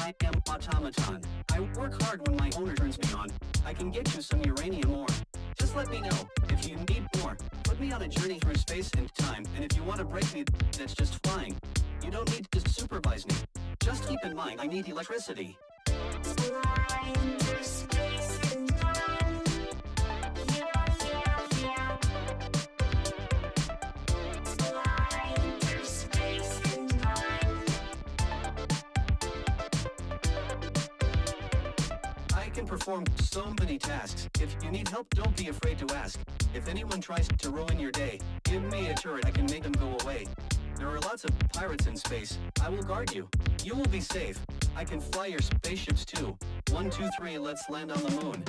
I am Automaton. I work hard when my owner turns me on. I can get you some uranium ore. Just let me know if you need more. Put me on a journey through space and time, and if you want to break me, that's just fine. You don't need to supervise me. Just keep in mind I need electricity. I can perform so many tasks. If you need help, don't be afraid to ask. If anyone tries to ruin your day, give me a turret, I can make them go away. There are lots of pirates in space. I will guard you. You will be safe. I can fly your spaceships too. 1, 2, 3, let's land on the moon.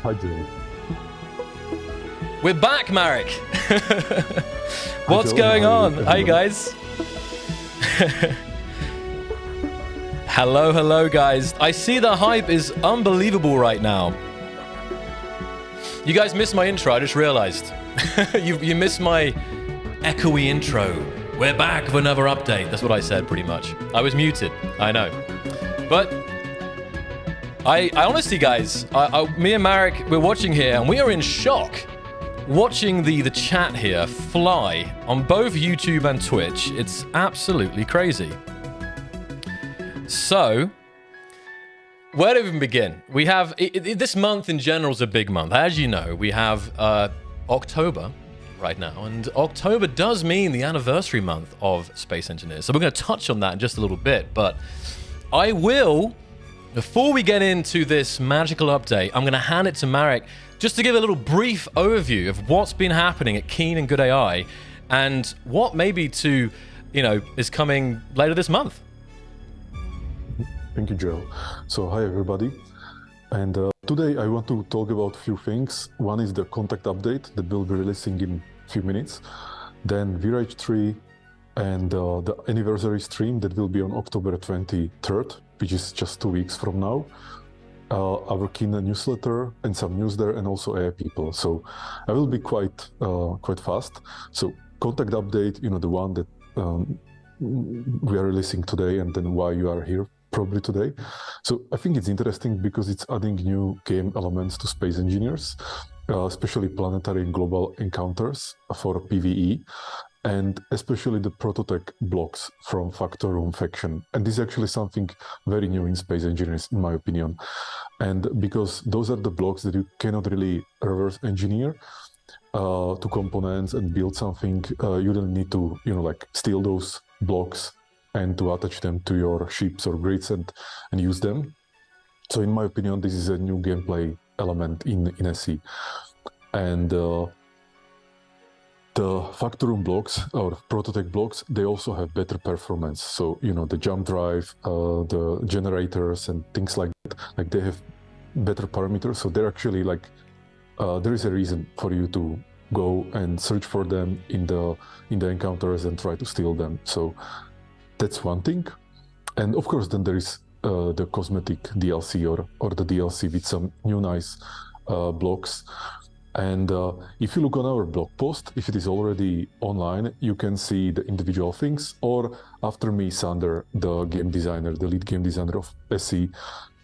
Hi, Jay. We're back, Marek. What's going on? Hi, guys. Hello, guys. I see the hype is unbelievable right now. You guys missed my intro, I just realized. you missed my echoey intro. We're back for another update. That's what I said, pretty much. I was muted, I know. But I honestly, guys, me and Marek, we're watching here, and we are in shock. Watching the chat here fly on both YouTube and Twitch. It's absolutely crazy. So, where do we even begin? We have, this month in general is a big month. As you know, we have October right now, and October does mean the anniversary month of Space Engineers. So we're going to touch on that in just a little bit, but I will, before we get into this magical update, I'm going to hand it to Marek just to give a little brief overview of what's been happening at Keen and Good AI and what maybe to, is coming later this month. Thank you, Joe. So, hi, everybody. And today I want to talk about a few things. One is the contact update that we'll be releasing in a few minutes. Then VRH 3 and the anniversary stream that will be on October 23rd, which is just 2 weeks from now. Our Keen newsletter and some news there, and also AI people. So I will be quite fast. So contact update, the one that we are releasing today, and then why you are here probably today. So I think it's interesting because it's adding new game elements to Space Engineers, especially planetary and global encounters for PVE, and especially the Prototech blocks from Factor Room faction. And this is actually something very new in Space Engineers, in my opinion. And because those are the blocks that you cannot really reverse engineer to components and build something, you don't need to, steal those blocks and to attach them to your ships or grids and use them. So in my opinion, this is a new gameplay element in SE. And the Factor Room blocks or Prototech blocks, they also have better performance. So, the jump drive, the generators and things like that, like they have better parameters. So they're actually there is a reason for you to go and search for them in the encounters and try to steal them. So that's one thing. And of course, then there is the cosmetic DLC or the DLC with some new nice blocks. And if you look on our blog post, if it is already online, you can see the individual things. Or after me, Sander, the game designer, the lead game designer of SE,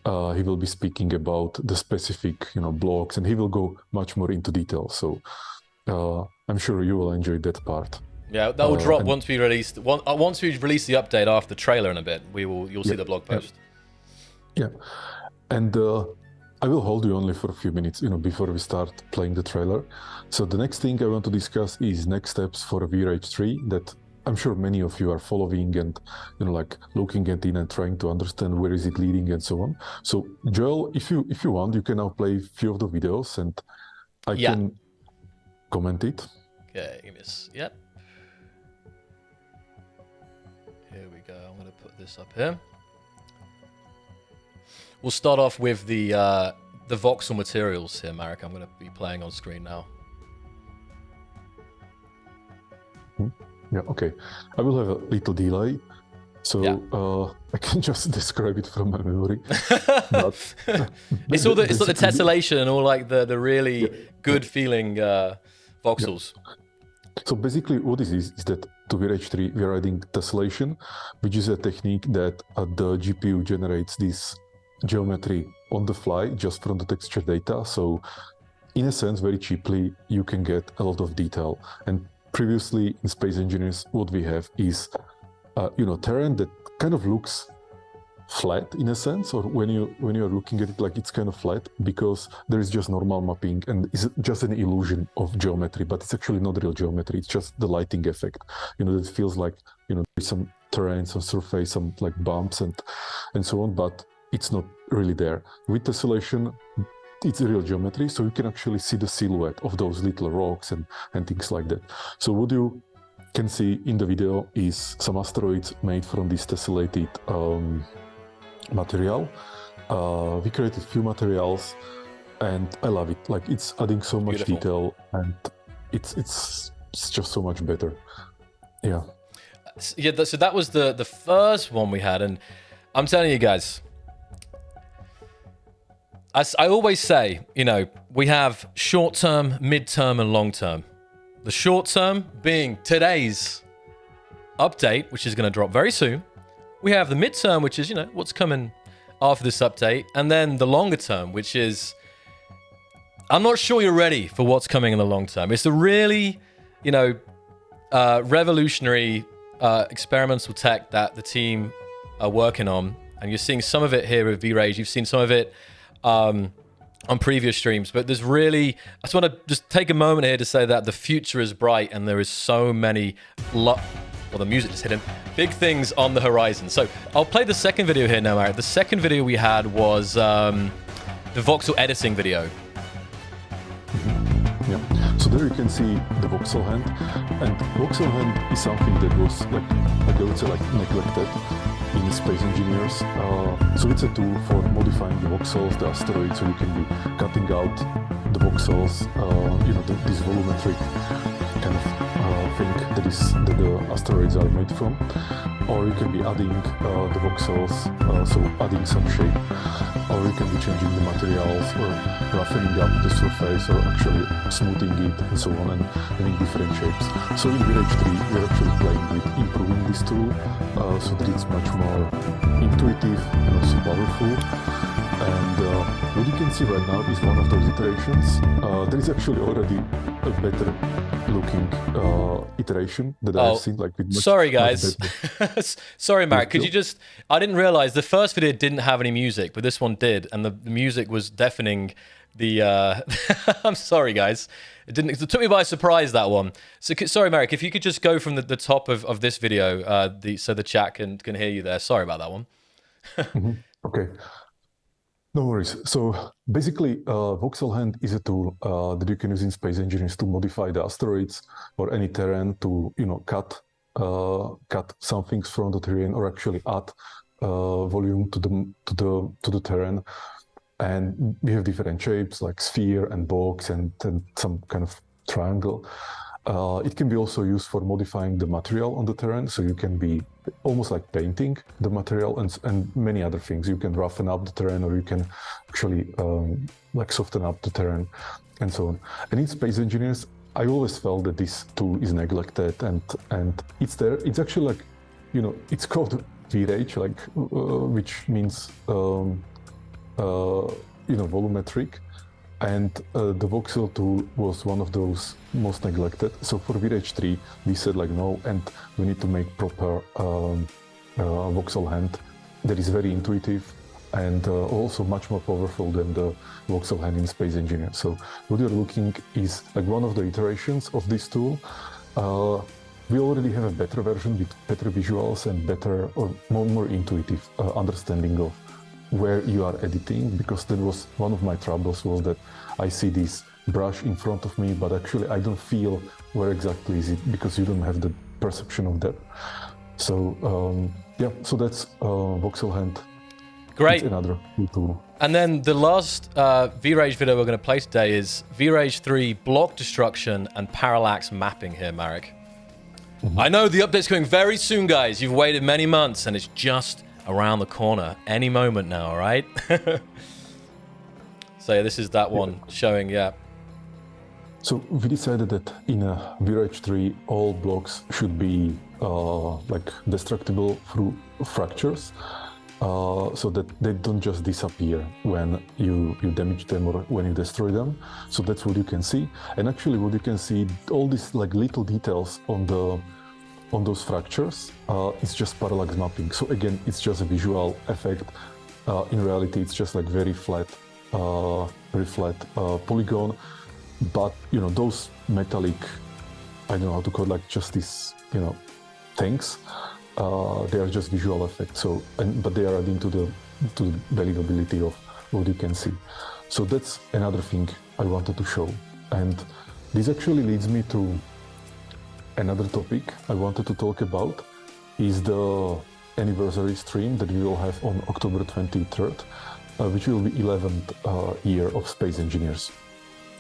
he will be speaking about the specific, blocks, and he will go much more into detail. So I'm sure you will enjoy that part. Yeah, that will drop once we release the update after the trailer in a bit. You'll see the blog post. Yeah, and I will hold you only for a few minutes, before we start playing the trailer. So the next thing I want to discuss is next steps for VRH 3 that I'm sure many of you are following and, looking at it and trying to understand where is it leading and so on. So Joel, if you want, you can now play a few of the videos and I can comment it. Okay, give me this. Yep. Here we go. I'm going to put this up here. We'll start off with the voxel materials here, Marek. I'm going to be playing on screen now. Yeah, okay. I will have a little delay, so I can just describe it from my memory. But it's all the tessellation and all the really good feeling voxels. Yeah. So basically what this is that to VRH 3 we are adding tessellation, which is a technique that the GPU generates this geometry on the fly just from the texture data. So in a sense, very cheaply, you can get a lot of detail. And previously in Space Engineers, what we have is, terrain that kind of looks flat in a sense, or when you're looking at it, like it's kind of flat because there is just normal mapping and it's just an illusion of geometry, but it's actually not real geometry. It's just the lighting effect. It feels like, there's some terrain, some surface, some like bumps and so on, but it's not really there. With tessellation, it's a real geometry, so you can actually see the silhouette of those little rocks and things like that. So what you can see in the video is some asteroids made from this tessellated material. We created a few materials and I love it. Like it's adding so much Beautiful. detail, and it's just so much better. Yeah. Yeah, so that was the first one we had, and I'm telling you guys, as I always say, you know, we have short term, mid term, and long term. The short term being today's update, which is going to drop very soon. We have the mid term, which is, you know, what's coming after this update, and then the longer term, which is, I'm not sure you're ready for what's coming in the long term. It's a really, you know, revolutionary experimental tech that the team are working on, and you're seeing some of it here with V-Rage. You've seen some of it on previous streams, but there's really, I just want to just take a moment here to say that the future is bright, and there is so many well, the music just hit him, big things on the horizon. So I'll play the second video here now, Marek. The second video we had was the voxel editing video. Yeah, so there you can see the voxel hand, and voxel hand is something that was like, I would say, like neglected in Space Engineers. So it's a tool for modifying the voxels, the asteroids, so you can be cutting out the voxels, you know, this volumetric kind of thing that the asteroids are made from, or you can be adding the voxels, so adding some shape, or you can be changing the materials, or roughening up the surface, or actually smoothing it, and so on, and having different shapes. So in V-Rage 3, we're actually playing with improving this tool, so that it's much more intuitive and also powerful. And what you can see right now is one of those iterations. There is actually already a better looking iteration that I've seen. Like with much, sorry guys, sorry Marek, could you just, I didn't realize the first video didn't have any music, but this one did, and the music was deafening the I'm sorry guys, it took me by surprise, that one. So sorry Marek, if you could just go from the top of this video, so the chat can hear you there. Sorry about that one. Mm-hmm. Okay. No worries. So basically, voxel hand is a tool that you can use in Space Engineers to modify the asteroids or any terrain to, you know, cut some things from the terrain, or actually add volume to the terrain. And we have different shapes like sphere and box and some kind of triangle. It can be also used for modifying the material on the terrain, so you can be almost like painting the material and many other things. You can roughen up the terrain, or you can actually like soften up the terrain, and so on. And in Space Engineers, I always felt that this tool is neglected, and it's there. It's actually like, you know, it's called V-Rage, like which means you know, volumetric. And the voxel tool was one of those most neglected. So for V-Rage 3, we said like no, and we need to make proper voxel hand that is very intuitive and also much more powerful than the voxel hand in Space Engineer. So what you're looking is like one of the iterations of this tool. We already have a better version with better visuals and better or more intuitive understanding of where you are editing, because that was one of my troubles, was that I see this brush in front of me, but actually I don't feel where exactly is it, because you don't have the perception of that. So yeah, so that's voxel hand. Great. It's another tool. And then the last V-Rage video we're going to play today is V-Rage 3 block destruction and parallax mapping here, Marek. Mm-hmm. I know the update's coming very soon, guys. You've waited many months, and it's just around the corner any moment now, all right? So yeah, this is that one showing, yeah. So we decided that in a V-Rage 3, all blocks should be like destructible through fractures, so that they don't just disappear when you damage them or when you destroy them. So that's what you can see. And actually what you can see, all these like little details on those fractures, it's just parallax mapping. So again, it's just a visual effect. In reality, it's just like very flat polygon. But you know, those metallic, I don't know how to call it, like just these, you know, things, they are just visual effects. So, but they are adding to the believability of what you can see. So that's another thing I wanted to show. And this actually leads me to another topic I wanted to talk about, is the anniversary stream that we will have on October 23rd. which will be 11th year of Space Engineers.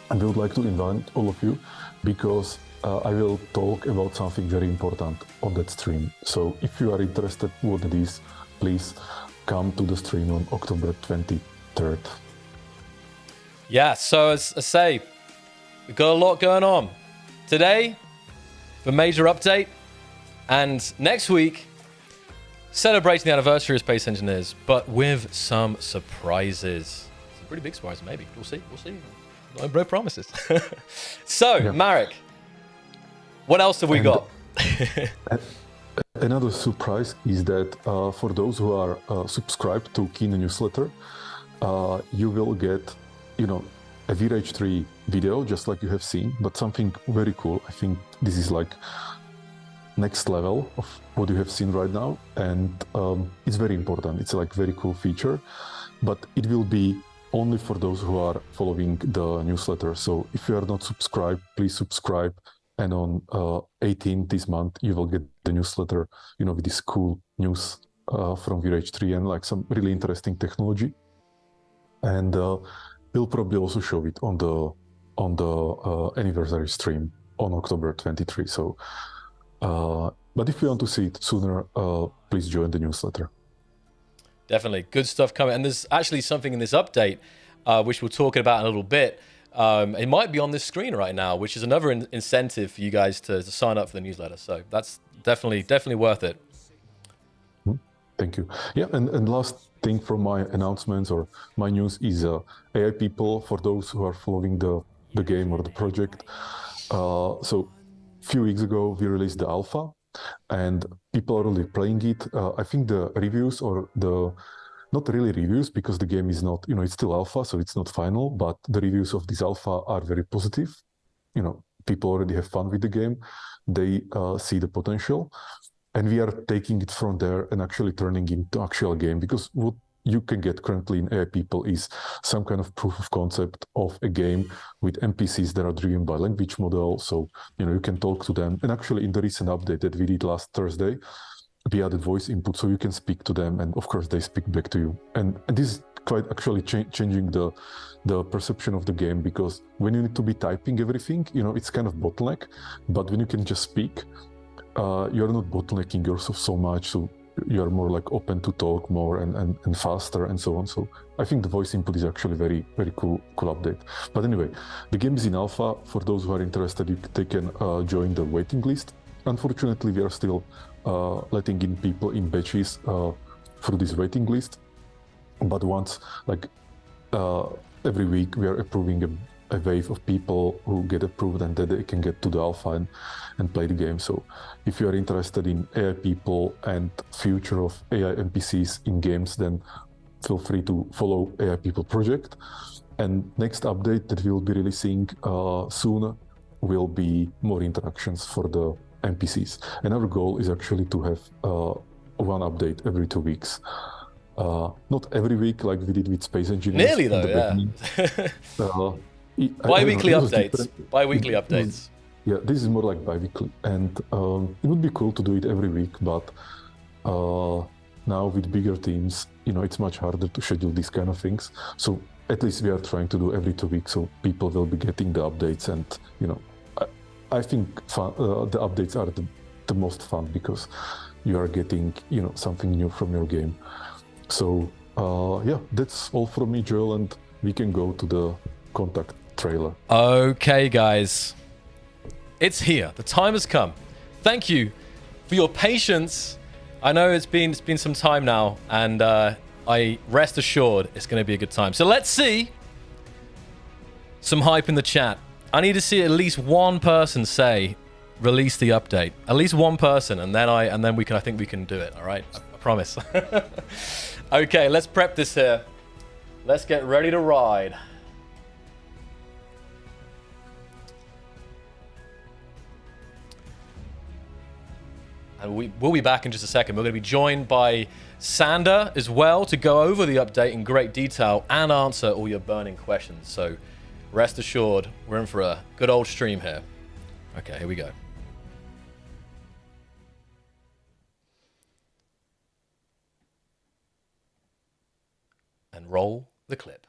And we would like to invite all of you because I will talk about something very important on that stream. So if you are interested what it is, please come to the stream on October 23rd. Yeah, so as I say, we've got a lot going on. Today, the major update, and next week, celebrating the anniversary of Space Engineers, but with some surprises. Some pretty big surprises, maybe. We'll see. No promises. So, yeah. Marek, what else have we got? Another surprise is that for those who are subscribed to Keen newsletter, you will get, a VRage 3 video, just like you have seen, but something very cool. I think this is like next level of what you have seen right now, and it's very important. It's like very cool feature, but it will be only for those who are following the newsletter. So if you are not subscribed, please subscribe. And on 18th this month, you will get the newsletter, with this cool news from VRage 3 and like some really interesting technology. And we'll probably also show it on the anniversary stream on October 23. So, but if you want to see it sooner, please join the newsletter. Definitely, good stuff coming. And there's actually something in this update, which we'll talk about in a little bit. It might be on this screen right now, which is another incentive for you guys to sign up for the newsletter. So that's definitely worth it. Thank you. Yeah, and last thing from my announcements or my news is AI people, for those who are following the game or the project. So a few weeks ago, we released the alpha, and people are already playing it. I think the reviews or not really reviews, because the game is not, it's still alpha, so it's not final, but the reviews of this alpha are very positive. People already have fun with the game. They see the potential. And we are taking it from there and actually turning it into actual game, because what you can get currently in AI people is some kind of proof of concept of a game with NPCs that are driven by language model. So, you can talk to them. And actually in the recent update that we did last Thursday, we added voice input, so you can speak to them, and of course they speak back to you. And this is quite actually changing the perception of the game, because when you need to be typing everything, it's kind of bottleneck. But when you can just speak, you're not bottlenecking yourself so much, so you're more like open to talk more and faster and so on. So I think the voice input is actually very, very cool update. But anyway, the game is in alpha. For those who are interested, they can join the waiting list. Unfortunately, we are still letting in people in batches through this waiting list. But once, every week, we are approving a wave of people who get approved, and that they can get to the alpha and play the game. So if you are interested in AI people and future of AI NPCs in games, then feel free to follow AI people project. And next update that we'll be releasing soon will be more interactions for the NPCs. And our goal is actually to have one update every 2 weeks. Not every week like we did with Space Engineers. Nearly though, yeah. Bi-weekly updates. Bi-weekly updates. Yeah, this is more like bi-weekly. And it would be cool to do it every week, but now with bigger teams, it's much harder to schedule these kind of things. So at least we are trying to do every 2 weeks, so people will be getting the updates. And, I think the updates are the most fun, because you are getting, something new from your game. So, yeah, that's all from me, Joel, and we can go to the contact trailer. Okay, guys, it's here. The time has come. Thank you for your patience. I know it's been some time now, and I rest assured it's going to be a good time. So let's see some hype in the chat. I need to see at least one person say release the update. At least one person, and then I think we can do it. All right, I promise. Okay, let's prep this here. Let's get ready to ride. And we'll be back in just a second. We're going to be joined by Sander as well to go over the update in great detail and answer all your burning questions. So rest assured, we're in for a good old stream here. Okay, here we go. and roll the clip.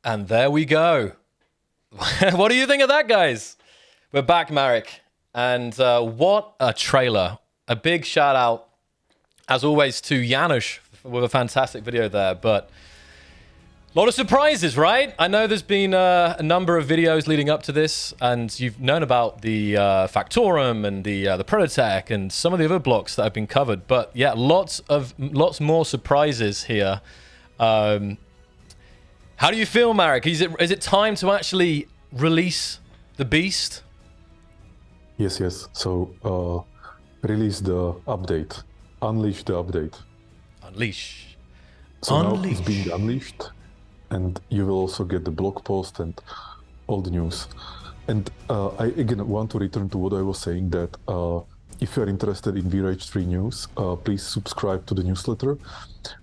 And there we go. What do you think of that, guys? We're back, Marek. And what a trailer. A big shout out, as always, to Janusz with a fantastic video there. But a lot of surprises, right? I know there's been a number of videos leading up to this, and you've known about the Factorum and the Prototech and some of the other blocks that have been covered. But yeah, lots more surprises here. How do you feel, Marek? Is it time to actually release the beast? Yes. So release the update, unleash the update. Unleash. So now it's being unleashed, and you will also get the blog post and all the news. And I again want to return to what I was saying, that if you are interested in VRH3 news, please subscribe to the newsletter.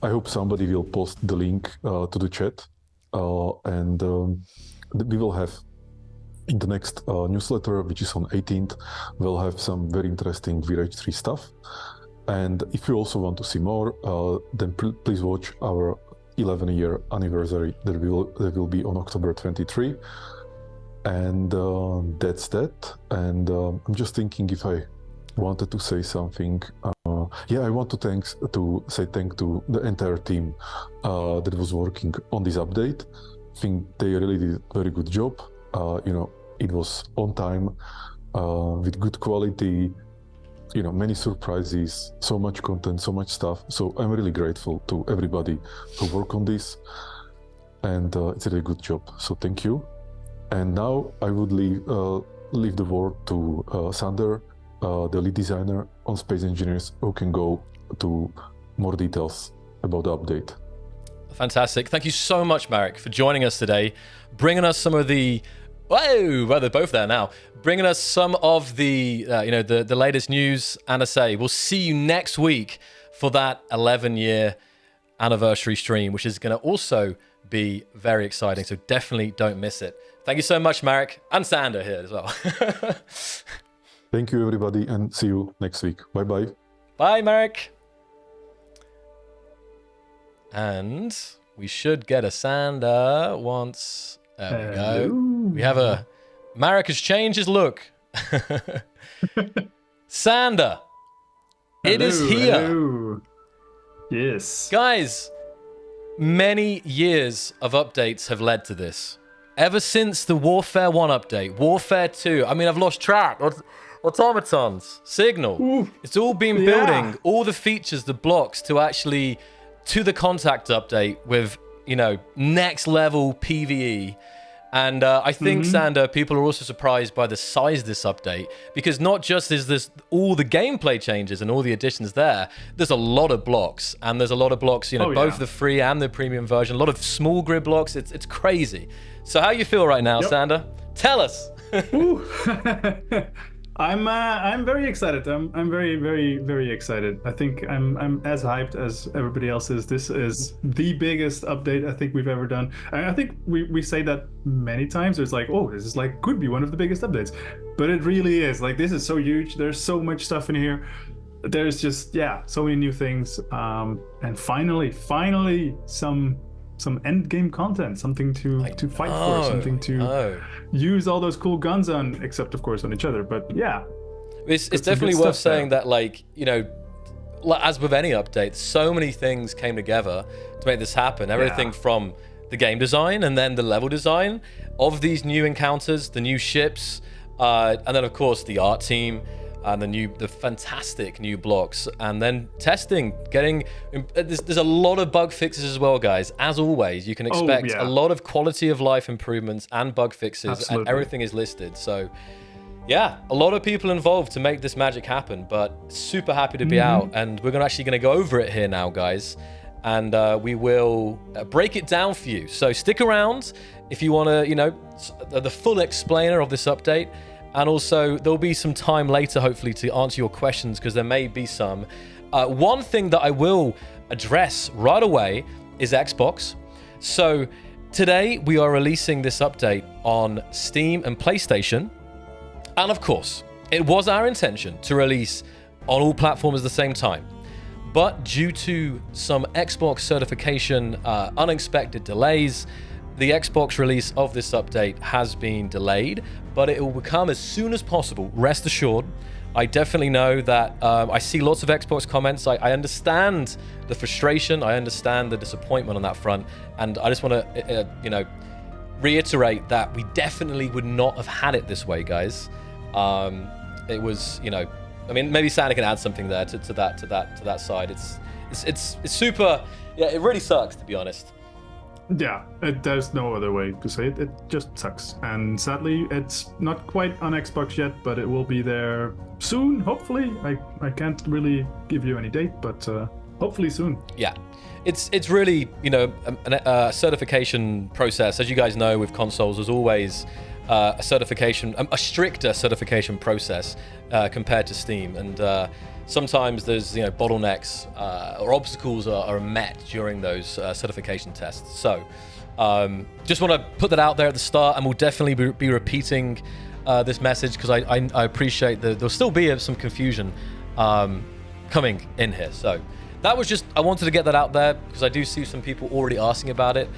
I hope somebody will post the link to the chat, and we will have in the next newsletter, which is on 18th, we'll have some very interesting VRH3 stuff. And if you also want to see more, then please watch our 11-year anniversary that will be on October 23. And that's that. And I'm just thinking if I wanted to say something. I want to say thank to the entire team that was working on this update. I think they really did a very good job. It was on time, with good quality, many surprises, so much content, so much stuff. So I'm really grateful to everybody who worked on this, and it's a really good job. So thank you. And now I would leave the word to Sander, the lead designer on Space Engineers, who can go to more details about the update. Fantastic. Thank you so much, Marek, for joining us today, bringing us some of the... Whoa, well, they're both there now. Bringing us some of the, the latest news. And I say, we'll see you next week for that 11-year anniversary stream, which is going to also be very exciting. So definitely don't miss it. Thank you so much, Marek, and Sander here as well. Thank you, everybody, and see you next week. Bye-bye. Bye, Marek. And we should get a Sander once... There we go. We have a... Marek has changed his look. Sander. It is here. Hello. Yes. Guys, many years of updates have led to this. Ever since the Warfare 1 update, Warfare 2, I mean, I've lost track. Automatons, Signal. Ooh. It's all been building all the features, the blocks to the Contact update with, next level PVE. And I think, Sander, people are also surprised by the size of this update, because not just is this all the gameplay changes and all the additions there's a lot of blocks, and there's a lot of blocks, both the free and the premium version, a lot of small grid blocks. It's crazy. So how you feel right now, Sander? Tell us. I'm very excited. I'm very, very, very excited. I think I'm as hyped as everybody else is. This is the biggest update I think we've ever done. I think we say that many times. It's like, oh, this is could be one of the biggest updates, but it really is. This is so huge. There's so much stuff in here. There's just so many new things. And finally some end game content, something to fight for, something to use all those cool guns on, except of course on each other. But it's definitely worth saying that, as with any update, so many things came together to make this happen. Everything from the game design, and then the level design of these new encounters, the new ships, and then of course the art team, and the fantastic new blocks, and then testing, there's a lot of bug fixes as well, guys. As always, you can expect a lot of quality of life improvements and bug fixes. And everything is listed. So a lot of people involved to make this magic happen, but super happy to be out, and we're actually going to go over it here now, guys, and we will break it down for you. So stick around if you want to, the full explainer of this update. And also, there'll be some time later, hopefully, to answer your questions, because there may be some. One thing that I will address right away is Xbox. So today, we are releasing this update on Steam and PlayStation. And of course, it was our intention to release on all platforms at the same time. But due to some Xbox certification unexpected delays, the Xbox release of this update has been delayed, but it will come as soon as possible. Rest assured. I definitely know that I see lots of Xbox comments. I understand the frustration. I understand the disappointment on that front. And I just want to, reiterate that we definitely would not have had it this way, guys. It was, I mean, maybe Santa can add something there to that side. It's super. Yeah, it really sucks, to be honest. Yeah, there's no other way to say it. It just sucks. And sadly, it's not quite on Xbox yet, but it will be there soon, hopefully. I can't really give you any date, but hopefully soon. Yeah. It's really, a certification process. As you guys know, with consoles, there's always a stricter certification process compared to Steam. And sometimes there's bottlenecks or obstacles are met during those certification tests. So just want to put that out there at the start, and we'll definitely be repeating this message because I appreciate that there'll still be some confusion coming in here. So that was just, I wanted to get that out there because I do see some people already asking about it.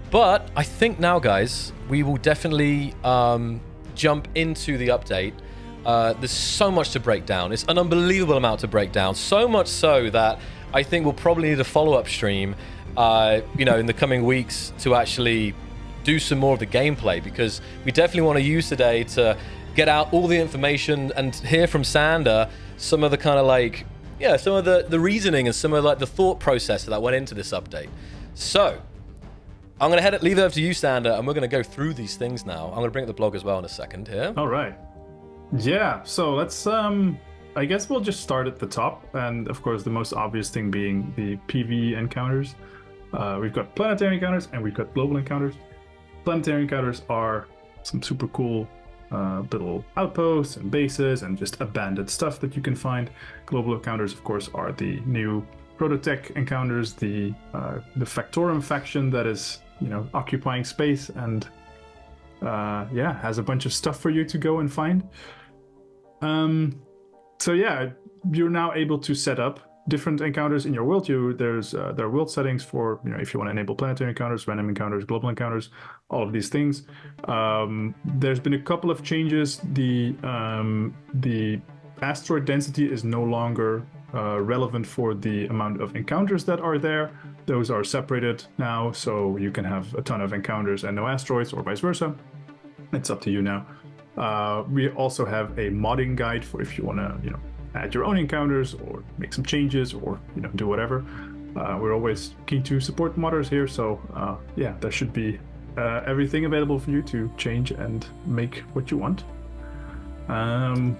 But I think now, guys, we will definitely jump into the update. There's so much to break down. It's an unbelievable amount to break down. So much so that I think we'll probably need a follow-up stream, in the coming weeks to actually do some more of the gameplay, because we definitely want to use today to get out all the information and hear from Sander some of the kind of some of the reasoning and some of the thought process that went into this update. So I'm going to leave it up to you, Sander, and we're going to go through these things now. I'm going to bring up the blog as well in a second here. All right. Yeah, so let's, I guess we'll just start at the top. And of course, the most obvious thing being the PVE encounters. We've got planetary encounters and we've got global encounters. Planetary encounters are some super cool little outposts and bases and just abandoned stuff that you can find. Global encounters, of course, are the new Prototech encounters, the Factorum faction that is, occupying space and has a bunch of stuff for you to go and find. You're now able to set up different encounters in your world. There are world settings for, if you want to enable planetary encounters, random encounters, global encounters, all of these things. There's been a couple of changes. The asteroid density is no longer relevant for the amount of encounters that are there. Those are separated now, so you can have a ton of encounters and no asteroids, or vice versa. It's up to you now. We also have a modding guide for if you want to, add your own encounters or make some changes or, do whatever. We're always keen to support modders here, so there should be everything available for you to change and make what you want. I'm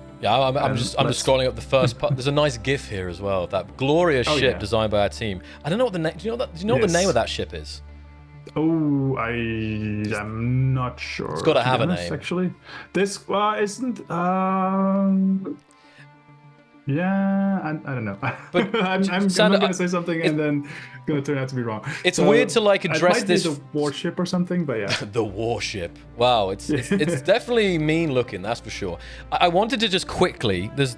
just scrolling up the first part. There's a nice GIF here as well. That glorious ship designed by our team. I don't know what the name. Do you know what the name of that ship is? Oh, I am not sure. It's got to have a name. Actually, this isn't. Yeah, I don't know. But I'm going to say something and then going to turn out to be wrong. It's weird to address this. It might be the warship or something, but yeah. The warship. Wow, it's definitely mean looking, that's for sure. I wanted to just quickly. There's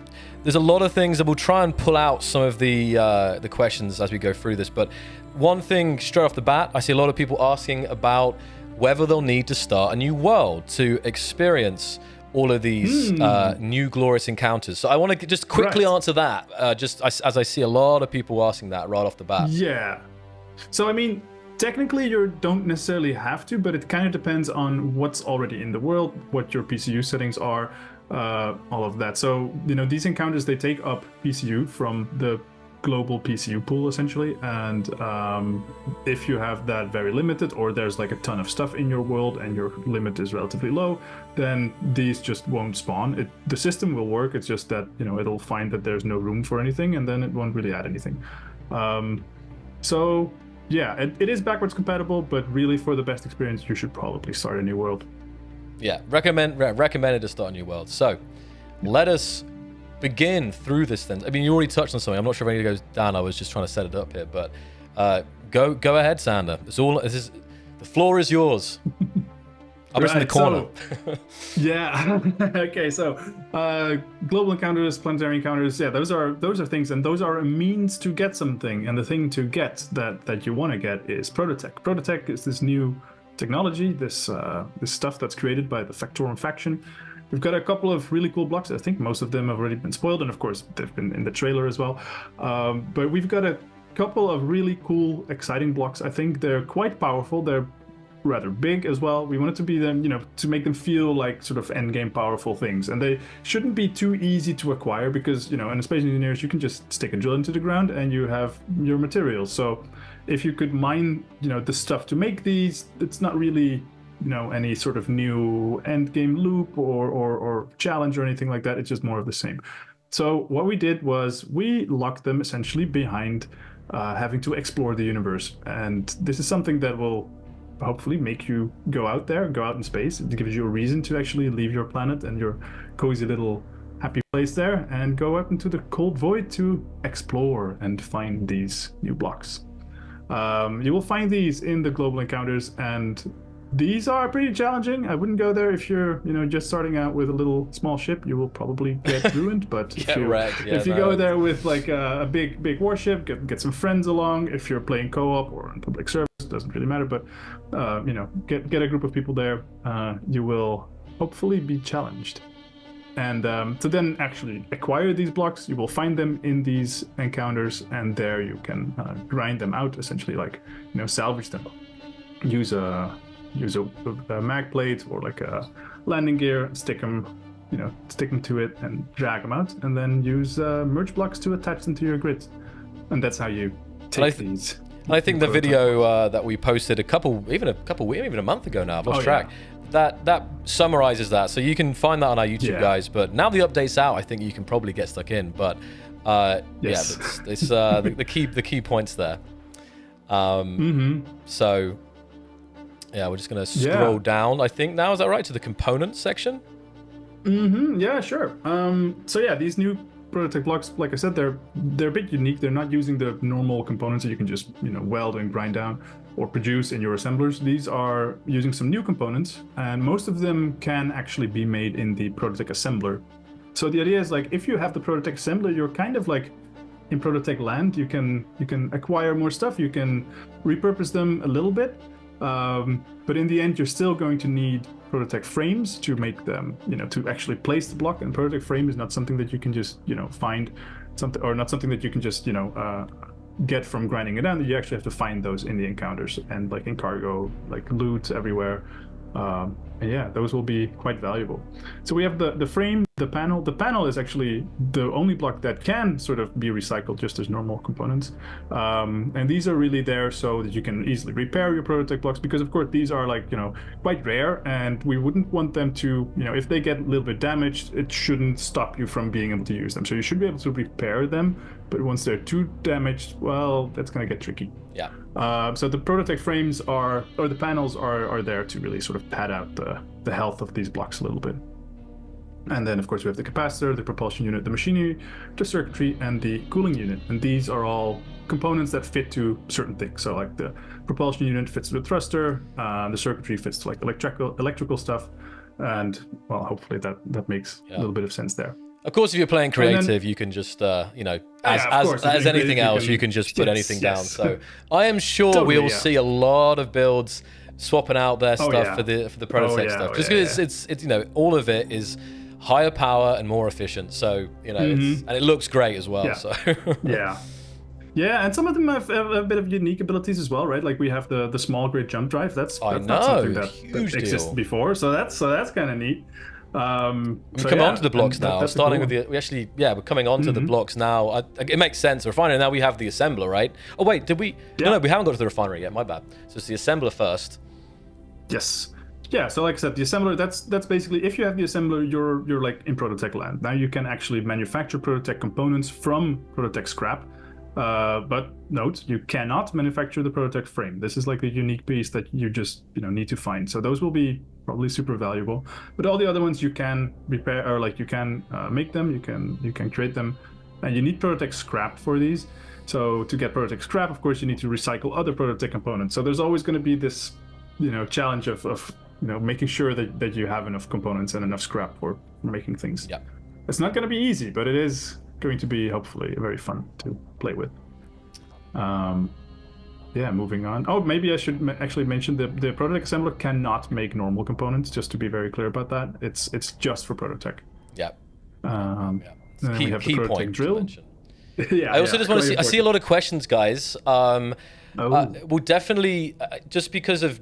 a lot of things that we'll try and pull out some of the questions as we go through this. But one thing straight off the bat, I see a lot of people asking about whether they'll need to start a new world to experience all of these new glorious encounters. So I want to just quickly answer that, as I see a lot of people asking that right off the bat. Yeah. So, I mean, technically you don't necessarily have to, but it kind of depends on what's already in the world, what your PCU settings are, all of that. So, these encounters, they take up PCU from the global PCU pool essentially, and if you have that very limited, or there's a ton of stuff in your world and your limit is relatively low, then these just won't spawn. The system will work, it's just that it'll find that there's no room for anything, and then it won't really add anything. So yeah, it is backwards compatible, but really for the best experience you should probably start a new world. Yeah, recommended to start a new world. So let us begin through this then. I mean, you already touched on something. I'm not sure if anything goes down. I was just trying to set it up here, but go ahead, Sander. The floor is yours. I'm just in the corner. Yeah. Okay. So, global encounters, planetary encounters. Yeah, those are things, and those are a means to get something. And the thing to get that you want to get is Prototech. Prototech is this new technology, this stuff that's created by the Factorum faction. We've got a couple of really cool blocks. I think most of them have already been spoiled, and of course they've been in the trailer as well. But we've got a couple of really cool, exciting blocks. I think they're quite powerful. They're rather big as well. We want it to be them, to make them feel like sort of endgame powerful things, and they shouldn't be too easy to acquire because in Space Engineers you can just stick a drill into the ground and you have your materials. So if you could mine the stuff to make these, it's not really any sort of new endgame loop or challenge or anything like that. It's just more of the same. So what we did was we locked them essentially behind having to explore the universe, and this is something that will hopefully make you go out in space. It gives you a reason to actually leave your planet and your cozy little happy place there and go out into the cold void to explore and find these new blocks. You will find these in the global encounters, and these are pretty challenging. I wouldn't go there if you're just starting out with a little small ship. You will probably get ruined. But if you go there with like a big warship, get some friends along. If you're playing co-op or on public service, doesn't really matter. But get a group of people there. You will hopefully be challenged. And to then actually acquire these blocks, you will find them in these encounters, and there you can grind them out, essentially, like salvage them. Use a mag plate or like a landing gear, stick them to it and drag them out, and then use merge blocks to attach them to your grid. And that's how you take these. I think the video that we posted even a month ago now, I've lost track. Yeah. That summarizes that, so you can find that on our YouTube, guys. But now the update's out, I think you can probably get stuck in. But it's the key points there. So yeah, we're just gonna scroll down. I think now, is that right, to the components section? Yeah, sure. So yeah, these new Prototech blocks, like I said, they're a bit unique. They're not using the normal components that you can just weld and grind down or produce in your assemblers. These are using some new components, and most of them can actually be made in the Prototech assembler. So the idea is, like, if you have the Prototech assembler, you're kind of like in Prototech land. You can acquire more stuff. You can repurpose them a little bit. But in the end, you're still going to need Prototech frames to make them, to actually place the block. And Prototech frame is not something that you can just, find something, or not something that you can just, get from grinding it down. You actually have to find those in the encounters and like in cargo, like loot everywhere. And yeah, those will be quite valuable. So we have the frame, the panel. The panel is actually the only block that can sort of be recycled just as normal components. And these are really there so that you can easily repair your Prototech blocks, because of course these are like, quite rare, and we wouldn't want them to, if they get a little bit damaged, it shouldn't stop you from being able to use them. So you should be able to repair them, but once they're too damaged, well, that's going to get tricky. Yeah. So the Prototech frames the panels are there to really sort of pad out the health of these blocks a little bit. And then of course we have the capacitor, the propulsion unit, the machinery, the circuitry, and the cooling unit. And these are all components that fit to certain things. So like the propulsion unit fits to the thruster, the circuitry fits to like electrical stuff, and well, hopefully that makes a little bit of sense there. Of course, if you're playing creative, you can just, as anything else, you can just put anything down. So I am sure we'll see a lot of builds swapping out their stuff for the Prototech stuff. Just because it's all of it is higher power and more efficient. So and it looks great as well. Yeah. So yeah, and some of them have a bit of unique abilities as well, right? Like we have the small grid jump drive. That's not something that existed before. So that's kind of neat. We come onto the blocks now. Starting with we're coming onto the blocks now. It makes sense. The refinery, now we have the assembler, right? Oh wait, did we? Yeah. No, we haven't got to the refinery yet. My bad. So it's the assembler first. Yes. Yeah. So like I said, the assembler. That's basically, if you have the assembler, you're like in Prototech land. Now you can actually manufacture Prototech components from Prototech scrap. But note, you cannot manufacture the Prototech frame. This is like a unique piece that you just need to find. So those will be probably super valuable. But all the other ones you can repair, or like you can make them. You can create them, and you need Prototech scrap for these. So to get Prototech scrap, of course, you need to recycle other Prototech components. So there's always going to be this challenge of making sure that you have enough components and enough scrap for making things. Yeah. It's not going to be easy, but it is going to be hopefully very fun to play with. Yeah, moving on. Oh, maybe I should actually mention the Prototech assembler cannot make normal components, just to be very clear about that. It's just for Prototech. Yeah. Then we have the Key Prototech point drill. to mention. Yeah. I also just want to see. I see a lot of questions, guys. We'll definitely just because of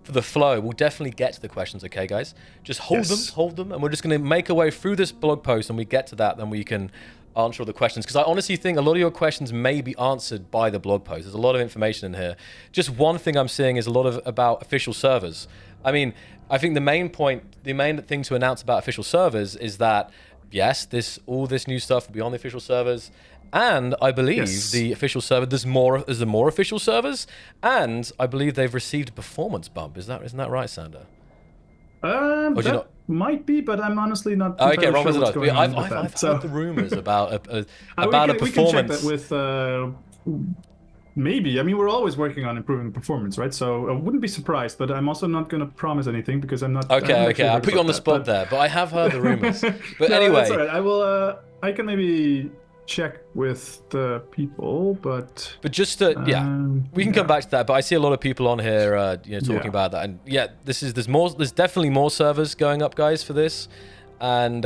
for the flow, we'll definitely get to the questions. Okay, guys, just hold them, and we're just going to make our way through this blog post, and we get to that, then we can answer all the questions, because I honestly think a lot of your questions may be answered by the blog post. There's a lot of information in here. Just one thing I'm seeing is a lot about official servers. I mean, I think the main thing to announce about official servers is that yes, all this new stuff will be on the official servers, and I believe the official server there's more official servers, and I believe they've received a performance bump. Isn't that right, Sander? That might be, but I'm honestly not. Okay, wrong sure with it. I've heard the rumors about a performance. We can check that with maybe. I mean, we're always working on improving performance, right? So I wouldn't be surprised, but I'm also not going to promise anything because I'm not. Okay. I put you on the spot there, but I have heard the rumors. But no, anyway, that's all right. I will. I can maybe check with the people, but just we can come back to that. But I see a lot of people on here, talking about that, and there's definitely more servers going up, guys, for this, and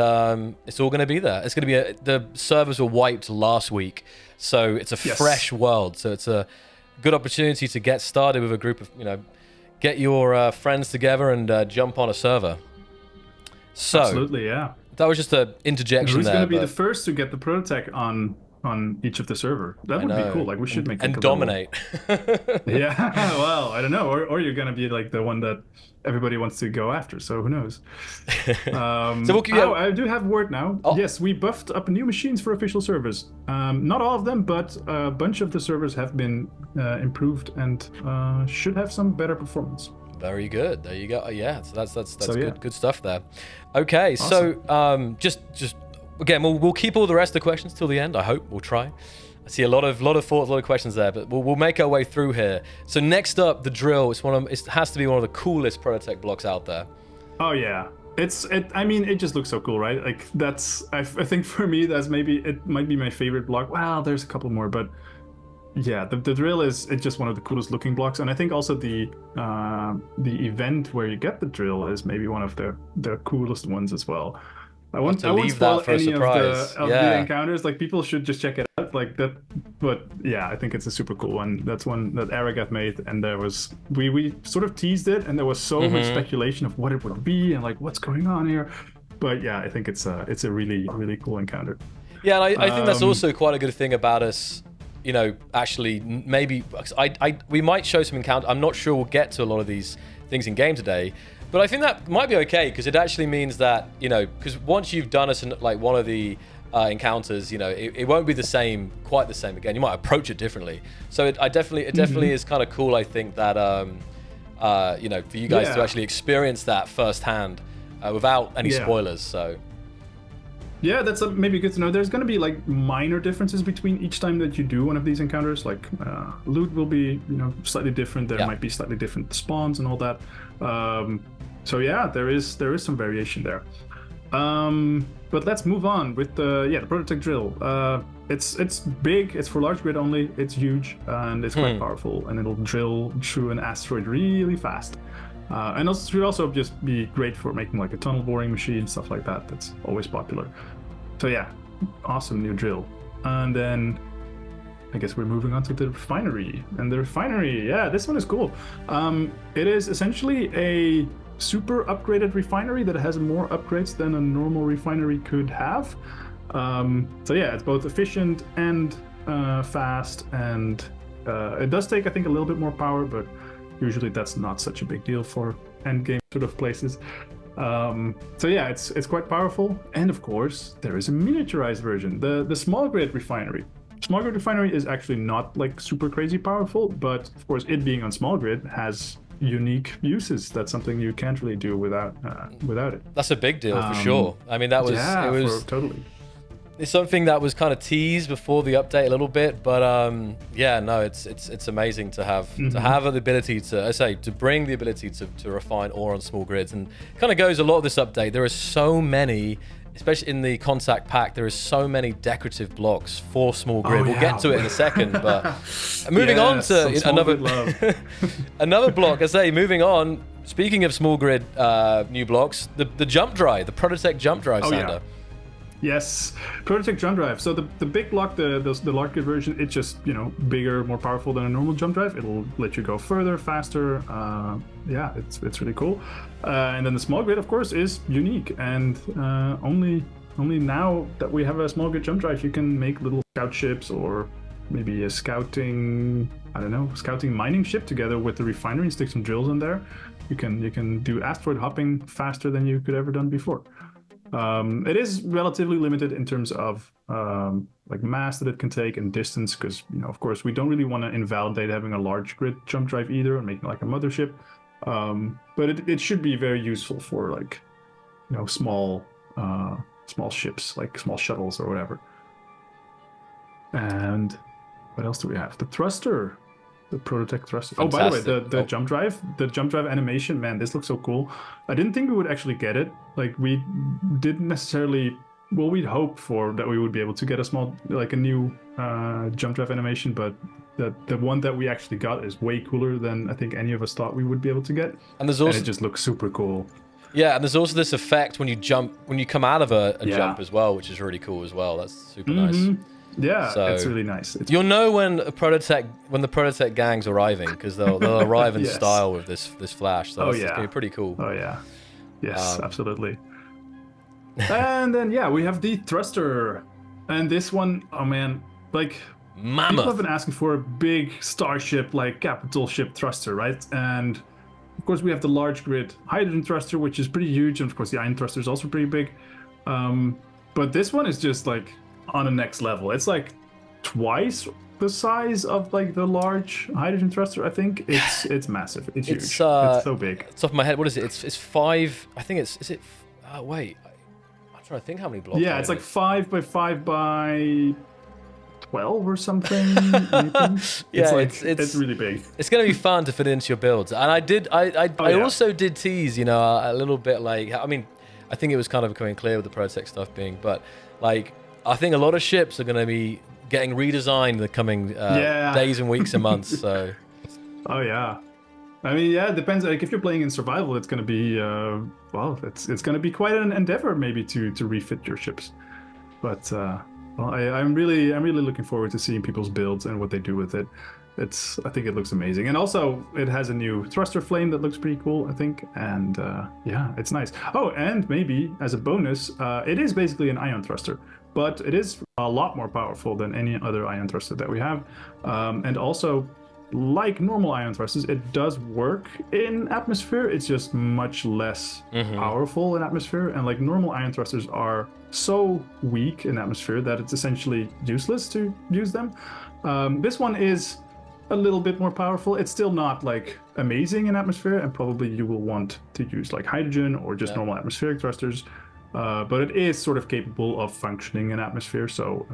it's all going to be there. It's going to be the servers were wiped last week, so it's a fresh world. So it's a good opportunity to get started with a group of get your friends together and jump on a server. So absolutely, yeah. That was just an interjection. Who's there. Who's going to be the first to get the Prototech on each of the server? That would be cool. Like we should make and dominate. Yeah, well, I don't know. Or you're going to be like the one that everybody wants to go after. So who knows? I do have word now. Oh. Yes, we buffed up new machines for official servers. Not all of them, but a bunch of the servers have been improved and should have some better performance. Very good. There you go. Yeah, so that's good stuff there. Okay, awesome. So just again, we'll keep all the rest of the questions till the end. I hope we'll try. I see a lot of thoughts, a lot of questions there, but we'll make our way through here. So next up, the drill. It has to be one of the coolest Prototech blocks out there. Oh yeah, I mean, it just looks so cool, right? Like I think for me, it might be my favorite block. Well, there's a couple more, but. Yeah, the drill it's just one of the coolest looking blocks, and I think also the event where you get the drill is maybe one of the coolest ones as well. I won't spoil any of the encounters. Like people should just check it out, like that. But yeah, I think it's a super cool one. That's one that Aragat made, and there was we sort of teased it, and there was so much speculation of what it would be and like what's going on here. But yeah, I think it's a really really cool encounter. Yeah, and I think that's also quite a good thing about us. Actually, maybe we might show some encounter. I'm not sure we'll get to a lot of these things in game today, but I think that might be okay because it actually means that because once you've done one of the encounters, it won't be quite the same again. You might approach it differently. So it definitely is kind of cool. I think that for you guys to actually experience that firsthand without any spoilers. So. Yeah, that's maybe good to know. There's going to be like minor differences between each time that you do one of these encounters. Like loot will be slightly different. There might be slightly different spawns and all that. So yeah, there is some variation there. But let's move on with the Prototech drill. It's big. It's for large grid only. It's huge and it's quite powerful, and it'll drill through an asteroid really fast. And also should also just be great for making like a tunnel boring machine, stuff like that. That's always popular. So yeah, awesome new drill. And then I guess we're moving on to the refinery. And the refinery, yeah, this one is cool. It is essentially a super upgraded refinery that has more upgrades than a normal refinery could have. So yeah, it's both efficient and fast, and it does take, I think, a little bit more power, but usually that's not such a big deal for endgame sort of places. So yeah, it's quite powerful. And of course, there is a miniaturized version, the small grid refinery. Small grid refinery is actually not like super crazy powerful, but of course it being on small grid has unique uses. That's something you can't really do without it. That's a big deal for sure. I mean, that was totally. It's something that was kind of teased before the update a little bit, but yeah, no, it's amazing to have the ability to bring the ability to refine ore on small grids, and kind of goes a lot of this update. There are so many, especially in the contact pack, there is so many decorative blocks for small grid. We'll get to it in a second, but moving on to another block. I say, moving on. Speaking of small grid new blocks, the jump drive, the Prototech jump drive, Sander. Yes, Prototech jump drive. So the big block, the large grid version, it's just bigger, more powerful than a normal jump drive. It'll let you go further, faster. Yeah, it's really cool. And then the small grid, of course, is unique, and only now that we have a small grid jump drive, you can make little scout ships, or maybe a scouting mining ship together with the refinery, and stick some drills in there. You can do asteroid hopping faster than you could ever done before. It is relatively limited in terms of like mass that it can take and distance, because of course we don't really want to invalidate having a large grid jump drive either and making like a mothership. But it should be very useful for like small ships, like small shuttles or whatever. And what else do we have? The thruster. The Prototech thruster. Fantastic. Oh, by the way, the jump drive animation, man, this looks so cool. I didn't think we would actually get it. Like, we didn't necessarily. Well, we'd hope for that we would be able to get a new jump drive animation, but the one that we actually got is way cooler than I think any of us thought we would be able to get. And it just looks super cool. Yeah, and there's also this effect when you come out of a jump as well, which is really cool as well. That's super nice. Yeah, so it's really nice. You'll know when the Prototech gang's arriving, because they'll arrive in style with this flash. So it's gonna be pretty cool. Oh yeah, yes, absolutely. And then we have the thruster, and this one, oh man, like mammoth. People have been asking for a big starship, like capital ship thruster, right? And of course we have the large grid hydrogen thruster, which is pretty huge, and of course the ion thruster is also pretty big. But this one is just like on the next level. It's like twice the size of like the large hydrogen thruster. I think it's massive. It's huge. It's so big. Top of my head, what is it? It's 5. I think is it? Wait, I'm trying to think how many blocks. Yeah, it's like 5 by 5 by 12 or something. Yeah, it's really big. It's gonna be fun to fit into your builds. And I also did tease, a little bit, like, I mean, I think it was kind of becoming clear with the Prototech stuff being, but like, I think a lot of ships are going to be getting redesigned in the coming days and weeks and months. So, oh yeah, I mean, it depends. Like, if you're playing in survival, it's going to be it's going to be quite an endeavor maybe to refit your ships. But I'm really looking forward to seeing people's builds and what they do with it. I think it looks amazing, and also it has a new thruster flame that looks pretty cool, I think, and it's nice. Oh, and maybe as a bonus, it is basically an ion thruster, but it is a lot more powerful than any other ion thruster that we have, and also, like normal ion thrusters, it does work in atmosphere. It's just much less powerful in atmosphere, and like normal ion thrusters are so weak in atmosphere that it's essentially useless to use them. This one is a little bit more powerful. It's still not like amazing in atmosphere, and probably you will want to use like hydrogen or just normal atmospheric thrusters, but it is sort of capable of functioning in atmosphere. So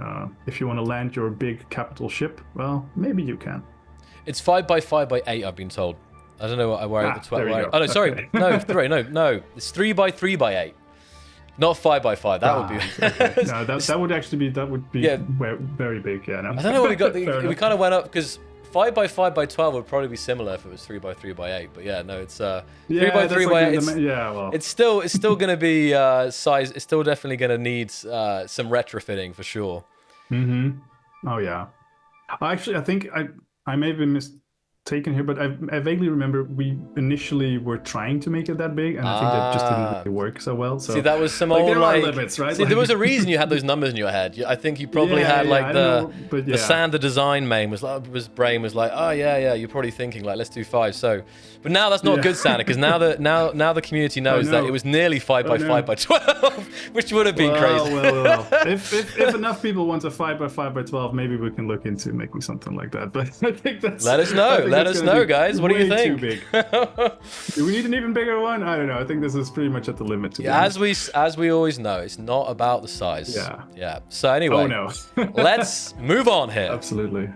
if you want to land your big capital ship, well, maybe you can. It's 5 by 5 by 8, I've been told. I don't know where the 12. Oh no, sorry, okay. no, 3, no, it's 3 by 3 by 8. Not 5 by 5. That would be. Okay. No, that would be very big. Yeah. No. I don't know what we got. We kind of went up because 5 by 5 by 12 would probably be similar if it was 3 by 3 by 8. But yeah, no, it's 3 by 3 by 8. It's still going to be size. It's still definitely going to need some retrofitting for sure. Oh yeah. Actually, I think I may have been mistaken here, but I vaguely remember we initially were trying to make it that big, and I think that just didn't really work so well. So see, that was some old there are limits, right? See, there was a reason you had those numbers in your head. I think you probably had like the Sander design main brain was like, oh yeah, you're probably thinking like, let's do 5. So, but now that's not good, Sander, because now the community knows that it was nearly 5 by 5 by 12, which would have been crazy. Well. If enough people want a 5 by 5 by 12, maybe we can look into making something like that. But I think that's let us know. Let us know, guys. What do you think? Too big. Do we need an even bigger one? I don't know. I think this is pretty much at the limit. To yeah, as we always know, it's not about the size. Yeah. So anyway, oh no. let's move on here. Absolutely.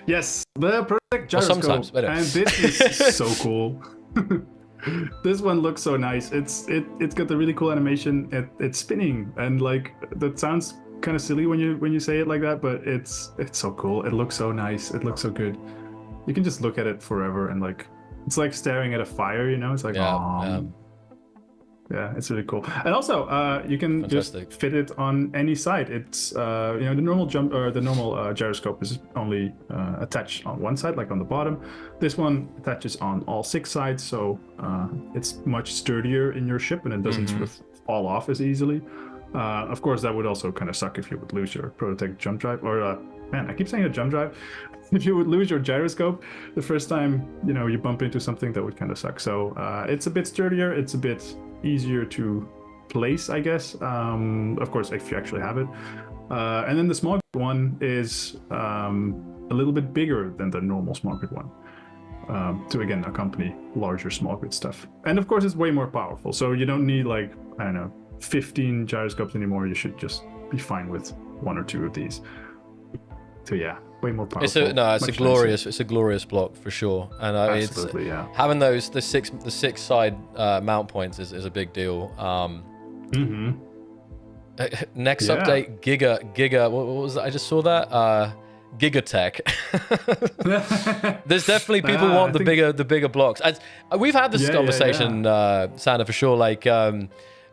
Yes, the Prototech gyroscope, sometimes, and this is so cool. This one looks so nice. It's got the really cool animation. It's spinning, and like that sounds kind of silly when you say it like that, but it's so cool. It looks so nice. It looks so good. You can just look at it forever, and like it's like staring at a fire. You know, it's like yeah, it's really cool. And also, you can Fantastic. just fit it on any side. It's the normal gyroscope is only attached on one side, like on the bottom. This one attaches on all 6 sides, so it's much sturdier in your ship, and it doesn't sort of fall off as easily. Of course, that would also kind of suck if you would lose your Prototech jump drive, or man, I keep saying a jump drive. If you would lose your gyroscope the first time, you bump into something, that would kind of suck. So it's a bit sturdier. It's a bit easier to place, I guess. Of course, if you actually have it. And then the small grid one is a little bit bigger than the normal small grid one. To again accompany larger small grid stuff. And of course, it's way more powerful. So you don't need 15 gyroscopes anymore. You should just be fine with 1 or 2 of these. So yeah, way more powerful. It's a glorious block for sure. And absolutely, having the six side mount points is a big deal. Next update, Giga. What was that? I just saw that. Gigatech. There's definitely people want the bigger blocks. We've had this conversation, Sander, for sure.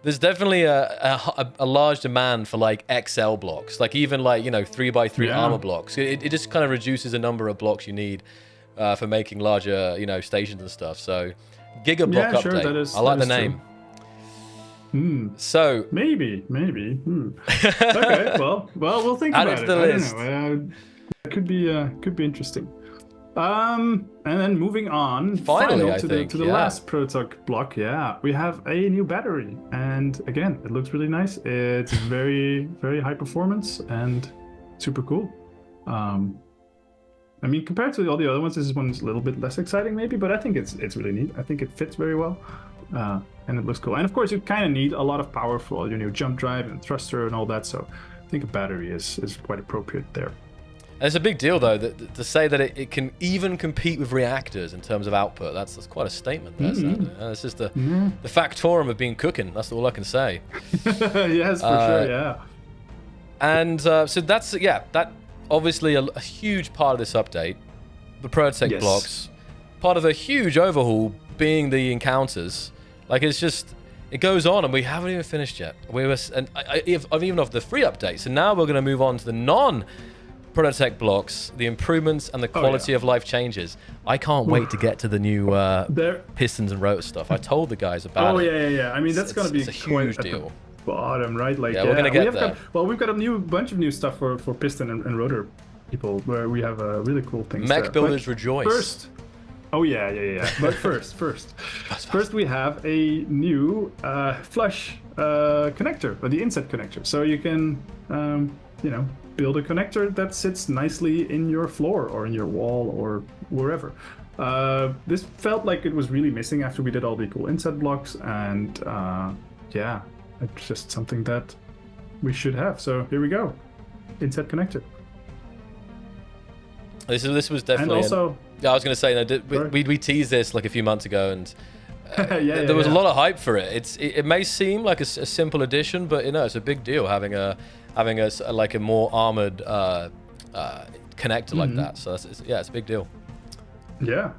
There's definitely a large demand for XL blocks, even 3x3 armor blocks. It just kind of reduces the number of blocks you need for making larger stations and stuff. So Giga block update. Sure, I like the name. So maybe. Okay, well, we'll think about it. I don't know. It could be interesting. And then moving on, finally, to the last Prototech block, we have a new battery, and again, it looks really nice. It's very, very high performance and super cool. I mean, compared to all the other ones, this one's a little bit less exciting, maybe, but I think it's really neat. I think it fits very well, and it looks cool. And of course, you kind of need a lot of power for all your new jump drive and thruster and all that. So I think a battery is quite appropriate there. And it's a big deal, though, to say that it can even compete with reactors in terms of output. That's quite a statement there. It's just the factorum of being cooking. That's all I can say. Yes, for sure, yeah. And so that's, that obviously a huge part of this update. The Prototech blocks. Part of a huge overhaul being the encounters. It goes on, and we haven't even finished yet. Even of the free updates. And now we're going to move on to the Prototech blocks, the improvements and the quality of life changes. I can't wait to get to the new pistons and rotor stuff. I told the guys about it. Yeah. I mean, that's going to be a huge deal. Bottom, right? We're going to get there. We've got a bunch of new stuff for piston and rotor people, where we have really cool things. Mech builders rejoice. First, but first we have a new flush connector, or the inset connector, so you can build a connector that sits nicely in your floor or in your wall or wherever. This felt like it was really missing after we did all the cool inset blocks, and it's just something that we should have. So here we go, inset connector. This was definitely. And also, I was going to say, we teased this a few months ago, and there was a lot of hype for it. It may seem like a simple addition, but it's a big deal having a more armored connector like that. So it's a big deal. Yeah,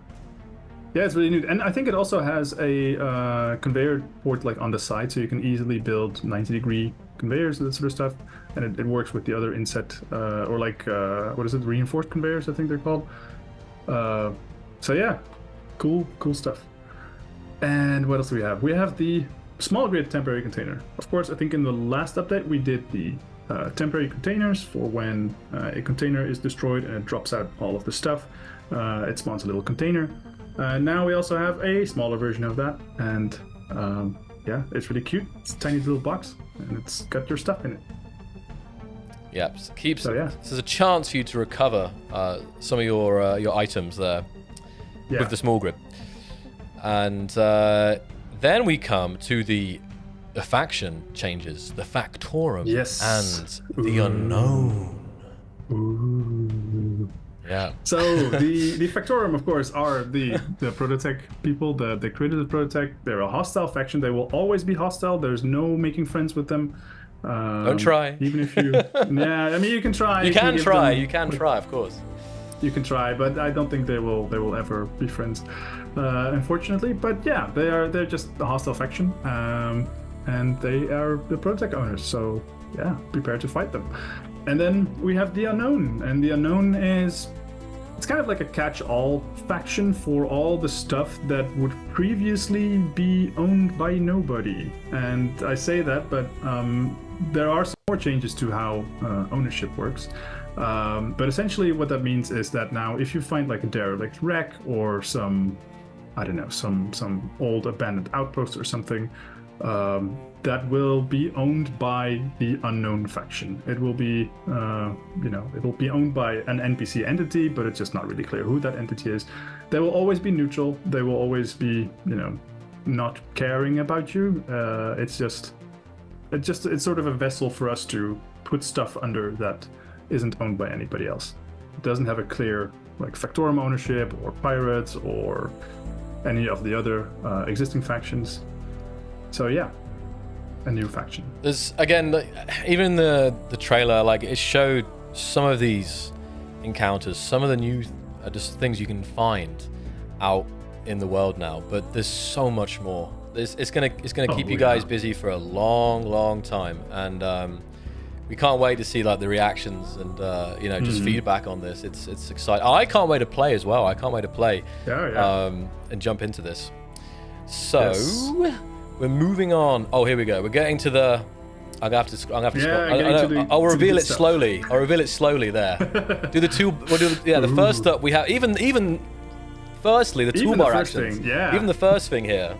it's really neat. And I think it also has a conveyor port on the side, so you can easily build 90-degree conveyors and that sort of stuff. And it works with the other inset or what is it, reinforced conveyors, I think they're called. So yeah, cool stuff. And what else do we have? We have the small grid temporary container. Of course, I think in the last update we did the temporary containers for when a container is destroyed and it drops out all of the stuff. It spawns a little container. Now we also have a smaller version of that, and it's really cute. It's a tiny little box, and it's got your stuff in it. Yep, so there's a chance for you to recover some of your items there. with the small grid. And then we come to the faction changes, the Factorum and the Unknown. Ooh. Yeah. So the Factorum, of course, are the Prototech people. They created the Prototech. They're a hostile faction. They will always be hostile. There's no making friends with them. Don't try. Even if you, yeah, I mean, you can try. You can try. You can try, of course. You can try, but I don't think they will ever be friends, unfortunately. But yeah, they're just a hostile faction, and they are the Prototech owners. So yeah, prepare to fight them. And then we have the Unknown, and the Unknown it's kind of like a catch-all faction for all the stuff that would previously be owned by nobody. And I say that, but there are some more changes to how ownership works. But essentially what that means is that now if you find like a derelict wreck or some, I don't know, some old abandoned outpost or something, that will be owned by the Unknown faction. It will be, it will be owned by an NPC entity, but it's just not really clear who that entity is. They will always be neutral. They will always be, not caring about you. It's sort of a vessel for us to put stuff under that isn't owned by anybody else. It doesn't have a clear like Factorum ownership or pirates or any of the other existing factions. So yeah, a new faction. There's again, even the trailer, like it showed some of these encounters, some of the new just things you can find out in the world now. But there's so much more. It's gonna keep you guys busy for a long time, and we can't wait to see like the reactions and just feedback on this. It's exciting. I can't wait to play as well. I can't wait to play and jump into this. So we're moving on. Oh, here we go. We're getting to the. I'm gonna have to scroll. I'll reveal it slowly. I'll reveal it slowly there. Do the two. We'll do the first up. We have even. Firstly, the toolbar actions. Even the first thing here.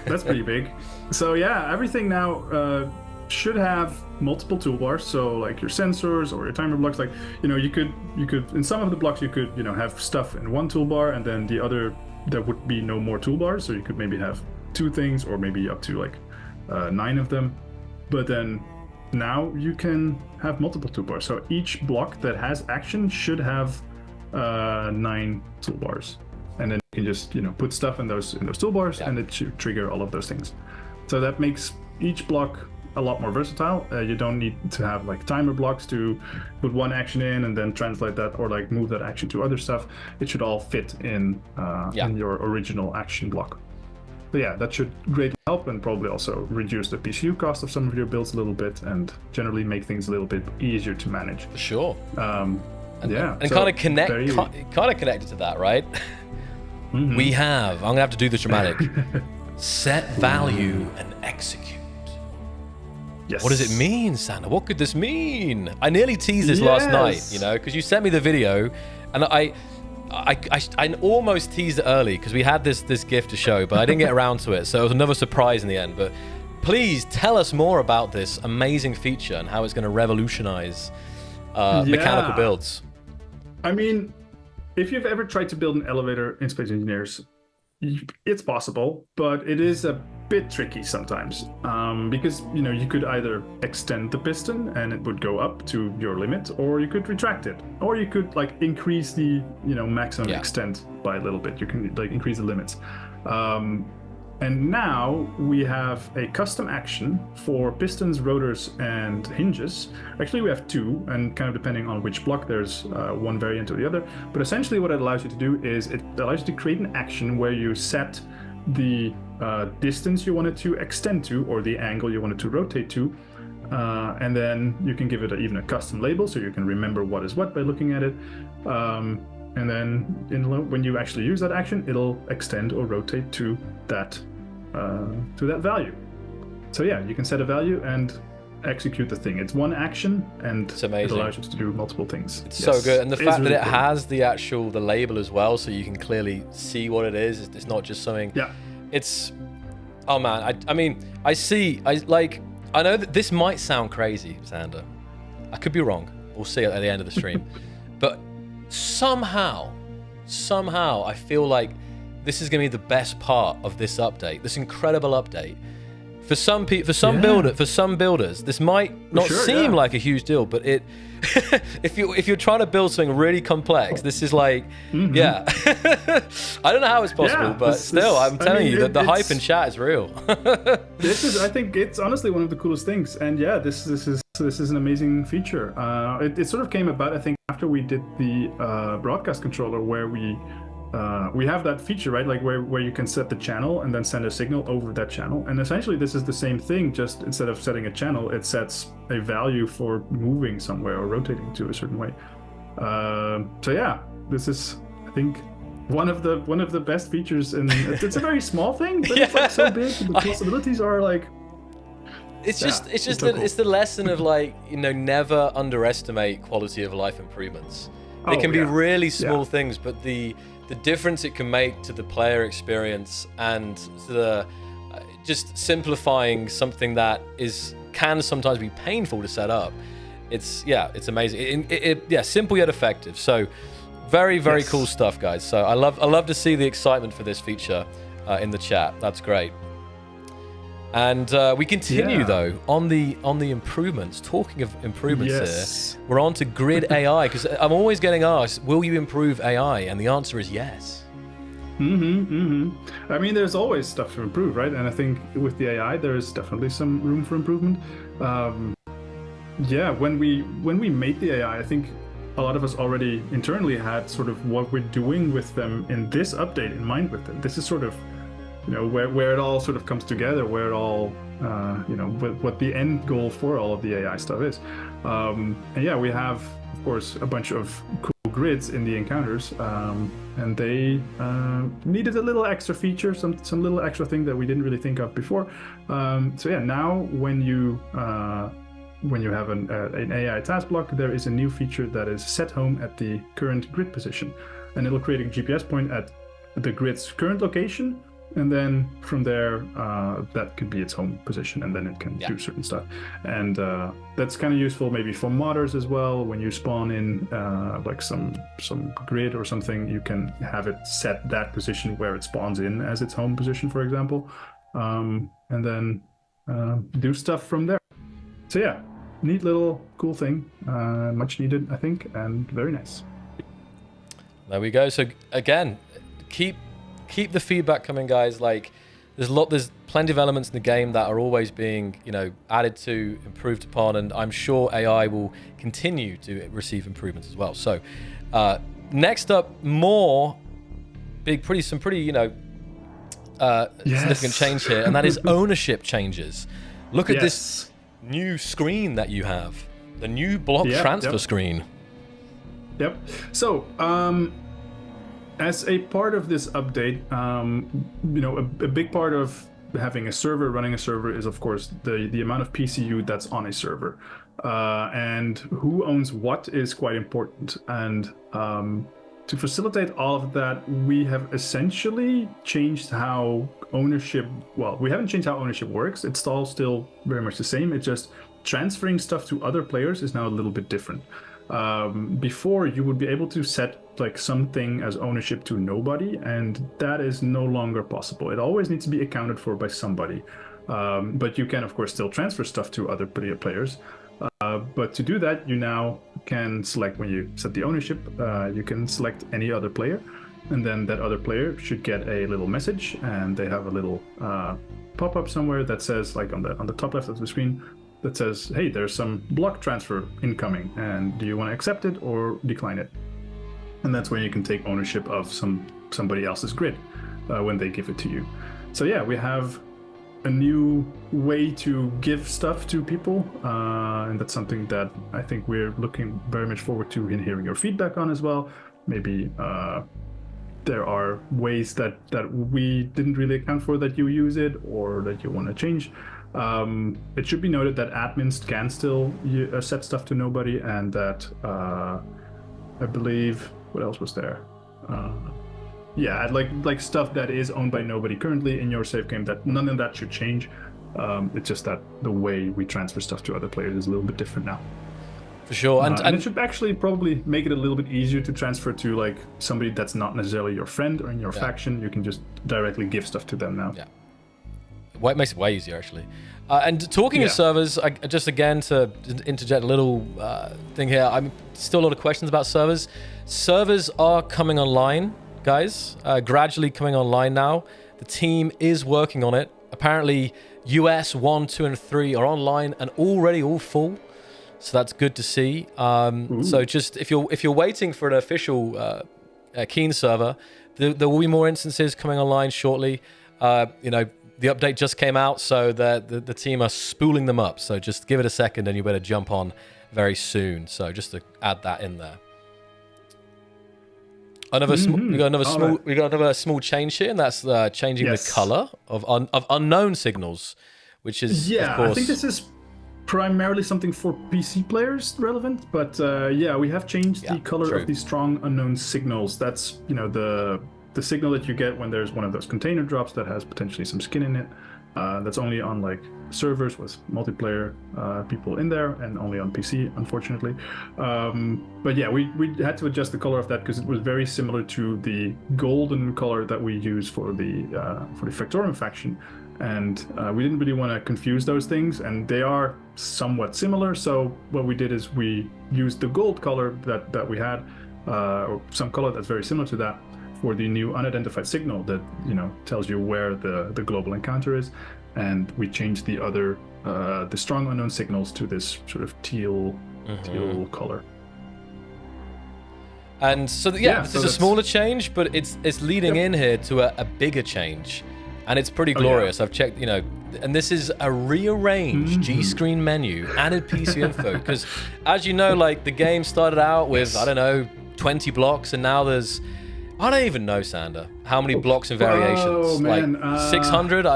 That's pretty big. So yeah, everything now should have multiple toolbars. So like your sensors or your timer blocks, like you could in some of the blocks you could have stuff in one toolbar, and then the other there would be no more toolbars. So you could maybe have 2 things, or maybe up to like 9 of them. But then now you can have multiple toolbars. So each block that has action should have 9 toolbars, and then you can just put stuff in those toolbars, and it should trigger all of those things. So that makes each block a lot more versatile. You don't need to have like timer blocks to put one action in and then translate that or like move that action to other stuff. It should all fit in your original action block. But yeah, that should greatly help, and probably also reduce the PCU cost of some of your builds a little bit, and generally make things a little bit easier to manage. For sure. And so kind of connected to that, right? We have. I'm gonna have to do this dramatic. Set value and execute. Yes. What does it mean, Santa? What could this mean? I nearly teased this last night, because you sent me the video, and I almost teased it early because we had this GIF to show, but I didn't get around to it, so it was another surprise in the end. But please tell us more about this amazing feature and how it's going to revolutionize mechanical builds. I mean, if you've ever tried to build an elevator in Space Engineers, it's possible, but it is a bit tricky sometimes, because you could either extend the piston and it would go up to your limit, or you could retract it, or you could like increase the maximum extent by a little bit. You can like increase the limits. And now we have a custom action for pistons, rotors, and hinges. Actually, we have 2, and kind of depending on which block, there's one variant or the other. But essentially what it allows you to do is it allows you to create an action where you set the distance you want it to extend to, or the angle you want it to rotate to. And then you can give it even a custom label, so you can remember what is what by looking at it. And then when you actually use that action, it'll extend or rotate to that value. So yeah, you can set a value and execute the thing. It's one action, and it allows you to do multiple things. It's so good, and the fact that it has the label as well, so you can clearly see what it is. It's not just something. Yeah. It's, oh man, I mean, I know that this might sound crazy, Sander. I could be wrong. We'll see at the end of the stream. But somehow, somehow I feel like this is going to be the best part of this update, this incredible update. For some builders, this might not seem like a huge deal, but it, if you're trying to build something really complex, this is like, I don't know how it's possible, but I'm telling you that the hype in chat is real. I think it's honestly one of the coolest things, and this is an amazing feature. It sort of came about, I think, after we did the broadcast controller, where we have that feature, right? Like where you can set the channel and then send a signal over that channel. And essentially this is the same thing, just instead of setting a channel, it sets a value for moving somewhere or rotating to a certain way. This is, I think, one of the best features, and it's a very small thing, but it's like so big. The possibilities are like, it's the lesson of, like, never underestimate quality of life improvements. It can be really small things, but the difference it can make to the player experience and to the just simplifying something that can sometimes be painful to set up. It's amazing. Simple yet effective. So very cool stuff, guys. So I love to see the excitement for this feature in the chat. That's great. And we continue though on the improvements. Talking of improvements here, we're on to grid AI, because I'm always getting asked, will you improve AI? And the answer is yes. I mean, there's always stuff to improve, right? And I think with the AI, there is definitely some room for improvement. When we made the AI, I think a lot of us already internally had sort of what we're doing with them in this update in mind with them. This is sort of where it all sort of comes together, where it all, what the end goal for all of the AI stuff is. We have, of course, a bunch of cool grids in the encounters, and they needed a little extra feature, some little extra thing that we didn't really think of before. Now when you have an AI task block, there is a new feature that is set home at the current grid position, and it'll create a GPS point at the grid's current location. And then from there, that could be its home position, and then it can do certain stuff. And that's kind of useful maybe for modders as well. When you spawn in like some grid or something, you can have it set that position where it spawns in as its home position, for example, and then do stuff from there. So neat little cool thing, much needed, I think, and very nice. There we go. So again, keep the feedback coming, guys. Like, there's plenty of elements in the game that are always being added to, improved upon, and I'm sure AI will continue to receive improvements as well. So next up, some pretty significant change here, and that is ownership changes. Look at this new screen that you have, the new block transfer screen. So as a part of this update, a big part of running a server is, of course, the amount of PCU that's on a server, and who owns what is quite important. And to facilitate all of that, we have essentially changed how ownership. Well, we haven't changed how ownership works. It's all still very much the same. It's just transferring stuff to other players is now a little bit different. Before, you would be able to set like something as ownership to nobody, and that is no longer possible. It always needs to be accounted for by somebody, but you can of course still transfer stuff to other players, but to do that you now can select, when you set the ownership, you can select any other player, and then that other player should get a little message, and they have a little pop-up somewhere that says, like on the top left of the screen, that says, hey, there's some block transfer incoming, and do you want to accept it or decline it? And that's when you can take ownership of somebody else's grid when they give it to you. So we have a new way to give stuff to people, and that's something that I think we're looking very much forward to in hearing your feedback on as well. Maybe there are ways that we didn't really account for that you use it, or that you want to change. It should be noted that admins can still set stuff to nobody, and that I believe, what else was there? Like stuff that is owned by nobody currently in your save game, that none of that should change. It's just that the way we transfer stuff to other players is a little bit different now. For sure. And it should actually probably make it a little bit easier to transfer to like somebody that's not necessarily your friend or in your faction. You can just directly give stuff to them now. Yeah. Well, it makes it way easier, actually. And talking of servers, just again to interject a little thing here, I'm still a lot of questions about servers. Servers are coming online, guys, gradually coming online now. The team is working on it. Apparently, US 1, 2, and 3 are online and already all full. So that's good to see. So just if you're waiting for an official Keen server, there will be more instances coming online shortly. You know, the update just came out, so the team are spooling them up. So just give it a second, and you better jump on very soon. So just to add that in there. We got another small change here, and that's changing the color of unknown signals, which is of course. I think this is primarily something for PC players relevant, but we have changed the color of these strong unknown signals. That's the signal that you get when there's one of those container drops that has potentially some skin in it. That's only on like servers with multiplayer people in there, and only on PC, unfortunately. But yeah, we had to adjust the color of that because it was very similar to the golden color that we use for the Factorium faction, and we didn't really want to confuse those things, and they are somewhat similar. So what we did is we used the gold color that we had, or some color that's very similar to that, for the new unidentified signal that tells you where the global encounter is, and we changed the other the strong unknown signals to this sort of teal color. And so this is a smaller change, but it's leading in here to a bigger change, and it's pretty glorious. I've checked, and this is a rearranged G-screen menu, added PC info, because as you know, like the game started out with I don't know 20 blocks, and now there's I don't even know, Sander, how many blocks and variations. Oh, man. Like 600,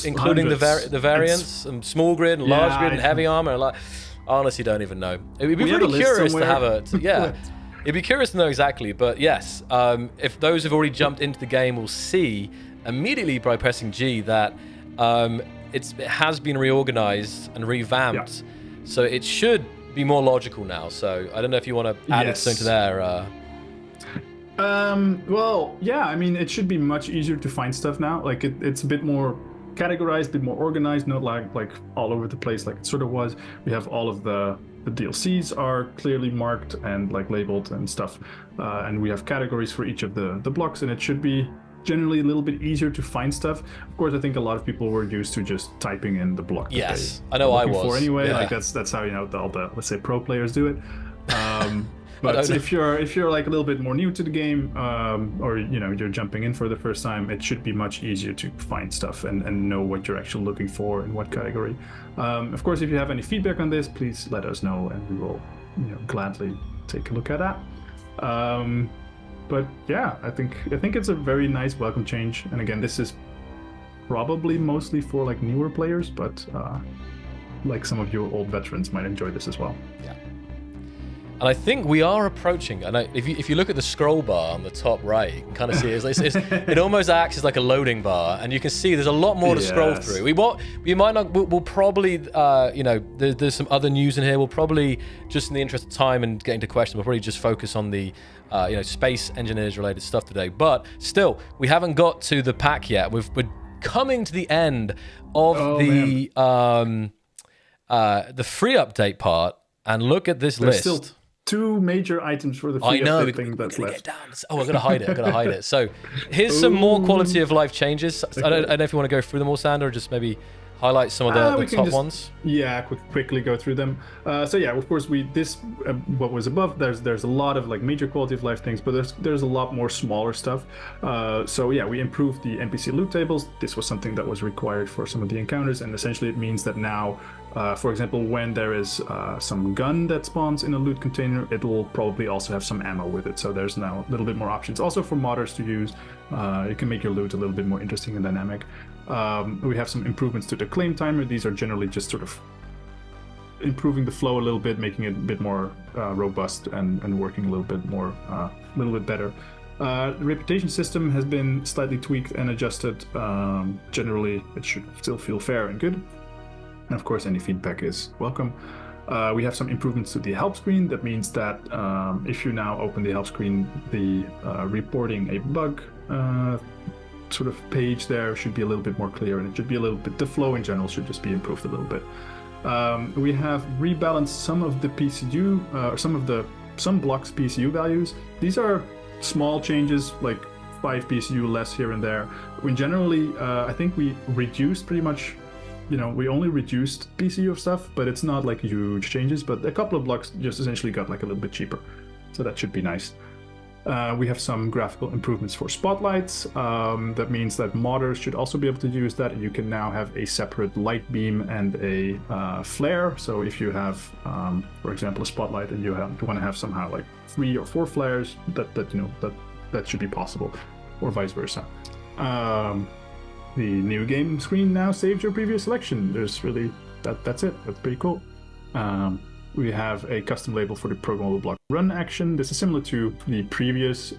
including the variants, and small grid and large grid and heavy armor. Like, I honestly don't even know. It'd be really curious to have it'd be curious to know exactly. But yes, if those who've already jumped into the game will see immediately by pressing G that it has been reorganized and revamped, so it should be more logical now. So I don't know if you want to add something to there. Well, yeah, I mean, it should be much easier to find stuff now. Like it's a bit more categorized, a bit more organized, not like all over the place like it sort of was. We have all of the DLCs are clearly marked and like labeled and stuff. And we have categories for each of the blocks, and it should be generally a little bit easier to find stuff. Of course, I think a lot of people were used to just typing in the block. Yes, I know I was. For anyway, like that's how all the let's say pro players do it. But if you're like a little bit more new to the game, or you're jumping in for the first time, it should be much easier to find stuff and know what you're actually looking for in what category. Of course, if you have any feedback on this, please let us know, and we will gladly take a look at that. But yeah, I think it's a very nice welcome change. And again, this is probably mostly for like newer players, but like some of you old veterans might enjoy this as well. Yeah. And I think we are approaching, and if you look at the scroll bar on the top right, you can kind of see it almost acts as like a loading bar, and you can see there's a lot more to scroll through. We'll probably, there's some other news in here. We'll probably, just in the interest of time and getting to questions, we'll probably just focus on the, space engineers related stuff today. But still, we haven't got to the pack yet. We're coming to the end of the free update part, and look at this list. Still 2 major items for the free update thing that's left. I'm gonna hide it. So here's some more quality of life changes. I don't know if you want to go through them all, Sander, or just maybe highlight some of the top ones. Yeah, quickly go through them. So yeah, of course, what was above, there's a lot of like major quality of life things, but there's a lot more smaller stuff. So yeah, we improved the NPC loot tables. This was something that was required for some of the encounters, and essentially it means that now, for example, when there is some gun that spawns in a loot container, it will probably also have some ammo with it. So there's now a little bit more options. Also for modders to use, you can make your loot a little bit more interesting and dynamic. We have some improvements to the claim timer. These are generally just sort of improving the flow a little bit, making it a bit more robust and working a little bit better. The reputation system has been slightly tweaked and adjusted. Generally, it should still feel fair and good. And of course, any feedback is welcome. We have some improvements to the help screen. That means that if you now open the help screen, the reporting a bug sort of page there should be a little bit more clear, and it should be a little bit, the flow in general should just be improved a little bit. We have rebalanced some of the PCU, or some blocks PCU values. These are small changes, like 5 PCU less here and there. When generally, I think we reduced pretty much, we only reduced PCU of stuff, but it's not like huge changes, but a couple of blocks just essentially got like a little bit cheaper. So that should be nice. We have some graphical improvements for spotlights. That means that modders should also be able to use that. You can now have a separate light beam and a flare. So if you have, for example, a spotlight and you want to have somehow like 3 or 4 flares, that should be possible, or vice versa. The new game screen now saves your previous selection. There's really that's it. That's pretty cool. We have a custom label for the programmable block run action. This is similar to the previous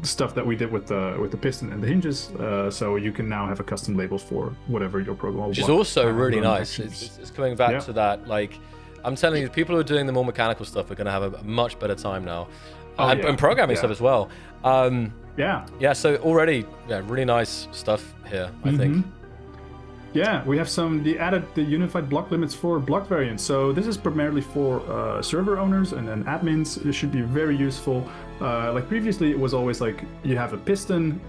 stuff that we did with the piston and the hinges. So you can now have a custom label for whatever your programmable which block, is also really nice. actions. It's coming back to that. Like, I'm telling you, people who are doing the more mechanical stuff are going to have a much better time now, and programming stuff as well. Yeah. So already, really nice stuff here, I think. Yeah, we have the added the unified block limits for block variants. So this is primarily for server owners and admins. It should be very useful. Like previously, it was always like you have a piston,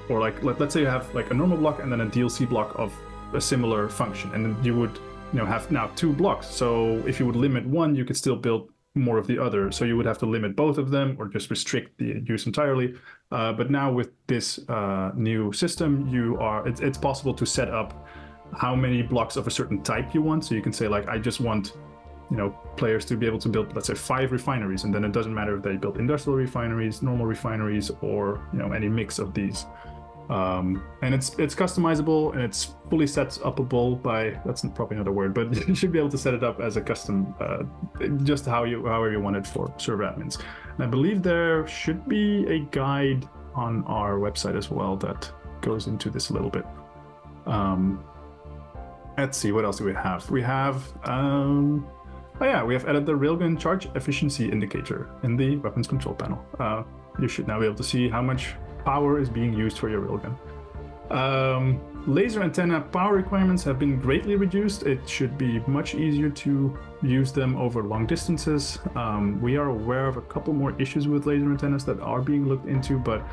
or like let's say you have like a normal block and then a DLC block of a similar function, and then you would have now 2 blocks. So if you would limit one, you could still build more of the other. So you would have to limit both of them or just restrict the use entirely. But now with this new system, it's possible to set up how many blocks of a certain type you want. So you can say like, I just want players to be able to build, let's say, 5 refineries, and then it doesn't matter if they build industrial refineries, normal refineries, or any mix of these. And it's customizable, and it's fully set upable by, that's probably not a word, but you should be able to set it up as a custom, just however you want it for server admins. And I believe there should be a guide on our website as well that goes into this a little bit. Let's see, what else do we have? We have, we have added the railgun charge efficiency indicator in the weapons control panel. You should now be able to see how much power is being used for your railgun. Laser antenna power requirements have been greatly reduced. It should be much easier to use them over long distances. We are aware of a couple more issues with laser antennas that are being looked into, but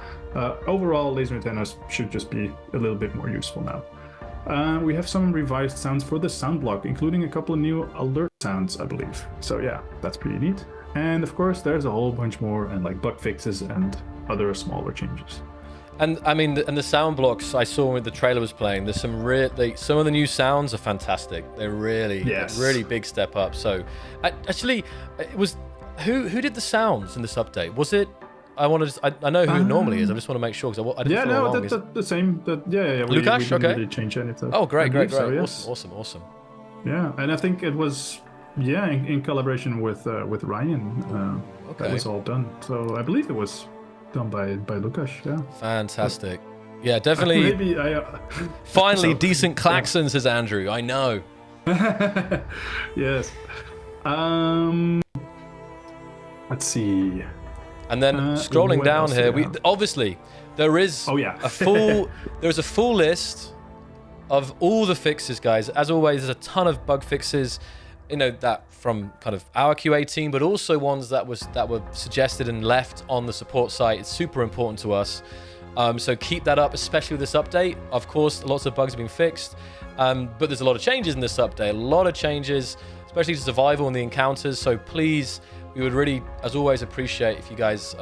overall, laser antennas should just be a little bit more useful now. We have some revised sounds for the sound block, including a couple of new alert sounds, I believe. So yeah, that's pretty neat. And of course, there's a whole bunch more and like bug fixes and other smaller changes. And I mean, and the sound blocks I saw when the trailer was playing, there's some some of the new sounds are fantastic. They're really big step up. So actually, it was who did the sounds in this update? Was it? I know who it normally is. I just want to make sure because I didn't follow along. That's the same. Lukash, we didn't really change anything. Oh, great. So, yes. Awesome. Yeah, and I think it was in collaboration with Ryan. That was all done. So I believe it was done by Lukash. Yeah. Fantastic. Yeah, definitely. Maybe finally decent klaxon, says Andrew. I know. Yes. Let's see. And then scrolling down here, obviously there is a full list of all the fixes, guys. As always, there's a ton of bug fixes, that from kind of our QA team, but also ones that were suggested and left on the support site. It's super important to us. So keep that up, especially with this update. Of course, lots of bugs have been fixed, but there's a lot of changes in this update. A lot of changes, especially to survival and the encounters. So please, we would really, as always, appreciate if you guys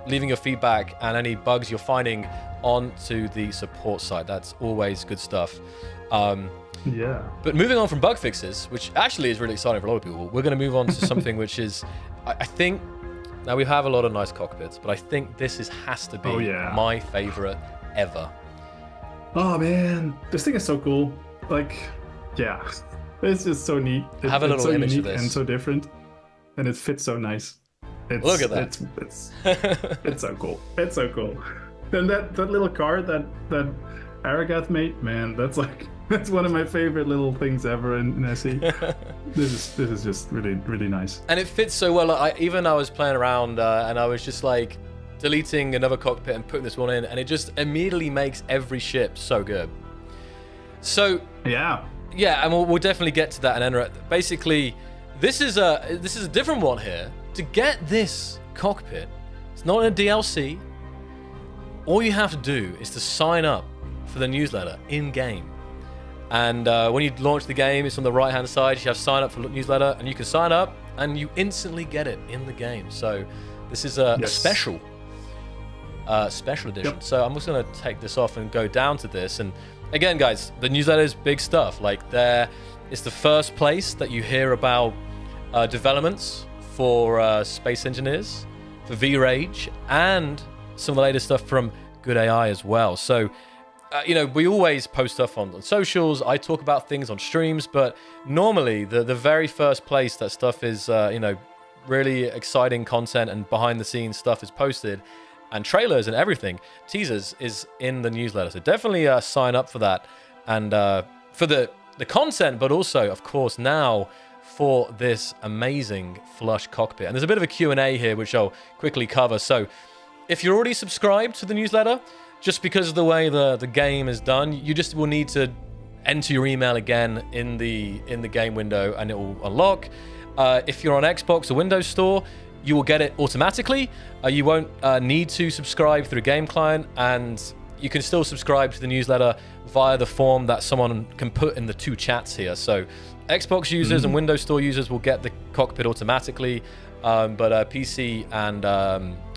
leaving your feedback and any bugs you're finding onto the support side. That's always good stuff. But moving on from bug fixes, which actually is really exciting for a lot of people, we're going to move on to something which is, I think, now we have a lot of nice cockpits, but I think this has to be my favorite ever. Oh man, this thing is so cool. Like, it's just so neat. Have a little so image of unique this. And so different. And it fits so nice. Look at that. It's so cool. It's so cool. And that little car that Aragath made, man, that's like That's one of my favorite little things ever in SE. This is just really nice. And it fits so well. I was playing around and I was just like deleting another cockpit and putting this one in, and it just immediately makes every ship so good. So yeah, and we'll definitely get to that. And basically, this is a different one here. To get this cockpit, it's not in a DLC. All you have to do is to sign up for the newsletter in game. And when you launch the game, it's on the right hand side. You have sign up for the newsletter, and you can sign up and you instantly get it in the game. So this is a special edition. Yep. So I'm just going to take this off and go down to this. And again, guys, the newsletter is big stuff. Like, it's the first place that you hear about developments for space engineers, for V-Rage, and some of the latest stuff from Good AI as well. So we always post stuff on socials. I talk about things on streams, but normally the very first place that stuff is, really exciting content and behind the scenes stuff is posted, and trailers and everything, teasers, is in the newsletter. So definitely sign up for that, and for the content, but also, of course, now for this amazing flush cockpit. And there's a bit of a Q&A here, which I'll quickly cover. So if you're already subscribed to the newsletter, just because of the way the game is done, you just will need to enter your email again in the game window, and it will unlock. If you're on Xbox or Windows Store, you will get it automatically. You won't need to subscribe through Game Client, and you can still subscribe to the newsletter via the form that someone can put in the two chats here. So Xbox users and Windows Store users will get the cockpit automatically, but PC and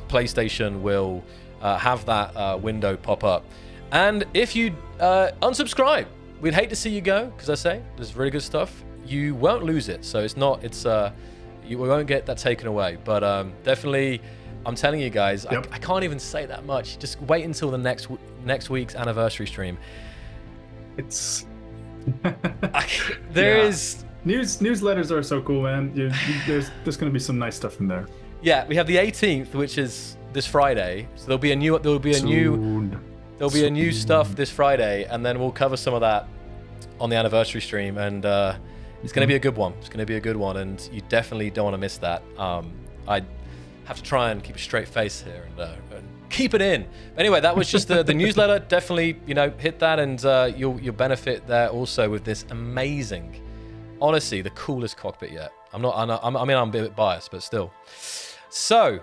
PlayStation will have that window pop up. And if you unsubscribe, we'd hate to see you go, because I say there's really good stuff. You won't lose it, so you won't get that taken away. But definitely, I'm telling you guys, I can't even say that much. Just wait until the next week's anniversary stream. It's newsletters are so cool, man. There's going to be some nice stuff in there. Yeah, we have the 18th, which is this Friday. So there'll be a new stuff this Friday, and then we'll cover some of that on the anniversary stream, and it's going to be a good one. It's going to be a good one, and you definitely don't want to miss that. I have to try and keep a straight face here and keep it in. Anyway, that was just the newsletter. Definitely, hit that, and you'll benefit there also with this amazing, honestly, the coolest cockpit yet. I'm a bit biased, but still. So.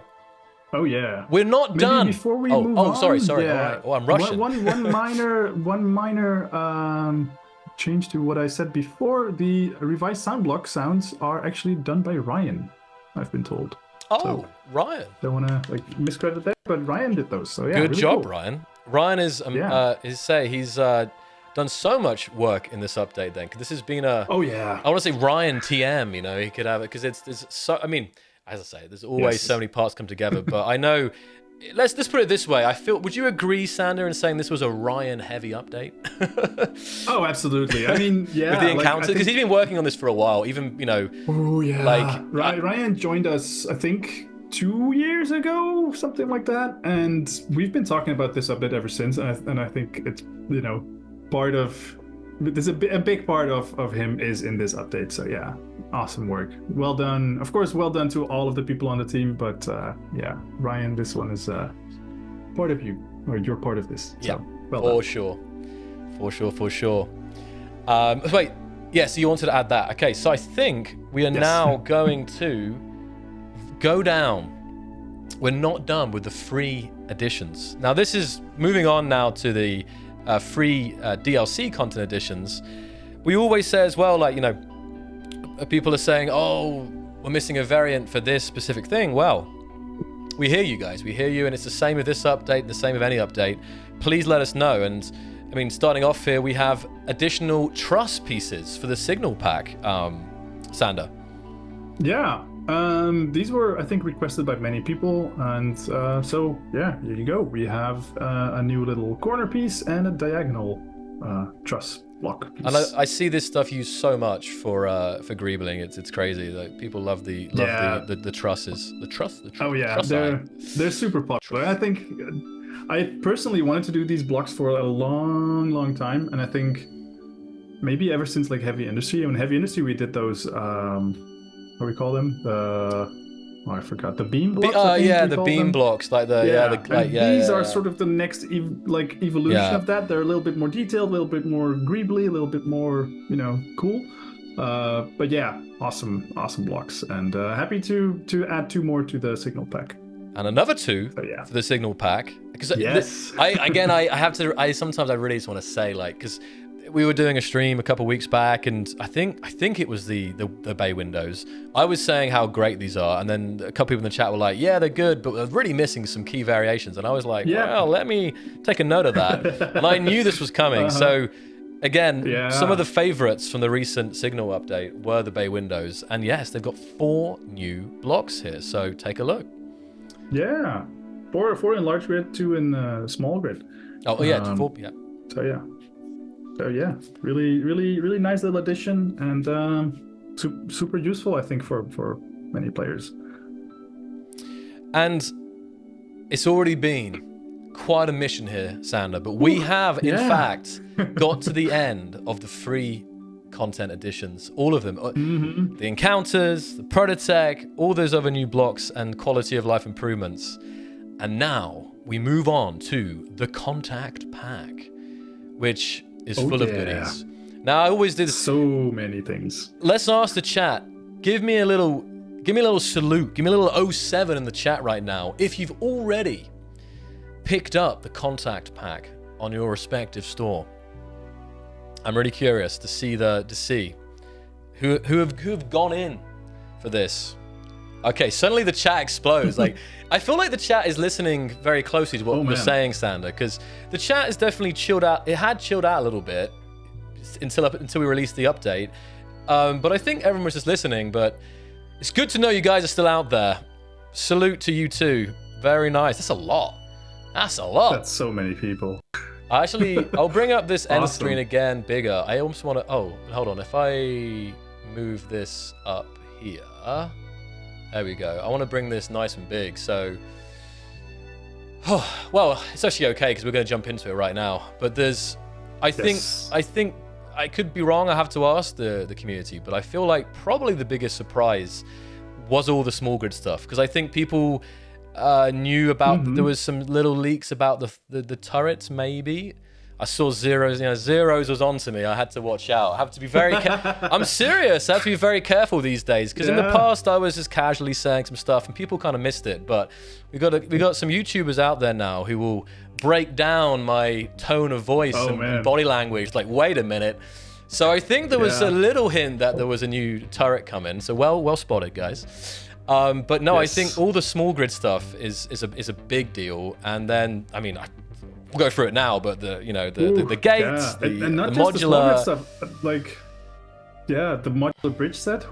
Oh yeah. We're not done. Before we move on. Sorry. Yeah. Oh, I'm rushing. One minor change to what I said before. The revised sound block sounds are actually done by Ryan, I've been told. Oh, so, Ryan. Don't want to miscredit that, but Ryan did those. So yeah. Good really job, cool. Ryan. Ryan is he's done so much work in this update. Then, 'cause this has been I want to say Ryan TM. He could have it, because it's so. I mean, as I say, there's always so many parts come together. But I know. Let's put it this way. I feel. Would you agree, Sander, in saying this was a Ryan heavy update? Oh, absolutely. I mean, yeah. With the encounter, because he's been working on this for a while. Even Oh yeah. Ryan joined us, I think, 2 years ago, something like that, and we've been talking about this update ever since. And I think it's part of. There's a big part of him is in this update. So yeah, awesome work. Well done. Of course, well done to all of the people on the team. But yeah, Ryan, this one is part of you, or you're part of this. So, well done. For sure. Wait, yeah. So you wanted to add that? Okay. So I think we are now going to go down. We're not done with the free editions. Now this is moving on now to the free DLC content editions. We always say as well, people are saying, oh, we're missing a variant for this specific thing. Well, we hear you guys, we hear you, and it's the same with this update, the same with any update. Please let us know. And I mean, starting off here, we have additional truss pieces for the signal pack, Sander. Yeah. These were, I think, requested by many people, and so yeah, here you go. We have a new little corner piece and a diagonal truss block piece. And I see this stuff used so much for Greebling. It's crazy. Like, people love the trusses. The truss. Oh yeah, truss they're super popular. I think I personally wanted to do these blocks for a long time, and I think maybe ever since like heavy industry. In heavy industry, we did those what do we call them? I forgot, the beam blocks. The beam blocks, like these are sort of the next evolution of that. They're a little bit more detailed, a little bit more greebly, a little bit more cool. But yeah, awesome blocks, and happy to add 2 more to the signal pack. And another 2 for the signal pack. Because I sometimes really just want to say, like, because we were doing a stream a couple weeks back, and I think it was the bay windows. I was saying how great these are, and then a couple people in the chat were like, yeah, they're good, but they're really missing some key variations. And I was like, well, let me take a note of that. And I knew this was coming. So again, some of the favorites from the recent signal update were the bay windows. And yes, they've got 4 new blocks here. So take a look. Yeah. 4 in large grid, 2 in small grid. 4, yeah. So yeah, really nice little addition, and super useful, I think, for many players. And it's already been quite a mission here, Sander, but we have, in fact, got to the end of the free content additions, all of them. Mm-hmm. The encounters, the Prototech, all those other new blocks and quality of life improvements. And now we move on to the Contact Pack, which is full of goodies. Now, I always did so many things. Let's ask the chat. Give me a little salute. Give me a little 07 in the chat right now if you've already picked up the Contact Pack on your respective store. I'm really curious to see who have gone in for this. Okay, suddenly the chat explodes. Like, I feel like the chat is listening very closely to what we're saying, Sander, because the chat is definitely chilled out. It had chilled out a little bit until we released the update. But I think everyone was just listening. But it's good to know you guys are still out there. Salute to you too. Very nice. That's a lot. That's so many people. I'll bring up this end screen again bigger. I almost want to. Oh, hold on. If I move this up here. There we go. I want to bring this nice and big. So, well, it's actually okay because we're going to jump into it right now. But I think I could be wrong. I have to ask the community, but I feel like probably the biggest surprise was all the small grid stuff, because I think people knew about. There was some little leaks about the turrets. Maybe I saw zeros. Zeros was onto me. I had to watch out. I have to be very. I'm serious. I have to be very careful these days, because in the past I was just casually saying some stuff and people kind of missed it. But we got some YouTubers out there now who will break down my tone of voice and body language. Like, wait a minute. So I think there was a little hint that there was a new turret coming. So well spotted, guys. But no, I think all the small grid stuff is a big deal. And then, I mean, we'll go through it now, but the gates, the and not modular just the small grid stuff, like the modular bridge set.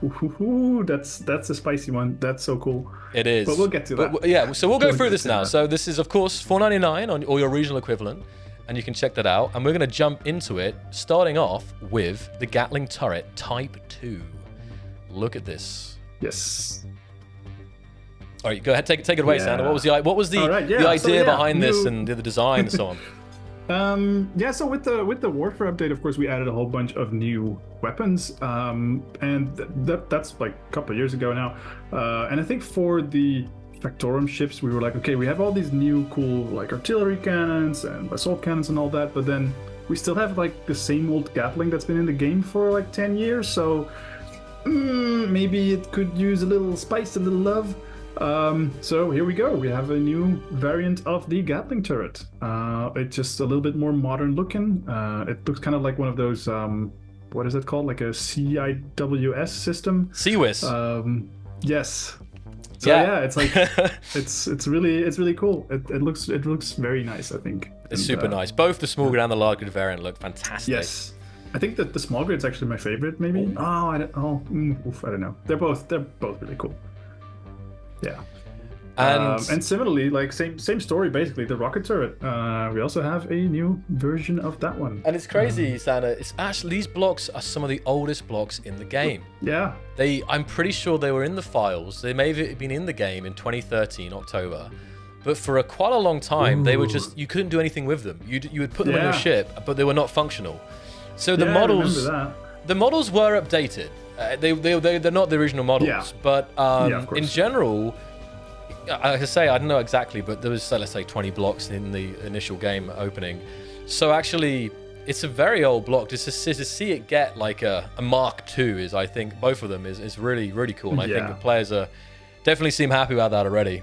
That's a spicy one. That's so cool. It is. But we'll get to that. So we'll go through this now. So this is, of course, $4.99 on or your regional equivalent, and you can check that out. And we're going to jump into it, starting off with the Gatling turret Type 2. Look at this. Yes. All right, go ahead, take it away, Sander. What was the idea behind this and the design and so on? So with the Warfare update, of course, we added a whole bunch of new weapons, and that's like a couple of years ago now. And I think for the Factorum ships, we were like, okay, we have all these new cool like artillery cannons and assault cannons and all that, but then we still have like the same old Gatling that's been in the game for like 10 years. So maybe it could use a little spice, a little love. So here we go. We have a new variant of the Gatling turret. It's just a little bit more modern looking. It looks kind of like one of those, what is it called? Like a CIWS system. CWIS. Yes. So it's like it's really cool. It looks very nice, I think. It's super nice. Both the small grid and the large grid variant look fantastic. Yes. I think that the small grid's actually my favorite, maybe. I don't know. They're both really cool. Yeah. And similarly, like same story basically, the rocket turret. We also have a new version of that one. And it's crazy, Sander. It's actually, these blocks are some of the oldest blocks in the game. Yeah. I'm pretty sure they were in the files. They may have been in the game in 2013 October, but for quite a long time they were just, you couldn't do anything with them. You would put them on your ship, but they were not functional. So the Yeah, models, I remember that. the models were updated. They're not the original models, Yeah. but of course. in general, like I say, I don't know exactly, but there was, let's say, 20 blocks in the initial game opening. So actually, it's a very old block. Just to see it get like a Mark II is, I think, both of them is really, really cool. And I think the players are definitely seem happy about that already.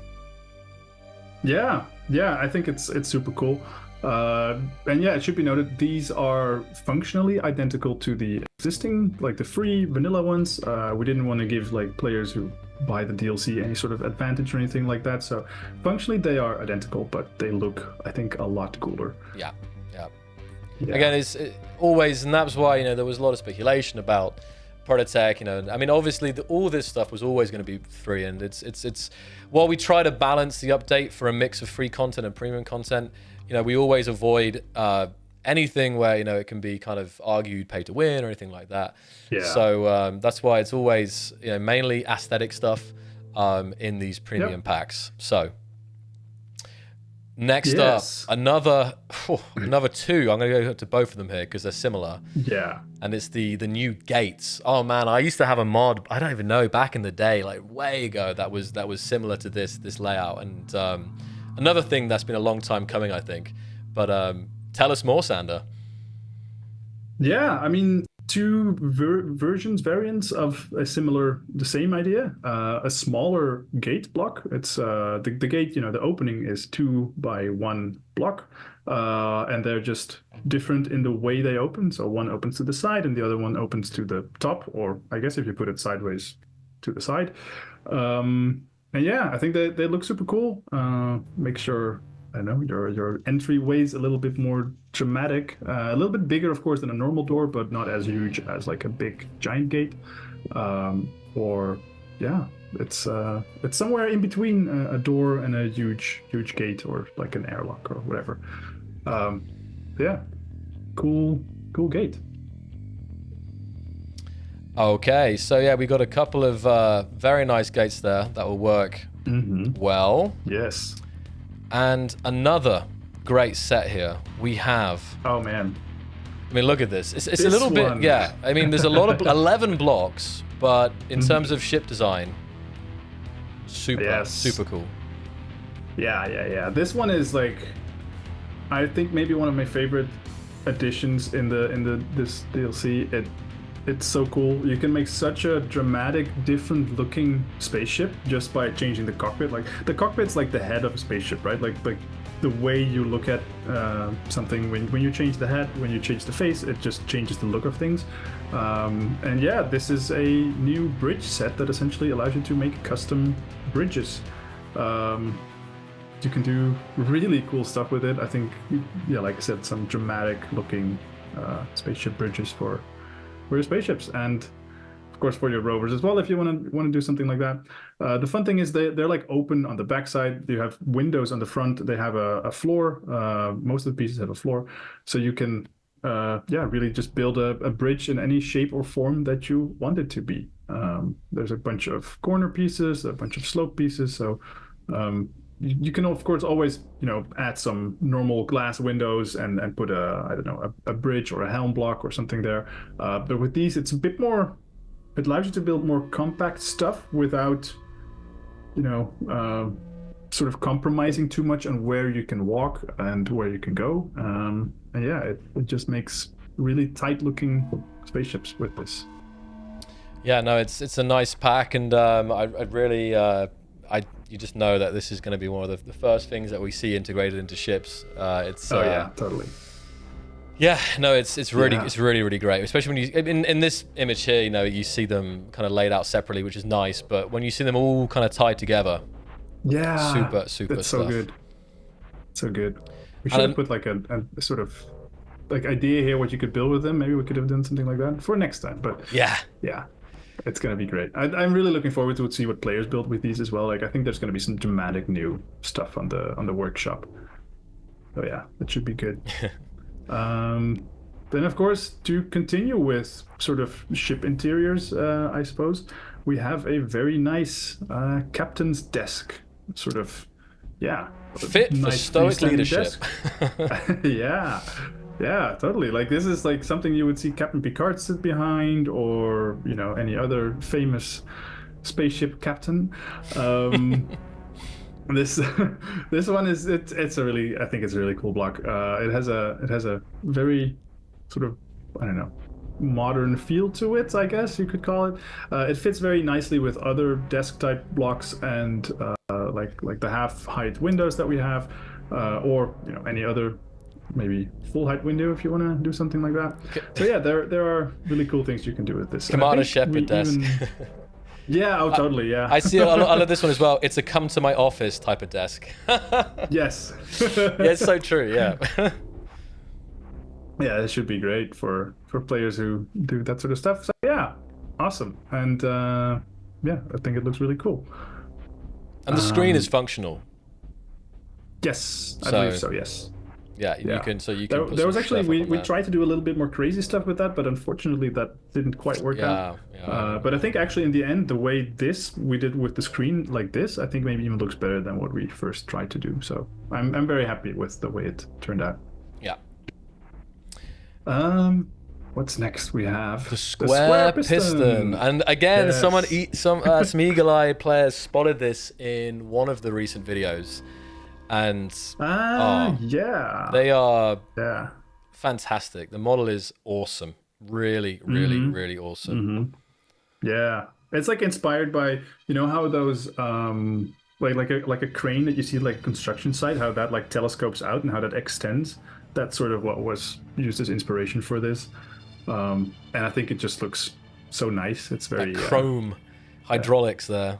Yeah, I think it's super cool. And yeah, it should be noted, these are functionally identical to the existing, like the free vanilla ones. We didn't want to give like players who buy the DLC any sort of advantage or anything like that. So functionally they are identical, but they look, I think, a lot cooler. Yeah. Again, it's always, and that's why, there was a lot of speculation about Prototech. I mean, obviously all this stuff was always going to be free, and it's while we try to balance the update for a mix of free content and premium content, we always avoid anything where it can be kind of argued pay to win or anything like that. Yeah. So that's why it's always mainly aesthetic stuff in these premium packs. So next up, another two. I'm going to go to both of them here because they're similar. Yeah. And it's the new gates. Oh man, I used to have a mod, I don't even know, back in the day, like way ago, that was similar to this layout. And another thing that's been a long time coming, I think. But tell us more, Sander. Yeah, I mean, two variants of the same idea. A smaller gate block. It's the gate, the opening is 2 by 1 block, and they're just different in the way they open. So one opens to the side and the other one opens to the top, or I guess if you put it sideways, to the side. And yeah, I think they look super cool. Make sure, I don't know, your entryway's a little bit more dramatic, a little bit bigger, of course, than a normal door, but not as huge as like a big giant gate. It's somewhere in between a door and a huge gate, or like an airlock or whatever. Cool gate. Okay, so yeah, we got a couple of very nice gates there that will work well. Yes. And another great set here. We have... Oh, man. I mean, look at this. It's a little bit... Yeah, I mean, there's a lot of... 11 blocks, but in terms of ship design, super cool. Yeah. This one is like... I think maybe one of my favorite additions in this DLC. It's so cool. You can make such a dramatic, different looking spaceship just by changing the cockpit. Like the cockpit's like the head of a spaceship, right? Like the way you look at something when you change the head, when you change the face, it just changes the look of things. And yeah, this is a new bridge set that essentially allows you to make custom bridges. You can do really cool stuff with it. I think, yeah, like I said, some dramatic looking spaceship bridges for your spaceships, and of course for your rovers as well, if you want to do something like that. The fun thing is they're like open on the backside. You have windows on the front. They have a floor. Most of the pieces have a floor, so you can really just build a bridge in any shape or form that you want it to be. There's a bunch of corner pieces, a bunch of slope pieces, so you can of course always add some normal glass windows and put a bridge or a helm block or something there, but with these it's a bit more, it allows you to build more compact stuff without sort of compromising too much on where you can walk and where you can go, and yeah, it just makes really tight looking spaceships with this. Yeah, no, it's a nice pack, and I really you just know that this is going to be one of the first things that we see integrated into ships. Yeah, totally. Yeah, no, it's really great, especially when you in this image here, you see them kind of laid out separately, which is nice, but when you see them all kind of tied together, super that's stuff. So good. We should have put like a sort of like idea here what you could build with them. Maybe we could have done something like that for next time, but yeah. It's going to be great. I'm really looking forward to see what players build with these as well. Like, I think there's going to be some dramatic new stuff on the workshop. So yeah, it should be good. Then of course, to continue with sort of ship interiors, I suppose, we have a very nice captain's desk. Sort of, yeah. Fit nice for stoic leadership. Yeah. Yeah, totally. Like this is like something you would see Captain Picard sit behind, or any other famous spaceship captain. This this one is it's a really, I think it's a really cool block. It has a very sort of, I don't know, modern feel to it, I guess you could call it. It fits very nicely with other desk type blocks and like the half height windows that we have, or any other maybe full height window if you want to do something like that. So yeah, there are really cool things you can do with this. Commander Shepard desk. Yeah, oh totally, yeah. I see. I love this one as well. It's a come to my office type of desk. Yes. Yeah, it's so true. Yeah. Yeah, it should be great for players who do that sort of stuff. So yeah, awesome. And yeah, I think it looks really cool. And the screen is functional. Yes, I believe so. Yes. Yeah, you can. There was actually we tried to do a little bit more crazy stuff with that, but unfortunately that didn't quite work out. But I think actually in the end, the way we did with the screen like this, I think maybe even looks better than what we first tried to do. So I'm very happy with the way it turned out. Yeah. What's next? We have the square piston. And again, yes. some eagle-eye players spotted this in one of the recent videos. And yeah, they are fantastic. The model is awesome. Really, really, really awesome. Yeah, it's like inspired by how those like a crane that you see like construction site, how that like telescopes out and how that extends. That's sort of what was used as inspiration for this. And I think it just looks so nice. It's very chrome. Hydraulics there.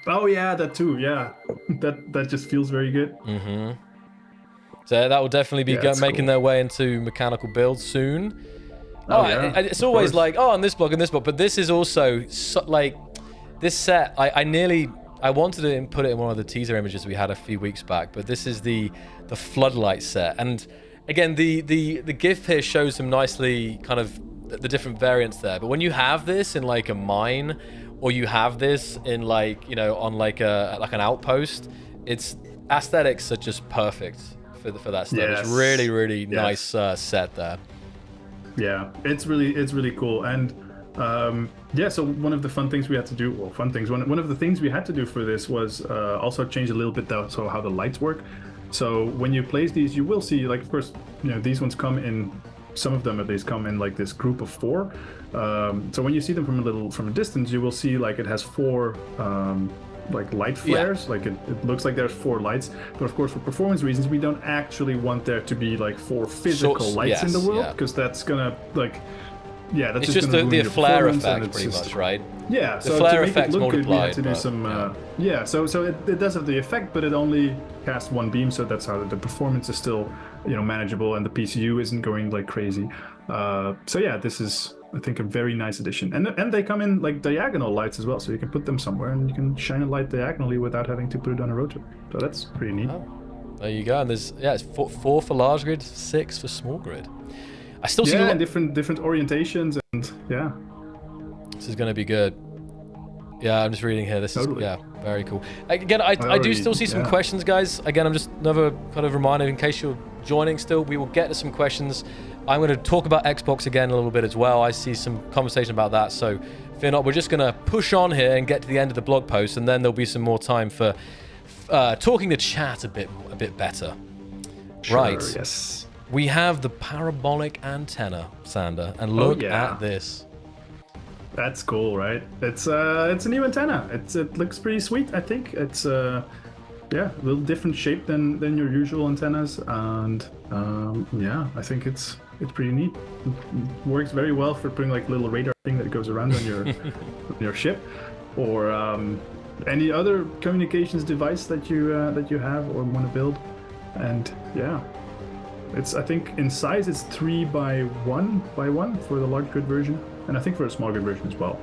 Oh yeah, that too. Yeah, that just feels very good. So that will definitely be making their way into mechanical builds soon. It's always like on this block and this block, but this is also like this set. I wanted to put it in one of the teaser images we had a few weeks back, but this is the floodlight set. And again, the GIF here shows them nicely, kind of the different variants there. But when you have this in like a mine, or you have this in like, on like an outpost, its aesthetics are just perfect for that stuff. Yes. It's really, really nice set there. Yeah, it's really cool. And so one of the fun things we had to do, one of the things we had to do for this was also change a little bit so how the lights work. So when you place these, you will see, like, of course, these ones come in, some of them at least come in like this group of 4. So when you see them from a distance, you will see like it has 4 like light flares. Like it looks like there's 4 lights, but of course for performance reasons we don't actually want there to be like 4 physical lights in the world, because that's gonna that's it's just the flare effect pretty much, right? Yeah, the flare effect's multiplied. To do some so it does have the effect, but it only casts 1 beam, so that's how the performance is still manageable, and the PCU isn't going like crazy. So yeah, this is, I think, a very nice addition. And they come in like diagonal lights as well, so you can put them somewhere and you can shine a light diagonally without having to put it on a rotor. So that's pretty neat. Oh, there you go. And there's it's 4 for large grid, 6 for small grid. I still see different orientations, and this is going to be good. Yeah, I'm just reading here. This is very cool. Again, I do still see some questions, guys. Again, I'm just another kind of reminder in case you're joining still. We will get to some questions. I'm going to talk about Xbox again a little bit as well. I see some conversation about that, so fear not. We're just going to push on here and get to the end of the blog post, and then there'll be some more time for talking to chat a bit better. Sure, right. Yes. We have the parabolic antenna, Sander, and look at this. That's cool, right? It's a new antenna. It looks pretty sweet. I think it's a little different shape than your usual antennas, and I think it's pretty neat. It works very well for putting like a little radar thing that goes around on your your ship, or any other communications device that you have or want to build. And I think in size it's 3 by 1 for the large grid version, and I think for a small grid version as well.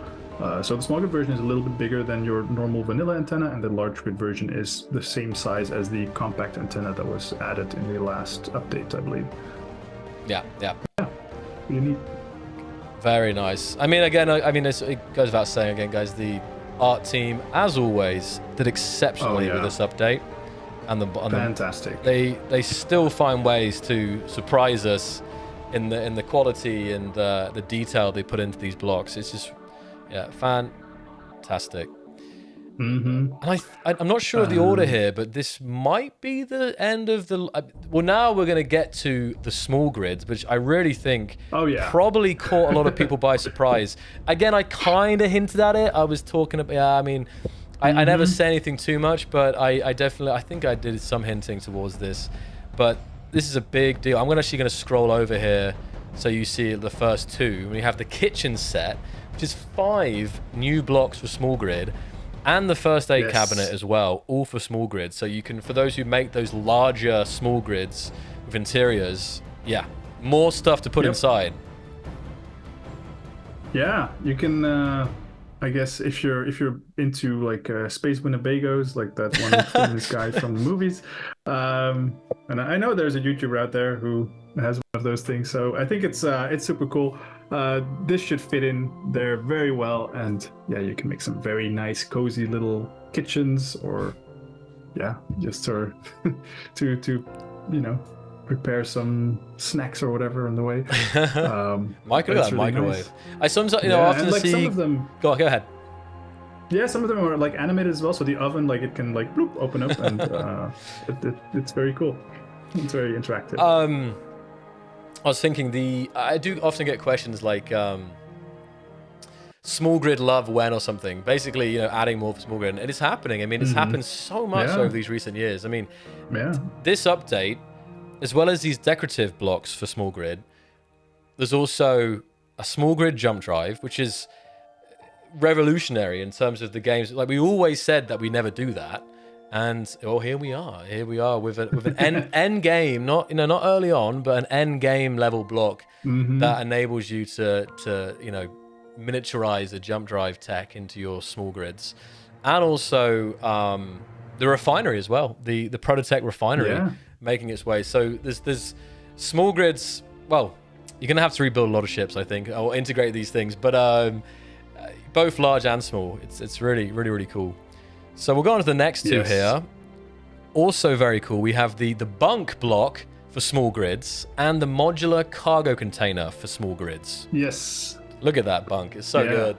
So the small grid version is a little bit bigger than your normal vanilla antenna, and the large grid version is the same size as the compact antenna that was added in the last update, I believe. Yeah, pretty neat. Very nice. I mean, again, it goes without saying again, guys, the art team, as always, did exceptionally with this update. And fantastic. They still find ways to surprise us in the quality and the detail they put into these blocks. It's just, yeah, fantastic. Mm-hmm. And I'm not sure of the order here, but this might be the end of the... well, now we're going to get to the small grids, which I really think probably caught a lot of people by surprise. Again, I kind of hinted at it. I was talking about... Yeah, I mean, I never say anything too much, but I definitely... I think I did some hinting towards this. But this is a big deal. I'm actually going to scroll over here so you see the first two. We have the kitchen set, which is 5 new blocks for small grid, and the first aid cabinet as well, all for small grids. So you can, for those who make those larger small grids with interiors, yeah, more stuff to put inside. Yeah, you can. I guess if you're into like space Winnebagos, like that one famous guy from the movies, and I know there's a YouTuber out there who has one of those things. So I think it's super cool. This should fit in there very well, and yeah, you can make some very nice, cozy little kitchens, or just to prepare some snacks or whatever on the way. Microwave. Nice. I sometimes often see. Some of them. Go ahead. Yeah, some of them are like animated as well. So the oven, like it can like bloop, open up, and it's very cool. It's very interactive. I was thinking I do often get questions like small grid love when or something. Basically, adding more for small grid, and it's happening. I mean, it's happened so much over these recent years. I mean, this update, as well as these decorative blocks for small grid, there's also a small grid jump drive, which is revolutionary in terms of the games. Like, we always said that we never do that. And here we are with an end game, not early on, but an end game level block that enables you to miniaturize the jump drive tech into your small grids, and also the refinery as well, the Prototech refinery making its way. So there's small grids. Well, you're gonna have to rebuild a lot of ships, I think, or integrate these things, but both large and small. It's really, really, really cool. So we'll go on to the next two here. Also very cool. We have the bunk block for small grids and the modular cargo container for small grids. Yes. Look at that bunk. It's so good.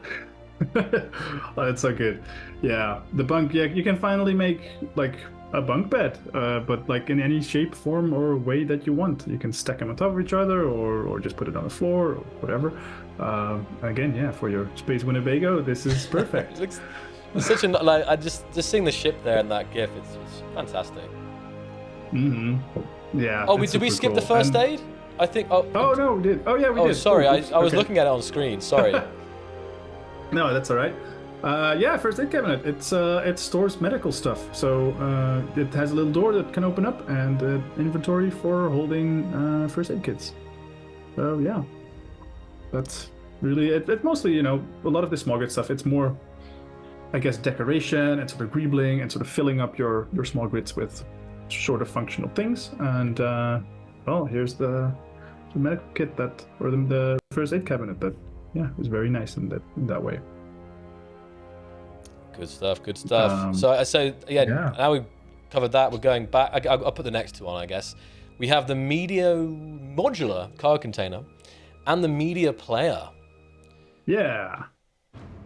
Oh, it's so good. Yeah. The bunk, you can finally make like a bunk bed, but like in any shape, form, or way that you want. You can stack them on top of each other, or just put it on the floor, or whatever. Again, for your space Winnebago, this is perfect. It's such a just seeing the ship there and that GIF. It's fantastic. Yeah. Oh, did we skip the first aid? I think. Oh no, we did. Oh yeah, we did. Oh, sorry, I was looking at it on screen. Sorry. No, that's all right. First aid cabinet. It stores medical stuff. So it has a little door that can open up, and inventory for holding first aid kits. So yeah, that's really it. It mostly, a lot of the small grid stuff. It's more, I guess, decoration and sort of greebling and sort of filling up your small grids with sort of functional things. And here's the medical kit or the first aid cabinet that is very nice in that way. Good stuff. Now we've covered that. We're going back. I'll put the next two on, I guess. We have the media modular cargo container and the media player. Yeah.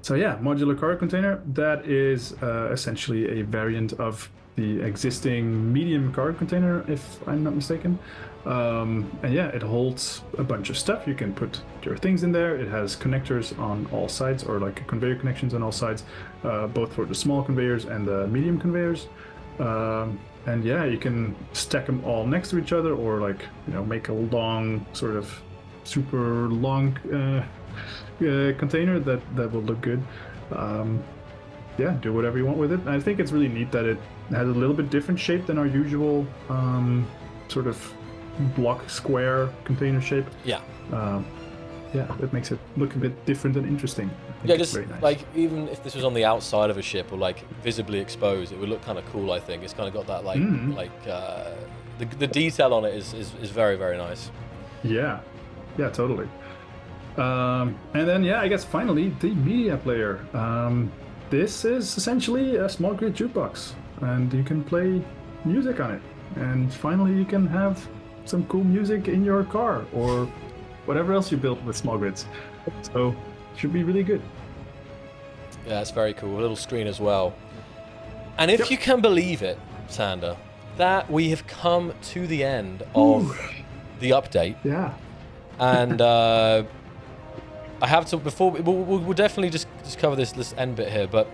So modular cargo container, that is essentially a variant of the existing medium cargo container, if I'm not mistaken. It holds a bunch of stuff. You can put your things in there. It has connectors on all sides, or like conveyor connections on all sides, both for the small conveyors and the medium conveyors. You can stack them all next to each other, or make a long, sort of super long container that will look good. Do whatever you want with it. I think it's really neat that it has a little bit different shape than our usual sort of block square container shape. That makes it look a bit different and interesting. Just very nice. Even if this was on the outside of a ship or visibly exposed, it would look kind of cool. I think it's kind of got that the detail on it is very, very nice. Yeah, totally. I guess finally the media player. This is essentially a small grid jukebox, and you can play music on it. And finally, you can have some cool music in your car, or whatever else you build with small grids. So it should be really good. Yeah, it's very cool. A little screen as well. And if you can believe it, Sander, that we have come to the end of the update. Yeah. And I have to, before, we'll definitely just cover this end bit here, but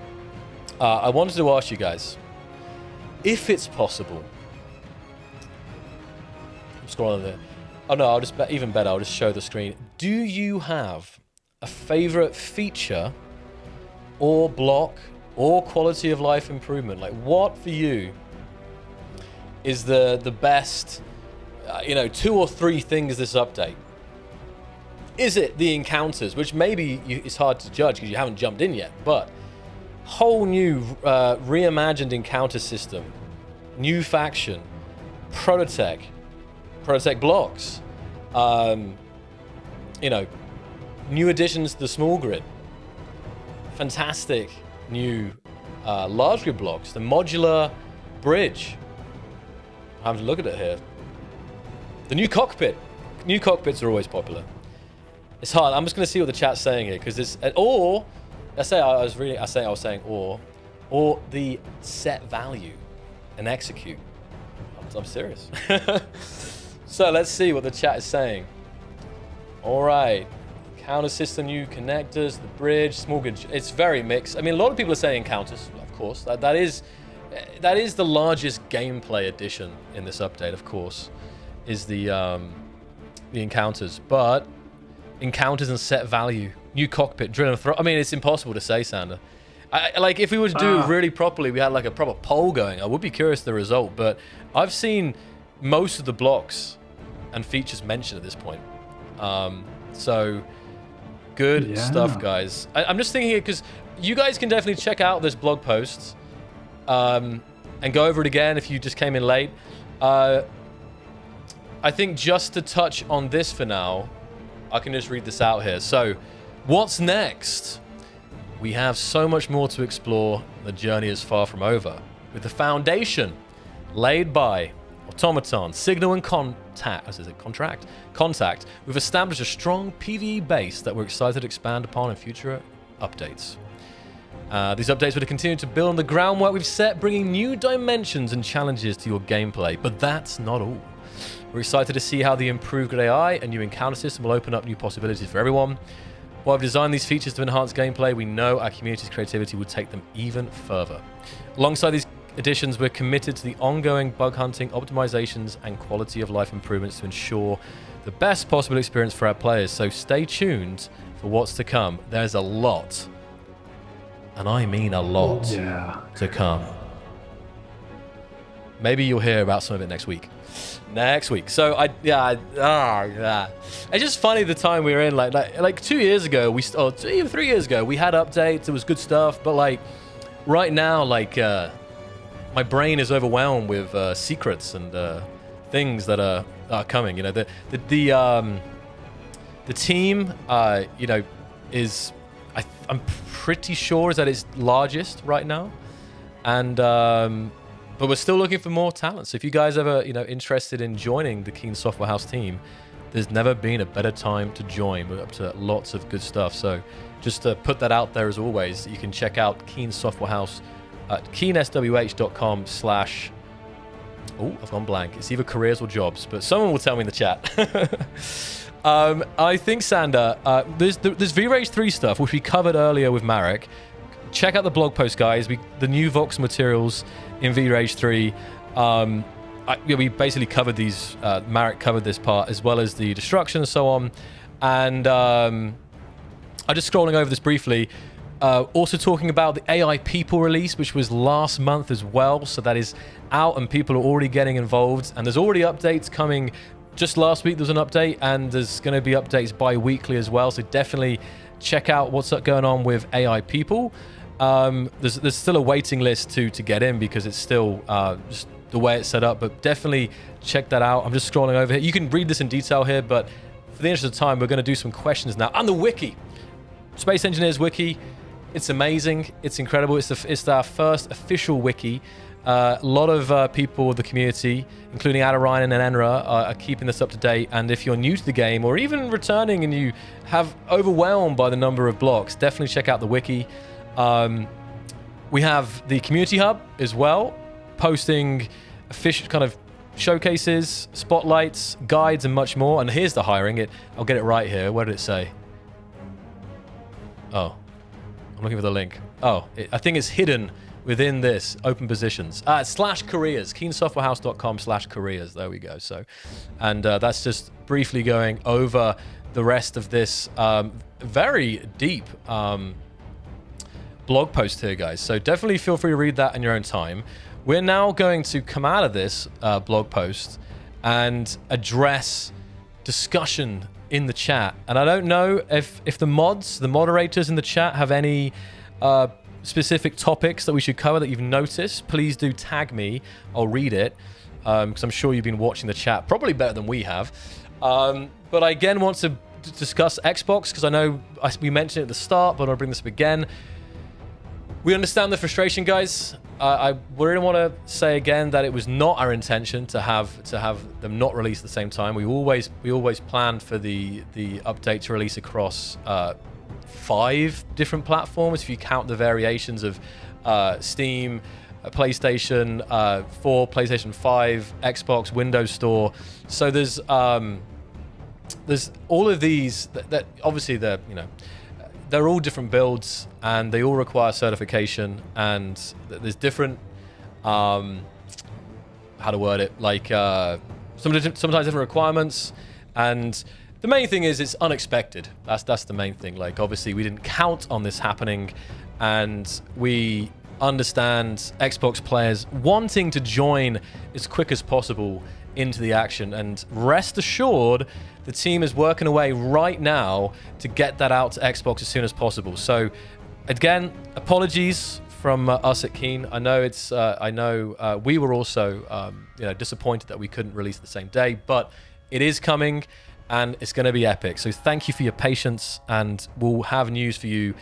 I wanted to ask you guys, if it's possible, I'm scrolling there. Oh no, I'll just, even better, I'll just show the screen. Do you have a favorite feature or block or quality of life improvement? Like, what for you is the best, 2 or 3 things this update? Is it the encounters, which maybe it's hard to judge because you haven't jumped in yet, but whole new reimagined encounter system, new faction, Prototech blocks, new additions to the small grid, fantastic new large grid blocks, the modular bridge. I'm having to look at it here. The new cockpit. New cockpits are always popular. It's hard. I'm just going to see what the chat's saying here, because it's or the set value and execute. I'm serious. So let's see what the chat is saying. All right. Counter system, new connectors, the bridge, small grid. It's very mixed. I mean, a lot of people are saying encounters, of course. That is the largest gameplay addition in this update, of course, is the encounters. But encounters and set value, new cockpit, drill and throw. I mean, it's impossible to say, Sander. Like, if we were to do it really properly, we had like a proper poll going, I would be curious the result. But I've seen most of the blocks and features mentioned at this point. So good stuff, guys. I'm just thinking here, because you guys can definitely check out this blog post and go over it again if you just came in late. I think just to touch on this for now, I can just read this out here. So, what's next? We have so much more to explore. The journey is far from over. With the foundation laid by Automaton, Signal and Contact, we've established a strong PVE base that we're excited to expand upon in future updates. These updates will continue to build on the groundwork we've set, bringing new dimensions and challenges to your gameplay. But that's not all. We're excited to see how the improved AI and new encounter system will open up new possibilities for everyone. While we've designed these features to enhance gameplay, we know our community's creativity will take them even further. Alongside these additions, we're committed to the ongoing bug hunting, optimizations, and quality of life improvements to ensure the best possible experience for our players. So stay tuned for what's to come. There's a lot, and I mean a lot, to come. Maybe you'll hear about some of it next week. So it's just funny the time we were in, like 2 years ago, even 3 years ago, we had updates. It was good stuff, but like right now, like my brain is overwhelmed with secrets and things that are coming. You know, the team, is I'm pretty sure is at its largest right now, and but we're still looking for more talent. So if you guys ever, interested in joining the Keen Software House team, there's never been a better time to join. We're up to lots of good stuff. So just to put that out there, as always, you can check out Keen Software House at keenswh.com/ I've gone blank. It's either careers or jobs, but someone will tell me in the chat. I think, Sander, there's V-Rage 3 stuff, which we covered earlier with Marek. Check out the blog post, guys. The new Vox materials in V-Rage 3. We basically covered these. Marek covered this part, as well as the destruction and so on. And I'm just scrolling over this briefly. Also talking about the AI People release, which was last month as well. So that is out, and people are already getting involved. And there's already updates coming. Just last week there was an update, and there's going to be updates bi-weekly as well. So definitely check out what's going on with AI People. There's still a waiting list to get in, because it's still just the way it's set up, but definitely check that out. I'm just scrolling over here. You can read this in detail here, but for the interest of time, we're going to do some questions now. And the wiki, Space Engineers Wiki, it's amazing. It's incredible. It's our first official wiki. A lot of people with the community, including Adorian and Enra, are keeping this up to date. And if you're new to the game or even returning and you have overwhelmed by the number of blocks, definitely check out the wiki. We have the community hub as well, posting kind of showcases, spotlights, guides, and much more. And here's the hiring. I'll get it right here. Where did it say? Oh, I'm looking for the link. Oh, I think it's hidden within this open positions /careers, keensoftwarehouse.com/careers. There we go. So, and that's just briefly going over the rest of this very deep blog post here, guys. So definitely feel free to read that in your own time. We're now going to come out of this blog post and address discussion in the chat. And I don't know if the moderators in the chat have any specific topics that we should cover that you've noticed. Please do tag me. I'll read it because I'm sure you've been watching the chat probably better than we have. But I again want to discuss Xbox because I know we mentioned it at the start, but I'll bring this up again. We understand the frustration, guys. I really want to say again that it was not our intention to have them not released at the same time. We always planned for the update to release across 5 different platforms if you count the variations of Steam, PlayStation 4, PlayStation 5, Xbox, Windows Store. So there's all of these that obviously they're all different builds and they all require certification, and there's different how to word it, like sometimes different requirements. And the main thing is it's unexpected. That's the main thing. Like, obviously we didn't count on this happening, and we understand Xbox players wanting to join as quick as possible into the action. And rest assured, the team is working away right now to get that out to Xbox as soon as possible. So again, apologies from us at Keen. I know it's we were also disappointed that we couldn't release the same day, but it is coming and it's going to be epic. So thank you for your patience, and we'll have news for you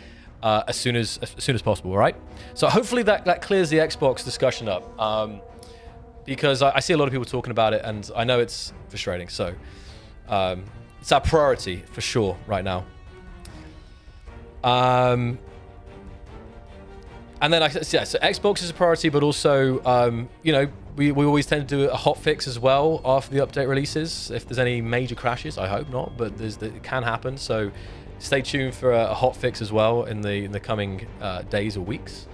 as soon as possible. All right. So hopefully that clears the Xbox discussion up, because I see a lot of people talking about it, and I know it's frustrating. So it's our priority for sure right now. And then so Xbox is a priority, but also we always tend to do a hot fix as well after the update releases. If there's any major crashes, I hope not, but it can happen. So stay tuned for a hot fix as well in the coming days or weeks.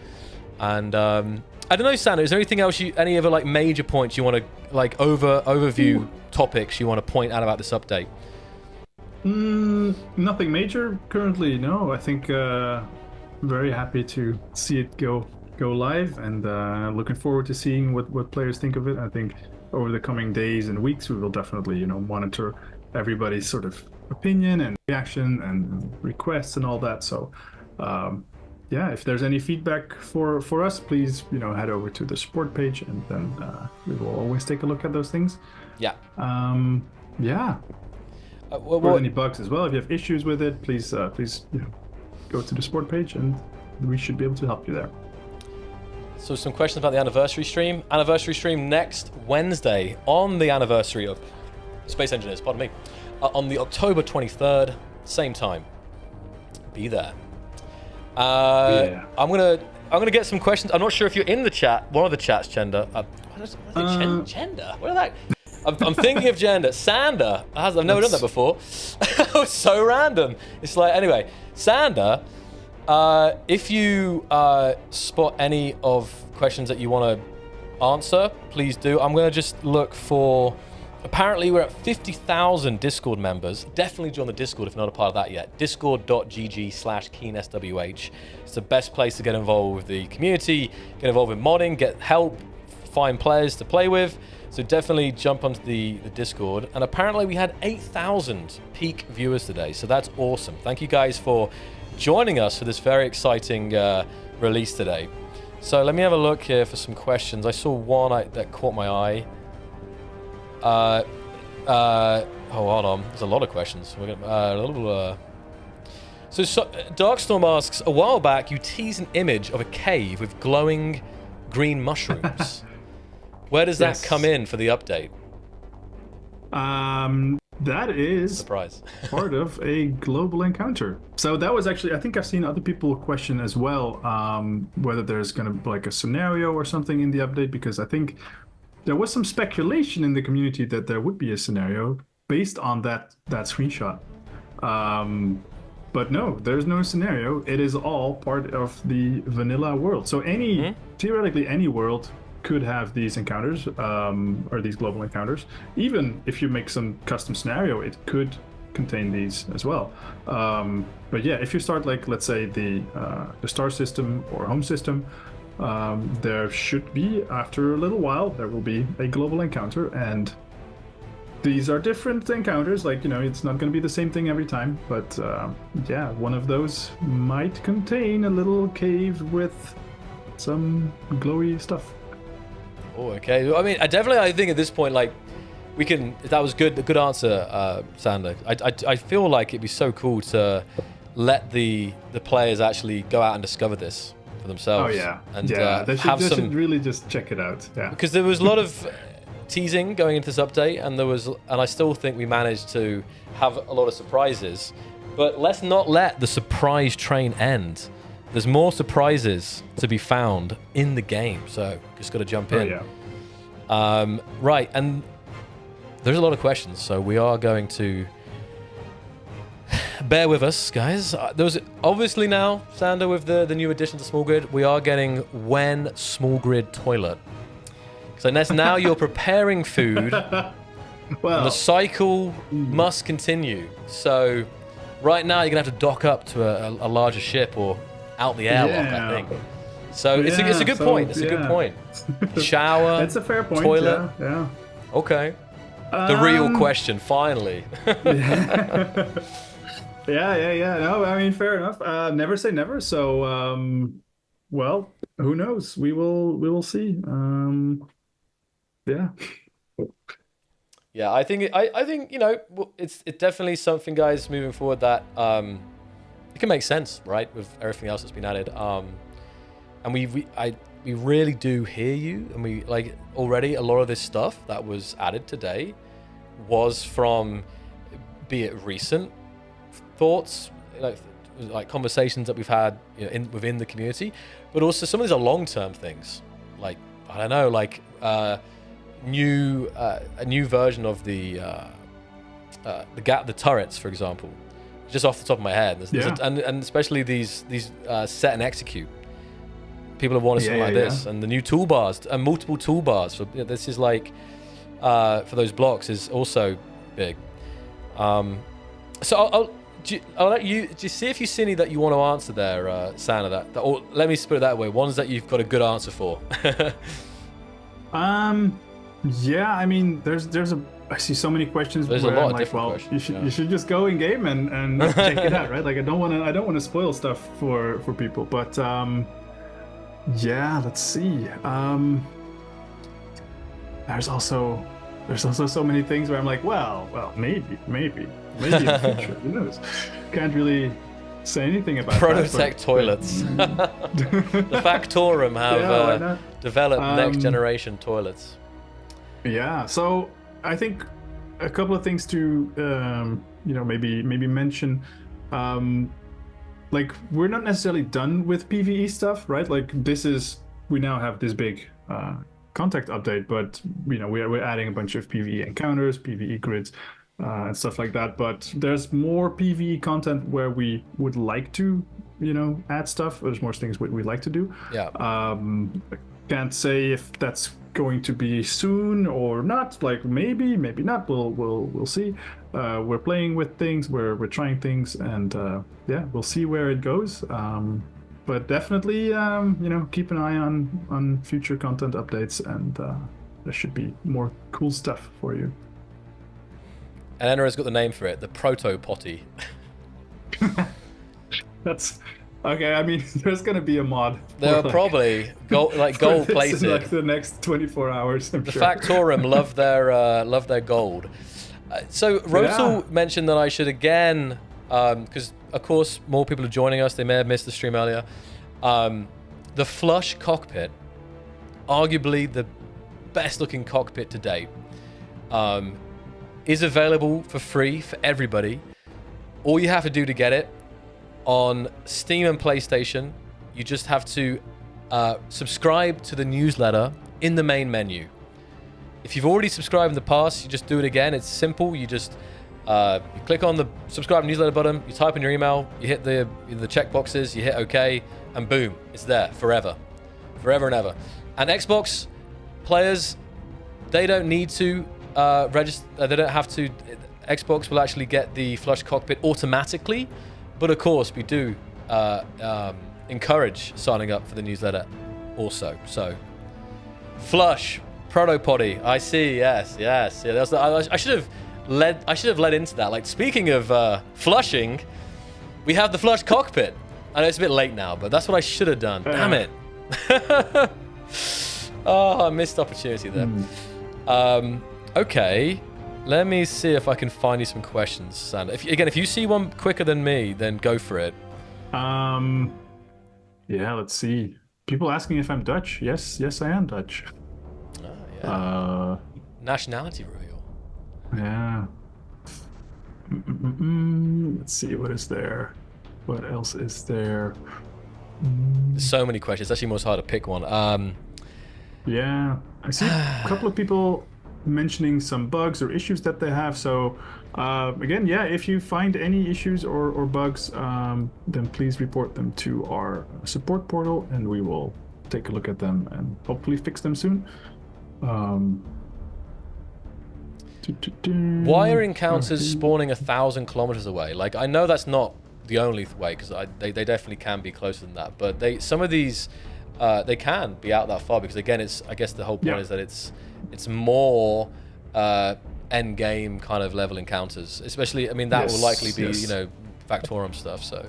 And I don't know, Sandra, is there anything else any other like major points you want to like overview topics you want to point out about this update? Nothing major currently. No, I think very happy to see it go live, and looking forward to seeing what players think of it. I think over the coming days and weeks we will definitely monitor everybody's sort of opinion and reaction and requests and all that. So yeah, if there's any feedback for us, please head over to the support page, and then we will always take a look at those things. Yeah. Yeah. Or any bugs as well. If you have issues with it, please go to the support page, and we should be able to help you there. So some questions about the anniversary stream. Anniversary stream next Wednesday on the anniversary of Space Engineers, pardon me, on the October 23rd, same time. Be there. Yeah. I'm gonna get some questions. I'm not sure if you're in the chat. One of the chats, Gender. Gender? What are that? I'm thinking of Gender. Sander. I've never done that before. It was so random. It's like, anyway, Sander, if you spot any of questions that you want to answer, please do. I'm going to just look for... Apparently, we're at 50,000 Discord members. Definitely join the Discord if you're not a part of that yet. Discord.gg/KeenSWH. It's the best place to get involved with the community, get involved in modding, get help, find players to play with. So definitely jump onto the Discord. And apparently we had 8,000 peak viewers today. So that's awesome. Thank you guys for joining us for this very exciting release today. So let me have a look here for some questions. I saw one that caught my eye. Hold on. There's a lot of questions. We're gonna, So Darkstorm asks, a while back you teased an image of a cave with glowing green mushrooms. Where does that come in for the update? That is Surprise. part of a global encounter. So that was actually, I think I've seen other people question as well, whether there's going to be like a scenario or something in the update, because I think there was some speculation in the community that there would be a scenario based on that screenshot. But no, there's no scenario. It is all part of the vanilla world. So theoretically any world could have these encounters, or these global encounters. Even if you make some custom scenario, it could contain these as well. But yeah, if you start like, let's say the star system or home system, there should be, after a little while, there will be a global encounter, and these are different encounters. Like, it's not going to be the same thing every time, but yeah, one of those might contain a little cave with some glowy stuff. Oh, okay. I mean, I think at this point, like, we can. That was good. A good answer, Sander. I feel like it'd be so cool to let the players actually go out and discover this for themselves. Oh yeah, and they should really just check it out. Yeah, because there was a lot of teasing going into this update, and I still think we managed to have a lot of surprises. But let's not let the surprise train end. There's more surprises to be found in the game, so just got to jump in. Oh, yeah. Right, and there's a lot of questions, so we are going to bear with us, guys. There was obviously now, Sander, with the new addition to Small Grid, we are getting when Small Grid toilet. So now you're preparing food. Well, and the cycle must continue. So right now you're gonna have to dock up to a larger ship or out the airlock, I think. So it's a good point. It's a good point. Shower. It's a fair point. Toilet. Yeah. Okay. The real question, finally. Yeah. No, I mean, fair enough. Never say never. So, well, who knows? We will see. Yeah. Yeah, I think it's definitely something, guys, moving forward that it can make sense, right, with everything else that's been added. And we really do hear you, and we like already a lot of this stuff that was added today was from, be it recent thoughts, like conversations that we've had within the community, but also some of these are long-term things, like I don't know, like a new version of the turrets, for example, just off the top of my head. And especially these set and execute. People have wanted something like this, and the new toolbars and multiple toolbars. So this is like for those blocks is also big. So I'll let you just see if you see any that you want to answer there, Sana. Or let me put it that way: ones that you've got a good answer for. Yeah, I mean, I see so many questions. There's a lot of different questions. You should just go in game and check it out, right? Like I don't want to spoil stuff for people, but yeah, let's see. There's also so many things where I'm like, well, maybe in the future, who knows? Can't really say anything about Prototech toilets. The Factorum have developed next generation toilets. Yeah, so I think a couple of things to maybe mention. Like we're not necessarily done with PVE stuff, right? Like we now have this big contact update, but we're adding a bunch of PVE encounters, PVE grids, and stuff like that. But there's more PVE content where we would like to add stuff. There's more things we'd like to do. Yeah. Can't say if that's going to be soon or not. Like maybe not. We'll see. We're playing with things. We're trying things, and we'll see where it goes. But definitely, keep an eye on future content updates, and there should be more cool stuff for you. And Enra's got the name for it, the Proto Potty. That's okay. I mean, there's gonna be a mod. There are probably gold plated. In like the next 24 hours. I'm sure. Factorum love their gold. So Rotal mentioned that I should again, because of course more people are joining us. They may have missed the stream earlier. The flush cockpit arguably the best looking cockpit to date, is available for free for everybody. All you have to do to get it on Steam and PlayStation, you just have to subscribe to the newsletter in the main menu. If you've already subscribed in the past, you just do it again. It's simple. You just you click on the subscribe newsletter button, you type in your email, you hit the check boxes, you hit OK, and boom, it's there forever and ever. And Xbox players, they don't need to register. They don't have to. Xbox will actually get the Flush cockpit automatically, but of course we do encourage signing up for the newsletter also. So Flush Protopotty, I see. Yes. Yeah, I should have led into that. Like, speaking of flushing, we have the Flush cockpit. I know it's a bit late now, but that's what I should have done. Damn it. Oh, I missed opportunity there. Okay, let me see if I can find you some questions, Sander. If you see one quicker than me, then go for it. Yeah, let's see. People asking if I'm Dutch. Yes, I am Dutch. Nationality reveal. Yeah. Let's see, what is there? What else is there? There's so many questions. It's actually most hard to pick one. Yeah, I see a couple of people mentioning some bugs or issues that they have. So again, yeah, if you find any issues or bugs, then please report them to our support portal, and we will take a look at them and hopefully fix them soon. Why are encounters spawning 1,000 kilometers away? Like, I know that's not the only way, because they definitely can be closer than that, but some of these they can be out that far, because again, I guess the whole point is that it's more end game kind of level encounters, especially. I mean, that will likely be Factorum stuff. So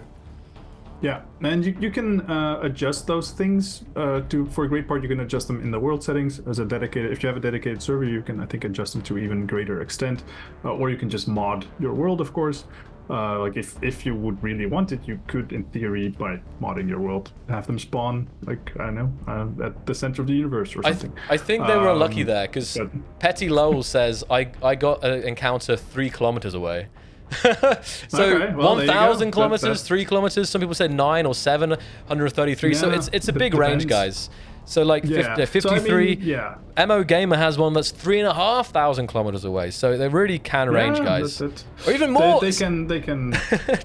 yeah, and you can adjust those things for a great part. You can adjust them in the world settings as a dedicated. If you have a dedicated server, you can, I think, adjust them to even greater extent, or you can just mod your world, of course. Like if you would really want it, you could, in theory, by modding your world, have them spawn, like, I don't know, at the center of the universe or something. I think they were unlucky there, because Petty Lowell says I got an encounter 3 kilometers away. So okay, well, 1,000 kilometers, 3 kilometers. Some people said 9 or 7, 133. Yeah, so it's a big range, guys. So like 53. So, I mean, MO Gamer has one that's 3,500 kilometers away. So they really can range, guys. Or even more. They can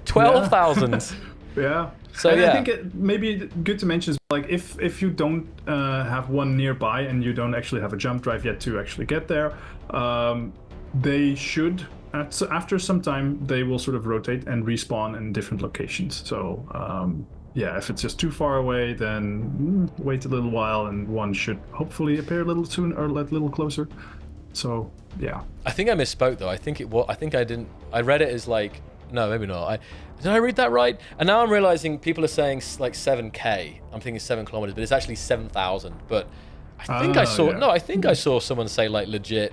12,000. Yeah. So I think it may be good to mention, like, if you don't have one nearby and you don't actually have a jump drive yet to actually get there, they should. After some time, they will sort of rotate and respawn in different locations. So yeah, if it's just too far away, then wait a little while, and one should hopefully appear a little soon or a little closer. So yeah. I think I misspoke though. I think I didn't. I read it as like, no, maybe not. Did I read that right? And now I'm realizing people are saying like 7K. I'm thinking 7 kilometers, but it's actually 7,000. But I think I saw. Yeah. No, I think I saw someone say like legit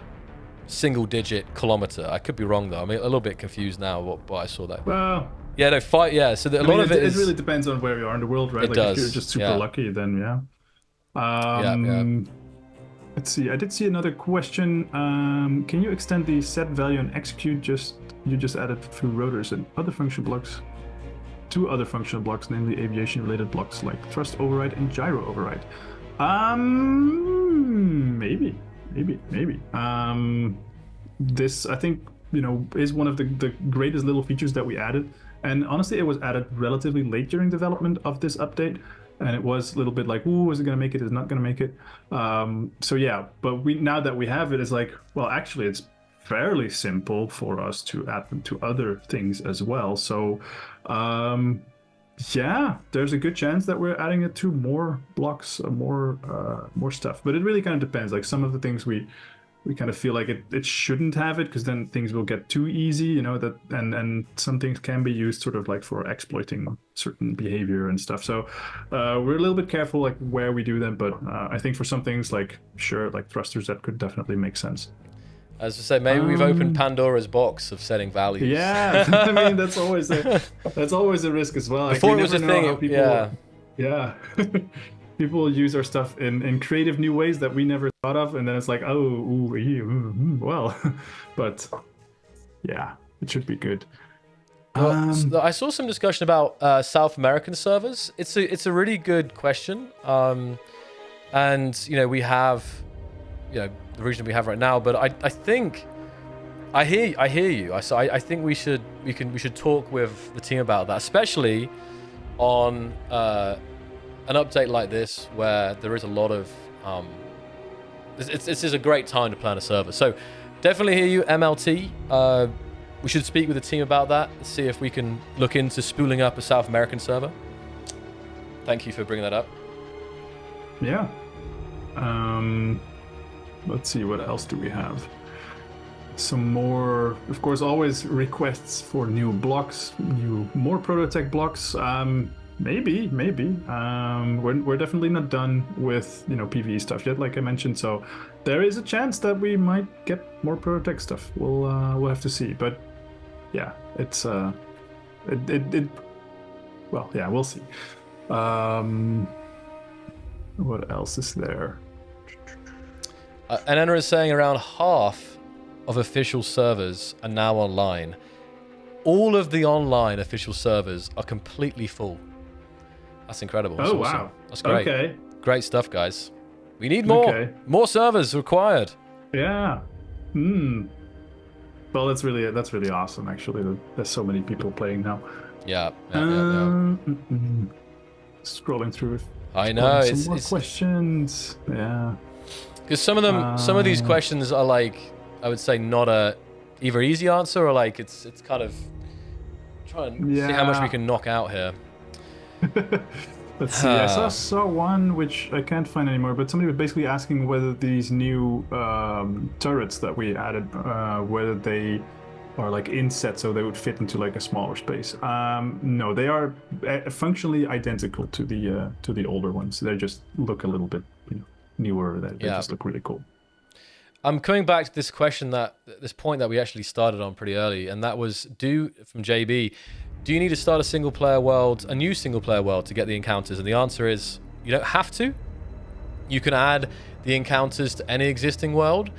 single-digit kilometer. I could be wrong though. I'm a little bit confused now. What I saw that. Well. Yeah, no, fight. Yeah, so a lot of it is. It really depends on where you are in the world, right? It like does. If you're just super lucky, then yeah. Let's see. I did see another question. Can you extend the set value and execute you just added through rotors and other function blocks? 2 other functional blocks, namely aviation-related blocks like thrust override and gyro override. Maybe. This, I think, is one of the greatest little features that we added. And honestly, it was added relatively late during development of this update. And it was a little bit like, ooh, is it going to make it? Is it not going to make it? So yeah, but now that we have it, it's like, well, actually, it's fairly simple for us to add them to other things as well. So yeah, there's a good chance that we're adding it to more blocks, more stuff. But it really kind of depends. Like, some of the things we kind of feel like it shouldn't have it, because then things will get too easy, that and some things can be used sort of like for exploiting certain behavior and stuff. So we're a little bit careful like where we do them, but I think for some things, like, sure, like thrusters, that could definitely make sense. As I say, maybe we've opened Pandora's box of setting values. Yeah, I mean, that's always a risk as well. Before it was a thing, yeah. people use our stuff in creative new ways that we never thought of, and then it's like, oh, ooh, well, but yeah, it should be good. Well, I saw some discussion about South American servers. It's a really good question, and we have the region we have right now. But I think I hear you. I think we should talk with the team about that, especially on an update like this where there is a lot of this is a great time to plan a server. So definitely hear you, MLT. We should speak with the team about that, see if we can look into spooling up a South American server. Thank you for bringing that up. Yeah. Let's see, what else do we have? Some more, of course, always requests for new blocks, more Prototech blocks. Maybe. We're definitely not done with PVE stuff yet, like I mentioned. So there is a chance that we might get more Prototech stuff. We'll have to see. But yeah, it's well, yeah, we'll see. What else is there? Anena is saying around half of official servers are now online. All of the online official servers are completely full. That's incredible. That's awesome. Wow. That's great. Okay. Great stuff, guys. We need more. Okay. More servers required. Yeah. Well, that's really awesome, actually. There's so many people playing now. Yeah. Scrolling through. I know. Some more questions. Yeah. Because some of these questions are like, I would say, not a either easy answer or like it's kind of trying to see how much we can knock out here. Let's see. I saw one which I can't find anymore, but somebody was basically asking whether these new turrets that we added, whether they are like inset so they would fit into like a smaller space. No, they are functionally identical to the older ones. They just look a little bit newer. They just look really cool. I'm coming back to this question this point that we actually started on pretty early, and that was from JB. Do you need to start a new single player world to get the encounters? And the answer is you don't have to. You can add the encounters to any existing world.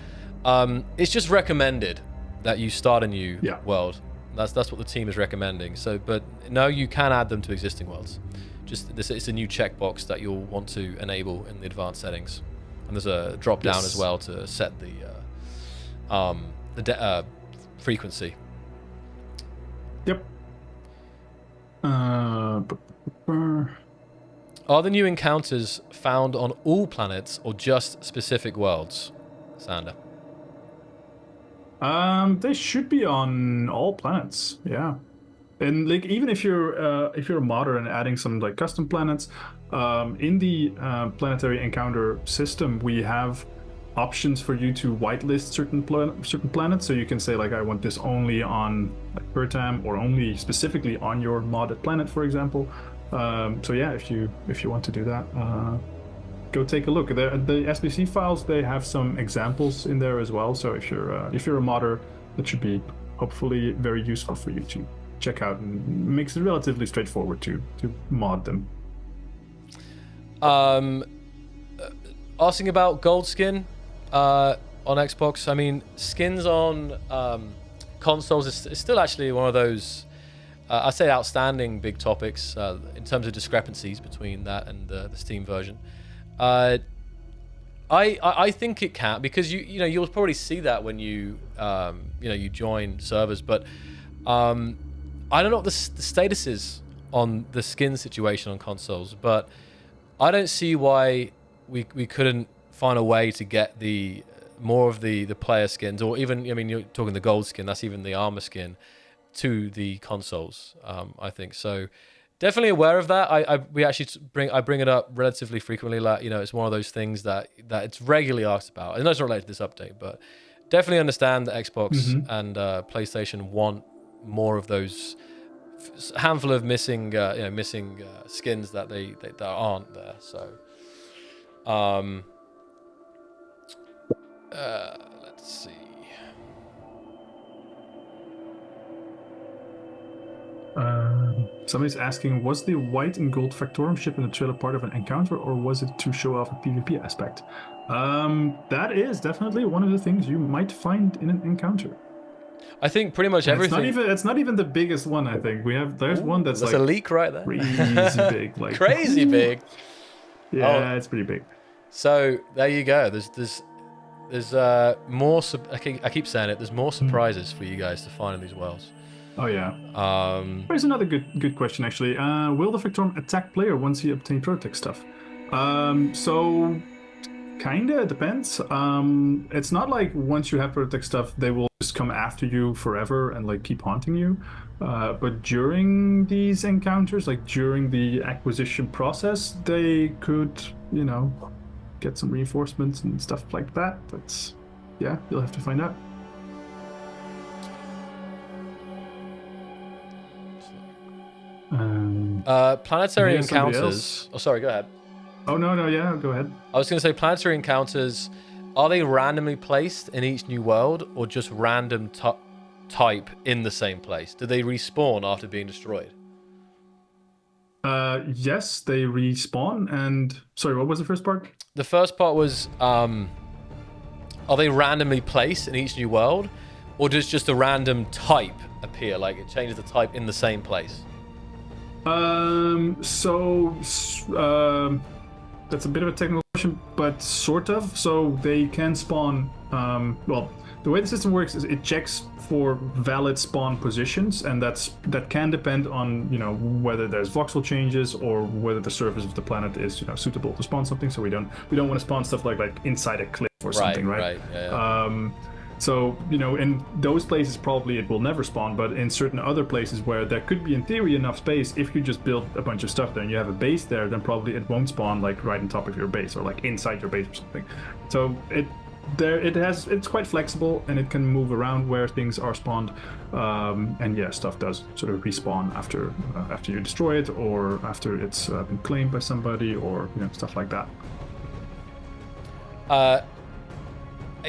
It's just recommended that you start a new world. That's what the team is recommending. So, but no, you can add them to existing worlds. It's a new checkbox that you'll want to enable in the advanced settings. And there's a drop down as well to set the frequency. Yep. Are the new encounters found on all planets or just specific worlds, Sander? They should be on all planets. Yeah. And like even if you're a modder and adding some like custom planets, in the planetary encounter system, we have options for you to whitelist certain planets. So you can say like, I want this only on like Pertam or only specifically on your modded planet, for example. So yeah, if you want to do that, go take a look. The SBC files, they have some examples in there as well. So if you're a modder, that should be hopefully very useful for you to check out, and makes it relatively straightforward to mod them. Asking about gold skin on Xbox. I mean, skins on consoles is still actually one of those, I'd say, outstanding big topics in terms of discrepancies between that and the Steam version. I think it can, because you'll probably see that when you join servers, but I don't know what the status is on the skin situation on consoles, but I don't see why we couldn't find a way to get more of the player skins, or even, you're talking the gold skin, that's even the armor skin, to the consoles. I think so. Definitely aware of that. I bring it up relatively frequently. Like, it's one of those things that it's regularly asked about. I know it's not related to this update, but definitely understand that Xbox and PlayStation want more of those handful of missing skins that that aren't there. So let's see. Somebody's asking, was the white and gold Factorum ship in the trailer part of an encounter, or was it to show off a PvP aspect? That is definitely one of the things you might find in an encounter. I think pretty much everything. It's not even the biggest one. I think there's one that's There's like a leak right there. crazy big, like Crazy big. Yeah, it's pretty big. So there you go. There's more. I keep saying it. There's more surprises for you guys to find in these worlds. Oh yeah. Here's another good question actually. Will the Factorum attack player once he obtains Prototech stuff? So kinda depends. It's not like once you have Prototech stuff, they will just come after you forever and like keep haunting you. But during these encounters, like during the acquisition process, they could, get some reinforcements and stuff like that. But yeah, you'll have to find out. Planetary encounters. Oh, sorry, go ahead. Oh, no, yeah, go ahead. I was going to say planetary encounters, are they randomly placed in each new world or just random type in the same place? Do they respawn after being destroyed? Yes, they respawn. And sorry, what was the first part? The first part was, are they randomly placed in each new world or does just a random type appear? Like it changes the type in the same place? That's a bit of a technical question, but sort of. So they can spawn. Well, the way the system works is it checks for valid spawn positions, and that can depend on whether there's voxel changes or whether the surface of the planet is suitable to spawn something. So we don't want to spawn stuff like inside a cliff or something, right? Yeah. So, in those places, probably it will never spawn, but in certain other places where there could be, in theory, enough space, if you just build a bunch of stuff there and you have a base there, then probably it won't spawn, like, right on top of your base or, like, inside your base or something. So, it's quite flexible, and it can move around where things are spawned. And, yeah, stuff does sort of respawn after you destroy it or after it's been claimed by somebody or, stuff like that.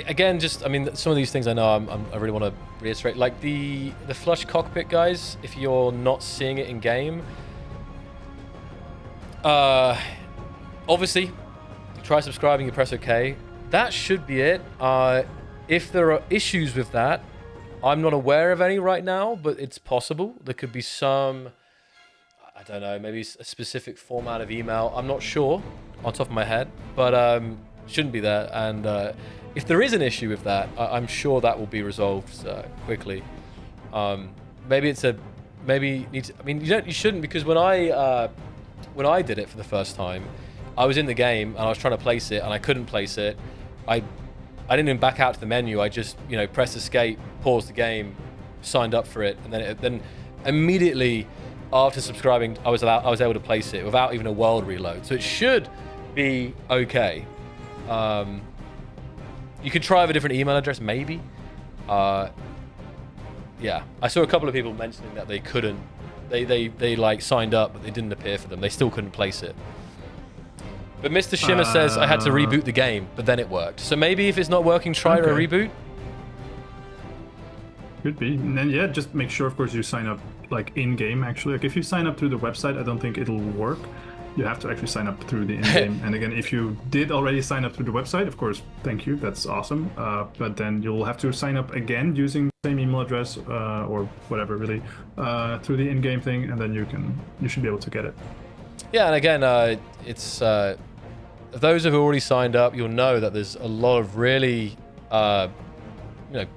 Again, some of these things I know I really want to reiterate. Like the flush cockpit, guys, if you're not seeing it in game, obviously, try subscribing, you press OK. That should be it. If there are issues with that, I'm not aware of any right now, but it's possible. There could be some, I don't know, maybe a specific format of email. I'm not sure on top of my head, but shouldn't be there. And if there is an issue with that, I'm sure that will be resolved quickly. You shouldn't, because when I did it for the first time, I was in the game and I was trying to place it and I couldn't place it. I didn't even back out to the menu. I just pressed escape, paused the game, signed up for it, and then immediately after subscribing, I was able to place it without even a world reload. So it should be okay. You could try with a different email address, maybe. Yeah, I saw a couple of people mentioning that they couldn't. They like signed up, but they didn't appear for them. They still couldn't place it. But Mr. Shimmer says I had to reboot the game, but then it worked. So maybe if it's not working, try a reboot. Could be. And then yeah, just make sure, of course, you sign up like in game. Actually, like if you sign up through the website, I don't think it'll work. You have to actually sign up through the in-game. And again, if you did already sign up through the website, of course, thank you. That's awesome. But then you'll have to sign up again using the same email address or whatever, really, through the in-game thing, and then you should be able to get it. Yeah, and again, it's those who've already signed up, you'll know that there's a lot of really,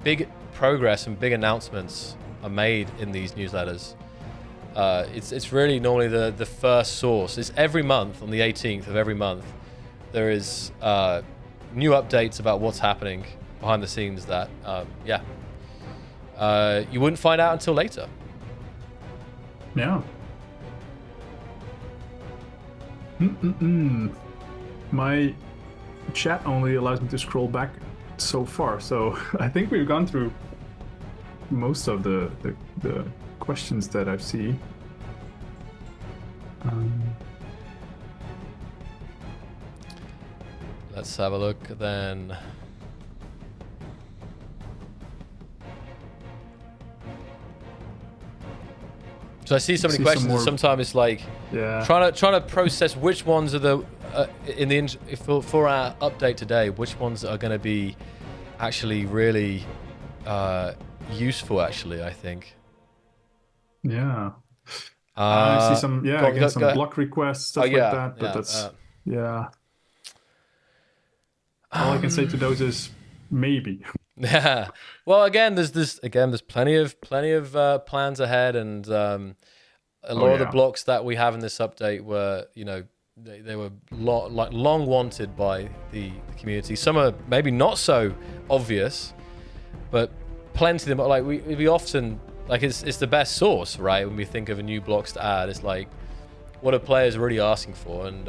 big progress and big announcements are made in these newsletters. It's really normally the first source. It's every month on the 18th of every month. There is new updates about what's happening behind the scenes that, you wouldn't find out until later. Yeah. My chat only allows me to scroll back so far, so I think we've gone through most of the questions that I see. Let's have a look then. So I see so many questions. And sometimes it's like trying to process which ones are the for our update today. Which ones are going to be actually really useful? Actually, I think. Yeah. I see some block requests, stuff like that. But that's all I can say to those is maybe. Yeah. Well, again, there's plenty of plans ahead, and a lot of the blocks that we have in this update were, they were long wanted by the community. Some are maybe not so obvious, but plenty of them. Like we often it's the best source, right? When we think of a new blocks to add, it's like what are players really asking for, and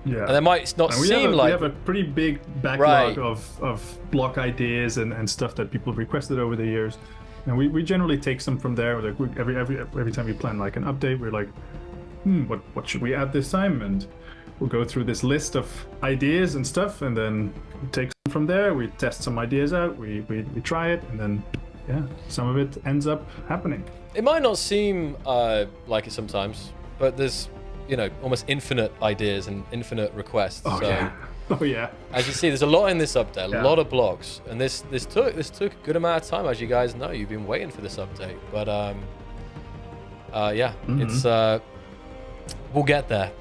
yeah, and they might not seem we have a pretty big backlog of block ideas and stuff that people have requested over the years, and we generally take some from there. Like every time we plan like an update, we're like, what should we add this time? And we'll go through this list of ideas and stuff, and then we take some from there. We test some ideas out. We try it, and then some of it ends up happening. It might not seem like it sometimes, but there's almost infinite ideas and infinite requests. Oh yeah. As you see, there's a lot in this update, a lot of blocks, and this took a good amount of time, as you guys know. You've been waiting for this update, but it's we'll get there.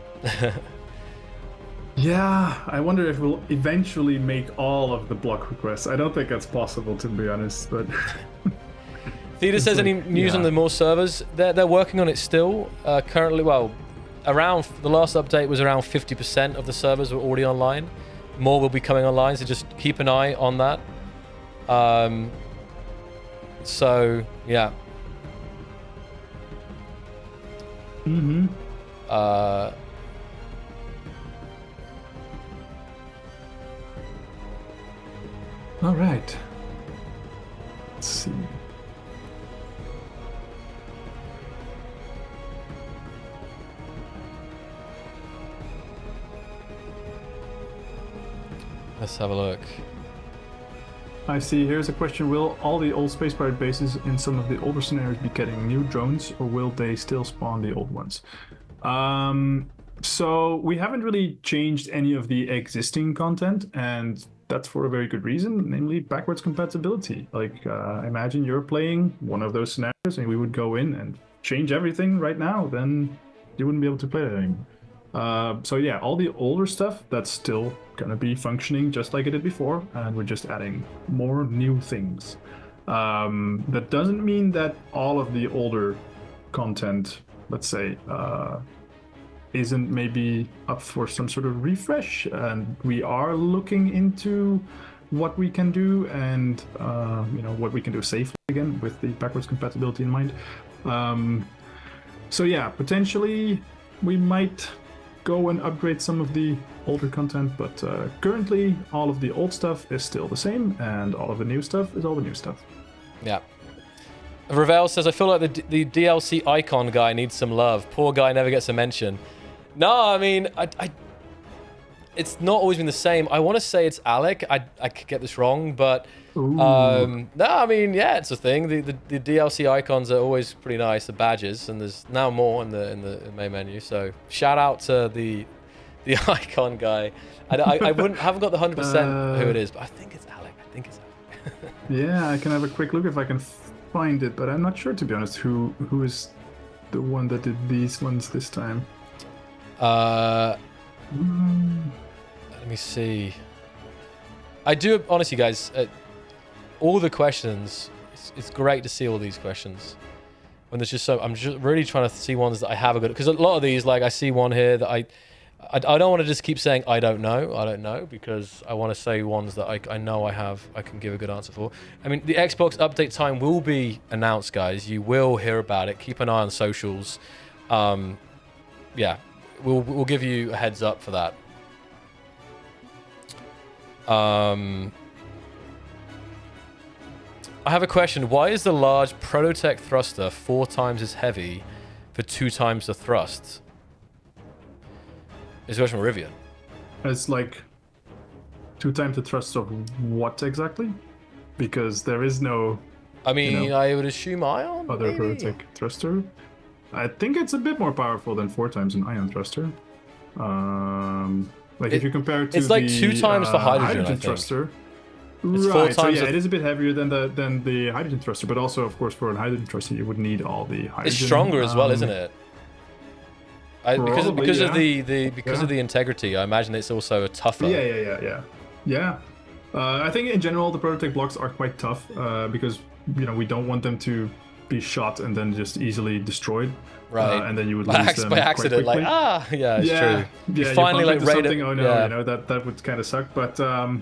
Yeah, I wonder if we'll eventually make all of the block requests. I don't think that's possible, to be honest, but. Theta says, any news on the more servers? They're working on it still. Currently, around the last update was around 50% of the servers were already online. More will be coming online, so just keep an eye on that. So yeah. All right. Let's see. Let's have a look. I see. Here's a question. Will all the old Space Pirate bases in some of the older scenarios be getting new drones, or will they still spawn the old ones? So we haven't really changed any of the existing content, and that's for a very good reason, namely backwards compatibility. Like, imagine you're playing one of those scenarios and we would go in and change everything right now, then you wouldn't be able to play it anymore. So yeah, all the older stuff, that's still gonna be functioning just like it did before, and we're just adding more new things. That doesn't mean that all of the older content, let's say, isn't maybe up for some sort of refresh, and we are looking into what we can do and what we can do safely again with the backwards compatibility in mind. So yeah, potentially we might go and upgrade some of the older content, but currently all of the old stuff is still the same, and all of the new stuff is all the new stuff. Yeah. Ravel says, I feel like the DLC icon guy needs some love. Poor guy never gets a mention. No, I mean, it's not always been the same. I want to say it's Alec. I could get this wrong, but no, I mean, yeah, it's a thing. The DLC icons are always pretty nice, the badges, and there's now more in the main menu. So shout out to the icon guy. haven't got the 100% who it is, but I think it's Alec. Yeah, I can have a quick look if I can find it, but I'm not sure, to be honest, who is the one that did these ones this time. Let me see. I do, honestly, guys, all the questions, it's great to see all these questions. When there's just I'm just really trying to see ones that I have a good, because a lot of these, like I see one here that I don't want to just keep saying I don't know, because I want to say ones that I know I can give a good answer for. I mean, the Xbox update time will be announced, guys. You will hear about it. Keep an eye on socials. Yeah, we'll give you a heads up for that. I have a question. Why is the large Prototech thruster 4 times as heavy for 2 times the thrust? It's a question from Rivian. It's like 2 times the thrust of what exactly? Because there is no I mean, I would assume ion. Other maybe? Prototech thruster. I think it's a bit more powerful than 4 times an ion thruster. Like if you compare it to it's like the, 2 times the hydrogen, I think. thruster. It's 4 Right, so times yeah, it is a bit heavier than the hydrogen thruster, but also, of course, for a hydrogen thruster, you would need all the hydrogen. It's stronger as well, isn't it? Because of the integrity, I imagine it's also a tougher. Yeah. I think in general the Prototech blocks are quite tough because we don't want them to be shot and then just easily destroyed. Right. And then you would lose them by accident, quite like quickly. it's true. You finally bump like into raid it. something. Oh no, that would kind of suck. But so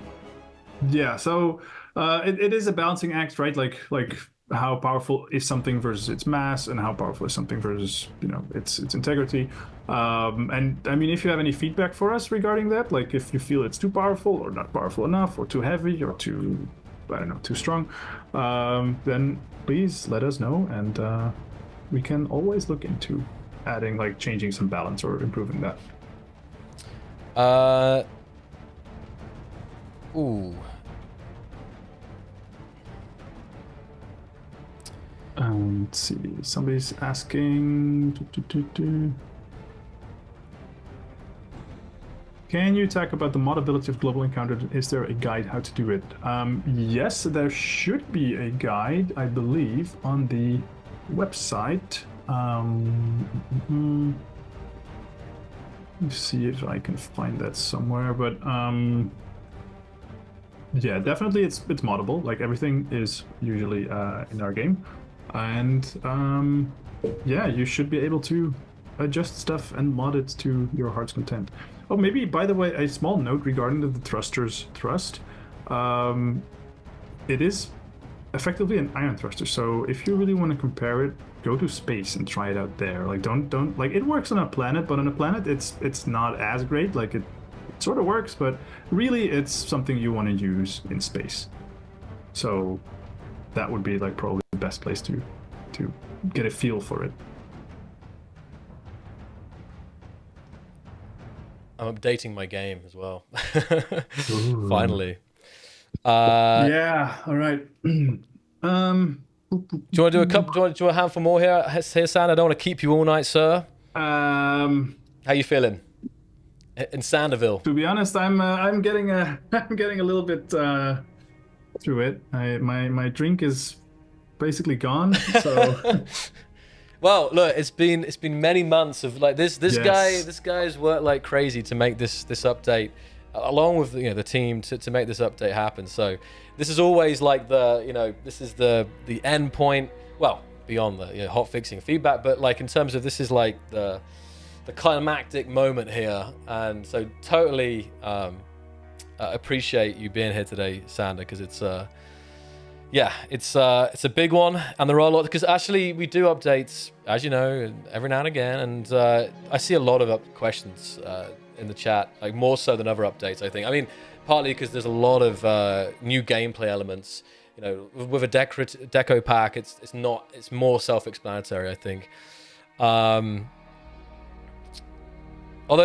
it is a balancing act, right? Like how powerful is something versus its mass, and how powerful is something versus its integrity. And I mean, if you have any feedback for us regarding that, like if you feel it's too powerful or not powerful enough, or too heavy or too, I don't know, too strong, then please let us know, and we can always look into adding, like, changing some balance or improving that. Ooh. Let's see. Somebody's asking. Can you talk about the modability of global encounter? Is there a guide how to do it? Yes, there should be a guide, I believe, on the website. Let's see if I can find that somewhere. But yeah, definitely it's moddable. Like everything is usually in our game, and yeah, you should be able to adjust stuff and mod it to your heart's content. Oh, maybe, by the way, a small note regarding the thruster's thrust. It is effectively an ion thruster, so if you really want to compare it, go to space and try it out there. Like, don't like, it works on a planet, but on a planet it's not as great. Like, it sort of works, but really it's something you want to use in space. So that would be like probably the best place to get a feel for it. I'm updating my game as well. Finally. Yeah. All right. Do you want to do a couple? Do you want to do a handful more here, Sand? I don't want to keep you all night, sir. How you feeling in Sanderville? To be honest, I'm getting a little bit through it. My drink is basically gone. So. Well, look, it's been many months of like this Yes. guy's worked like crazy to make this update, along with the team to make this update happen. So this is always like this is the end point. Well, beyond the hot fixing feedback, but like in terms of this is like the climactic moment here, and so totally appreciate you being here today, Sander, because it's yeah, it's a big one, and there are a lot, because actually we do updates, as you know, every now and again, and I see a lot of questions in the chat, like more so than other updates, I think. I mean, partly because there's a lot of new gameplay elements. With a deco pack, it's more self-explanatory, I think. Although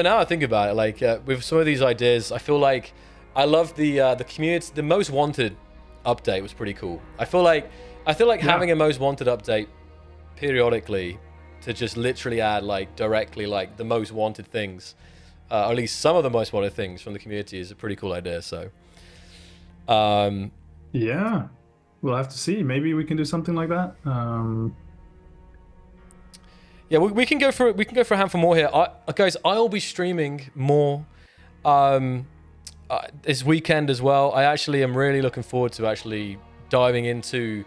now I think about it, like with some of these ideas, I feel like I love the community. The most wanted update was pretty cool. I feel like having a most wanted update periodically to just literally add like directly like the most wanted things, or at least some of the most wanted things from the community, is a pretty cool idea. So yeah, we'll have to see. Maybe we can do something like that. Yeah, we can go for a handful more here. Guys, I'll be streaming more this weekend as well. I actually am really looking forward to actually diving into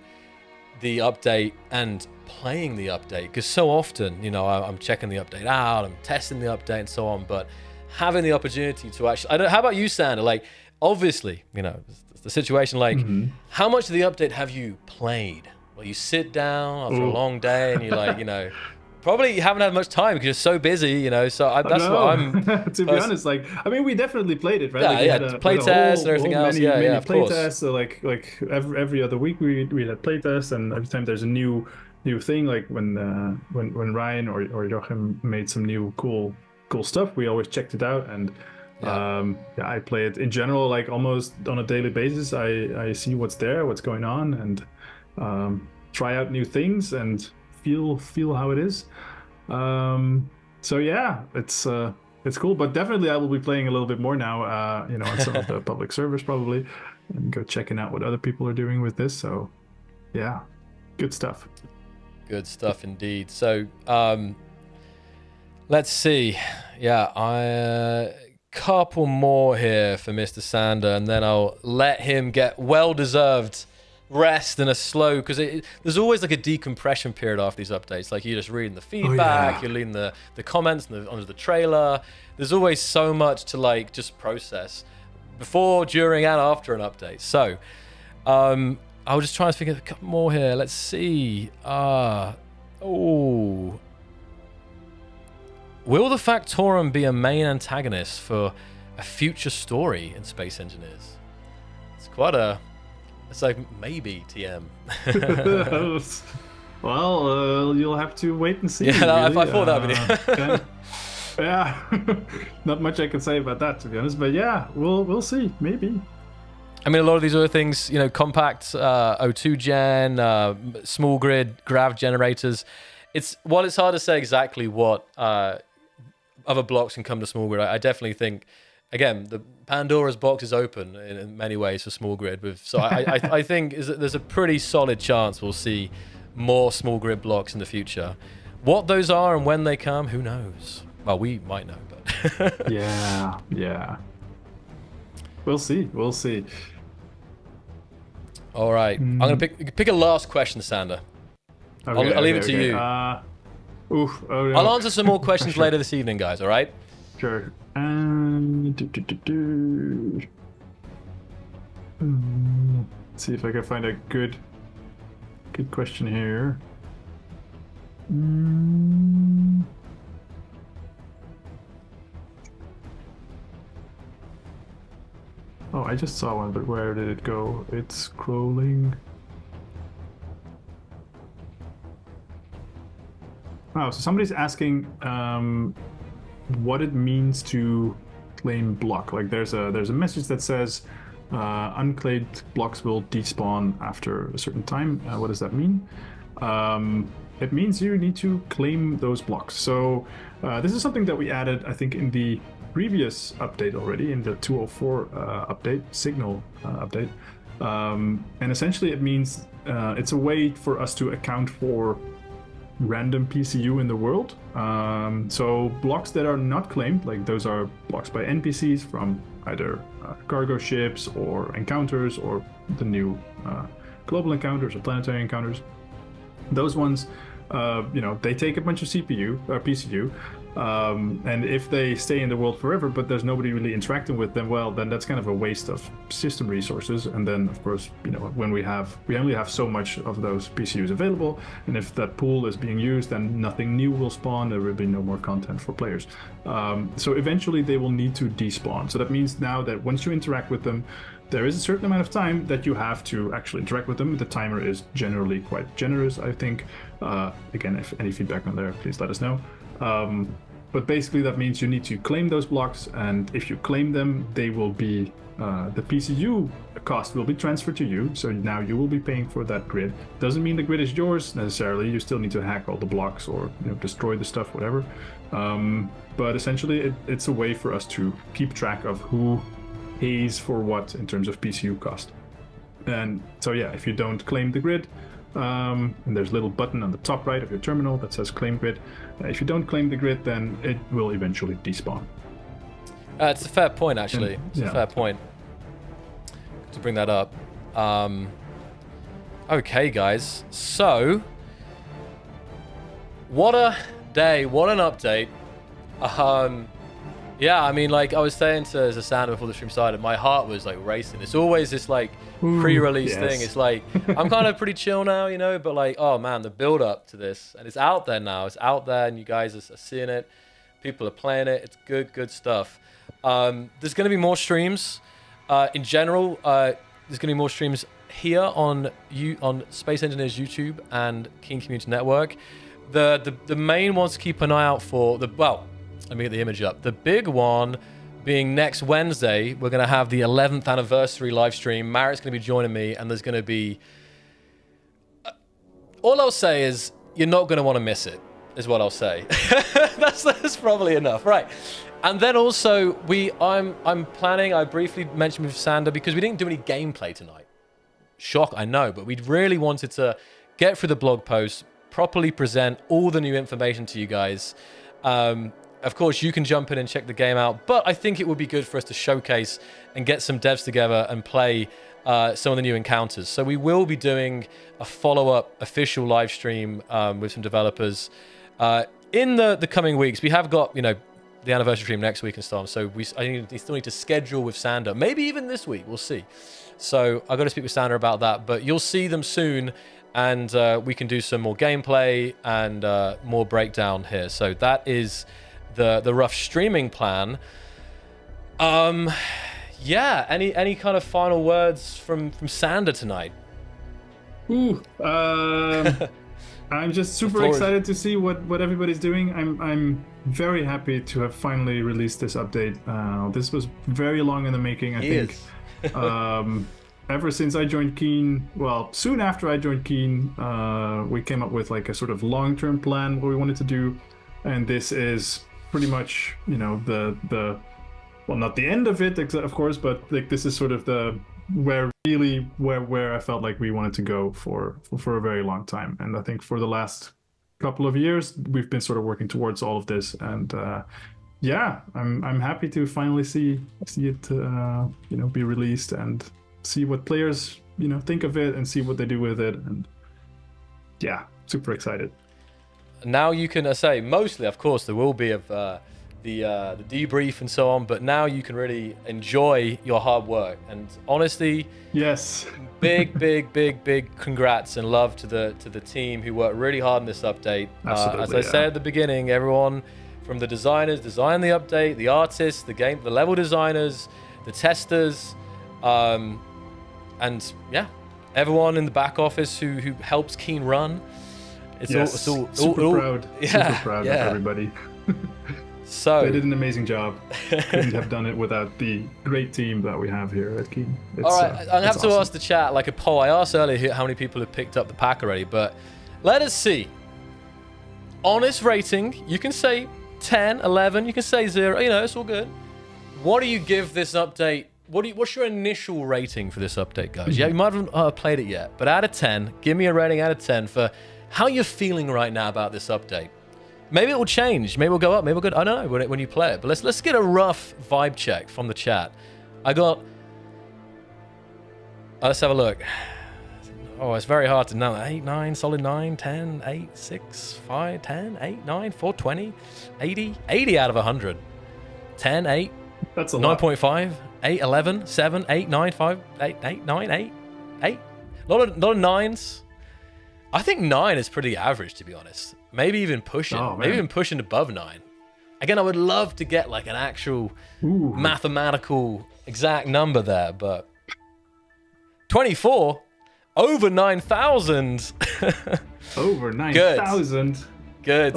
the update and playing the update, because so often, I'm checking the update out, I'm testing the update and so on, but having the opportunity to actually, how about you, Sander? Like, obviously, it's the situation, like, how much of the update have you played? Well, you sit down after a long day and you're like, probably you haven't had much time because you're so busy, so that's what I'm... To be honest, like, I mean, we definitely played it, right? Yeah, like, play tests and everything else. Many of play course. tests. So like every other week we had play tests, and every time there's a new thing, like when Ryan or Joachim made some new cool stuff, we always checked it out. And I play it in general, like almost on a daily basis. I see what's there, what's going on, and try out new things and feel how it is. So yeah, it's cool. But definitely, I will be playing a little bit more now. On some of the public servers probably, and go checking out what other people are doing with this. So yeah, good stuff. Good stuff indeed. So let's see. Yeah, couple more here for Mr. Sander, and then I'll let him get well-deserved rest and a slow, because there's always like a decompression period after these updates. Like you're just reading the feedback, you're reading the comments under the trailer. There's always so much to like just process before, during, and after an update. So I'll just try and figure a couple more here. Let's see. Will the Factorum be a main antagonist for a future story in Space Engineers? It's quite a... It's like maybe TM. Well, you'll have to wait and see. Yeah, really. I thought that would be... Yeah, not much I can say about that, to be honest. But yeah, we'll see. Maybe. I mean, a lot of these other things, compact O2 gen, small grid, grav generators. It's hard to say exactly what other blocks can come to small grid. I definitely think, again, the Pandora's box is open in many ways for small grid. So I think there's a pretty solid chance we'll see more small grid blocks in the future. What those are and when they come, who knows? Well, we might know, but yeah. We'll see. All right, I'm gonna pick a last question, Sander. Okay, I'll leave it to you. No. I'll answer some more questions later this evening, guys. All right? Sure. Let's see if I can find a good question here. Oh, I just saw one, but where did it go? It's scrolling. Oh, so somebody's asking what it means to claim block. Like there's a message that says unclaimed blocks will despawn after a certain time. What does that mean? It means you need to claim those blocks. So this is something that we added, I think, in the previous update already, in the 204 update, signal update. And essentially it means it's a way for us to account for random PCU in the world. So blocks that are not claimed, like those are blocks by NPCs from either cargo ships or encounters or the new global encounters or planetary encounters. Those ones, they take a bunch of CPU or PCU, and if they stay in the world forever, but there's nobody really interacting with them, well, then that's kind of a waste of system resources. And then, of course, when we only have so much of those PCUs available, and if that pool is being used, then nothing new will spawn. There will be no more content for players. So eventually, they will need to despawn. So that means now that once you interact with them, there is a certain amount of time that you have to actually interact with them. The timer is generally quite generous, I think. Again, if any feedback on there, please let us know. But basically that means you need to claim those blocks, and if you claim them, they will be the PCU cost will be transferred to you. So now you will be paying for that grid. Doesn't mean the grid is yours necessarily. You still need to hack all the blocks or destroy the stuff, whatever. But essentially it's a way for us to keep track of who pays for what in terms of PCU cost. And so yeah, if you don't claim the grid, and there's a little button on the top right of your terminal that says claim grid. If you don't claim the grid, then it will eventually despawn. It's a fair point, actually. It's a fair point to bring that up. Okay, guys. So, what a day. What an update. Yeah, I mean, like I was saying to Sander before the stream started, my heart was like racing. It's always this like pre-release thing. It's like, I'm kind of pretty chill now, but like, oh man, the build up to this, and it's out there now. It's out there and you guys are seeing it. People are playing it. It's good stuff. There's going to be more streams. In general, there's going to be more streams here on Space Engineers YouTube and Keen Community Network. The main ones to keep an eye out for, let me get the image up. The big one being next Wednesday, we're going to have the 11th anniversary live stream. Marritt's going to be joining me, and there's going to be all I'll say is you're not going to want to miss it, is what I'll say. that's probably enough, right? And then also I'm planning. I briefly mentioned with Sander because we didn't do any gameplay tonight. Shock, I know, but we really wanted to get through the blog post, properly present all the new information to you guys. Of course, you can jump in and check the game out, but I think it would be good for us to showcase and get some devs together and play some of the new encounters. So we will be doing a follow-up official live stream with some developers in the coming weeks. We have got, the anniversary stream next week and stuff. So I still need to schedule with Sander, maybe even this week. We'll see. So I've got to speak with Sander about that, but you'll see them soon. And we can do some more gameplay and more breakdown here. So that is the rough streaming plan. Yeah, any kind of final words from Sander tonight? I'm just super excited to see what everybody's doing. I'm very happy to have finally released this update. This was very long in the making, I think. Ever since I joined Keen, well, soon after I joined Keen, we came up with like a sort of long-term plan what we wanted to do, and this is pretty much, well, not the end of it, of course, but like this is sort of where I felt like we wanted to go for a very long time. And I think for the last couple of years, we've been sort of working towards all of this. And yeah, I'm happy to finally see it, be released and see what players, think of it and see what they do with it. And yeah, super excited. Now you can say mostly, of course, there will be of the debrief and so on, but now you can really enjoy your hard work. And honestly, yes, big congrats and love to the team who worked really hard on this update. As I said at the beginning, everyone from the designers designed the update, the artists, the level designers, the testers, and yeah, everyone in the back office who helps Keen run. It's all super proud of everybody. So they did an amazing job. Couldn't have done it without the great team that we have here at Keen. All right, I'm gonna have to ask the chat like a poll. I asked earlier how many people have picked up the pack already, but let us see. Honest rating, you can say 10, 11, you can say 0. It's all good. What do you give this update? What's your initial rating for this update, guys? Yeah, you might have played it yet, but out of 10, give me a rating out of 10 for how you're feeling right now about this update. Maybe it will change. Maybe it'll go up. Maybe it'll go. I don't know when you play it. But let's get a rough vibe check from the chat. Let's have a look. Oh, it's very hard to know. 8, 9, solid 9, 10, 8, 6, 5, 10, 8, 9, 4, 20, 80 out of 100. 10, 8. That's a lot. 9.5, 8, 11, 7, 8, 9, 5, 8, 9, 8. A lot of 9s. I think 9 is pretty average, to be honest. Maybe even pushing. Maybe even pushing above 9. Again, I would love to get like an actual mathematical exact number there, but 24 over 9,000. Over 9,000. Good.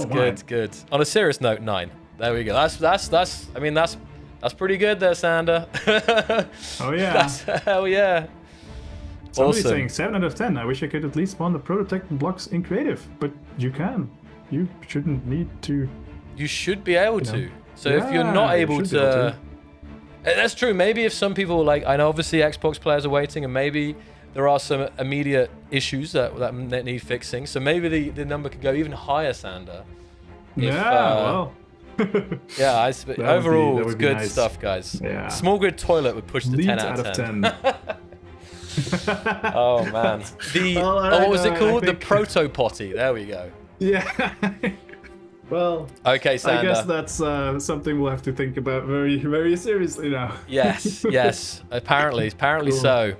On a serious note, 9. There we go. That's pretty good there, Sander. Oh yeah. Hell yeah. Somebody's saying 7 out of 10. I wish I could at least spawn the Prototech blocks in creative, but you can. You shouldn't need to. You should be able to. So if you're not able to, that's true. Maybe if some people I know obviously Xbox players are waiting, and maybe there are some immediate issues that need fixing. So maybe the number could go even higher, Sander. Well. Yeah, overall it's good stuff, guys. Yeah. Small grid toilet would push the 10 out of 10. Oh man. What was it called? The proto potty. There we go. Yeah. Well. Okay, Sander. I guess that's something we'll have to think about very, very seriously now. Yes. Apparently Cool. so.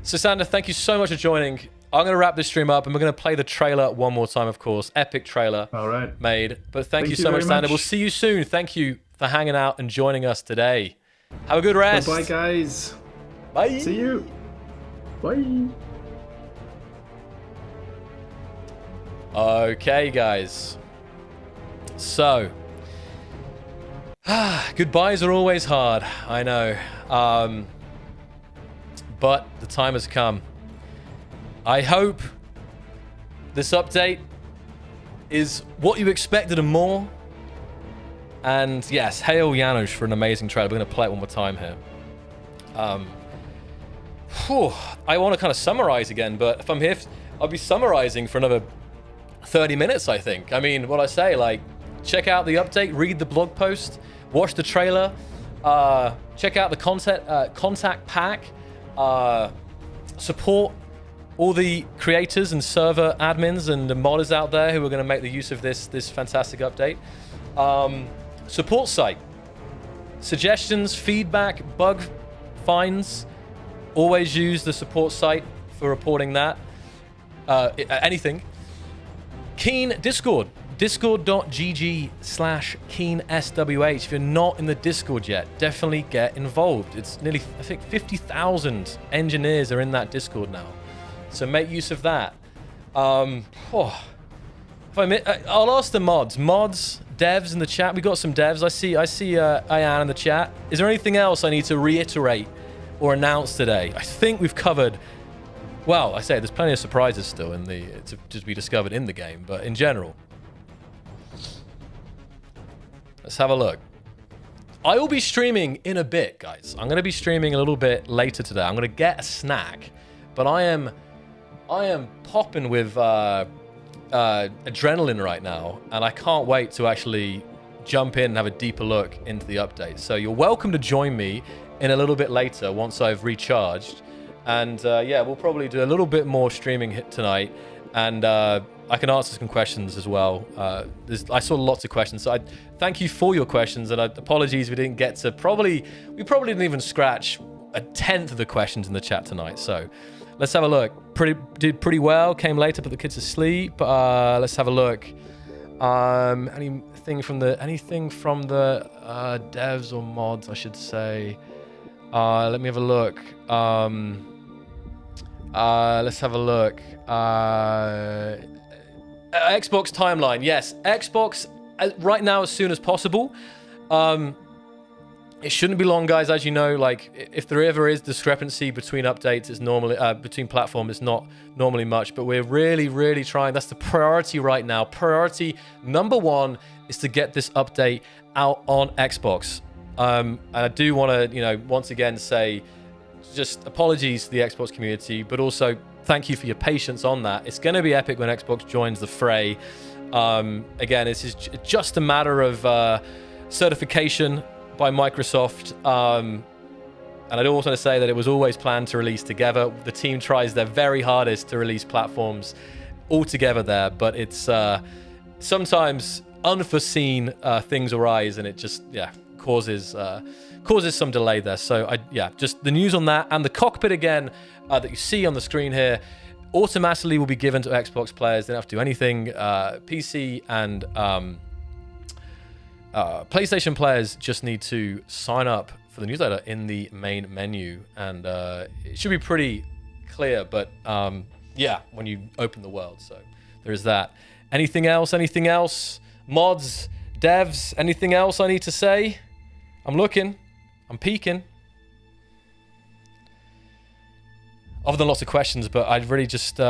So Sander, thank you so much for joining. I'm going to wrap this stream up, and we're going to play the trailer one more time, of course. Epic trailer. All right. Made. But thank you so much, Sander. We'll see you soon. Thank you for hanging out and joining us today. Have a good rest. Bye, guys. Bye. See you. Bye. Okay, guys. So, goodbyes are always hard. I know. But the time has come. I hope This update is what you expected and more. And yes, hail Janusz for an amazing trailer. We're going to play it one more time here. I want to kind of summarize again, but if I'm here, I'll be summarizing for another 30 minutes, I think. I mean, what I say, like, check out the update, read the blog post, watch the trailer, check out the contact pack, support all the creators and server admins and the modders out there who are going to make the use of this fantastic update. Support site, suggestions, feedback, bug finds, always use the support site for reporting that. Anything. Keen Discord, discord.gg/KeenSWH. If you're not in the Discord yet, definitely get involved. It's nearly, I think, 50,000 engineers are in that Discord now. So make use of that. I'll ask the mods, devs in the chat. We got some devs. I see Ayan in the chat. Is there anything else I need to reiterate or announce today? I think we've covered. Well, I say there's plenty of surprises still to be discovered in the game, but in general, let's have a look. I will be streaming in a bit, guys. I'm going to be streaming a little bit later today. I'm going to get a snack, but I am popping with adrenaline right now, and I can't wait to actually jump in and have a deeper look into the update. So you're welcome to join me in a little bit later once I've recharged. And yeah, we'll probably do a little bit more streaming tonight, and I can answer some questions as well. I saw lots of questions, so I thank you for your questions, and apologies we didn't get to we probably didn't even scratch a tenth of the questions in the chat tonight. So let's have a look. Did pretty well. Came late to put the kids to sleep. Let's have a look. Anything from the devs or mods, I should say. Let me have a look. Let's have a look. Xbox timeline. Yes, Xbox right now as soon as possible. It shouldn't be long, guys. As you know, like if there ever is discrepancy between updates, it's normally between platforms. It's not normally much, but we're really trying. That's the priority right now. Priority number one is to get this update out on Xbox. And I do want to, once again say, just apologies to the Xbox community, but also thank you for your patience on that. It's going to be epic when Xbox joins the fray. Again, this is just a matter of certification by Microsoft. And I do also want to say that it was always planned to release together. The team tries their very hardest to release platforms all together there, but it's sometimes unforeseen things arise, and it just, causes some delay there. So just the news on that, and the cockpit again that you see on the screen here automatically will be given to Xbox players. They don't have to do anything. PC and PlayStation players just need to sign up for the newsletter in the main menu, and it should be pretty clear, but when you open the world. So there is that. Anything else? Mods, devs, anything else I need to say? I'm looking. I'm peeking. Other than lots of questions, but I'd really just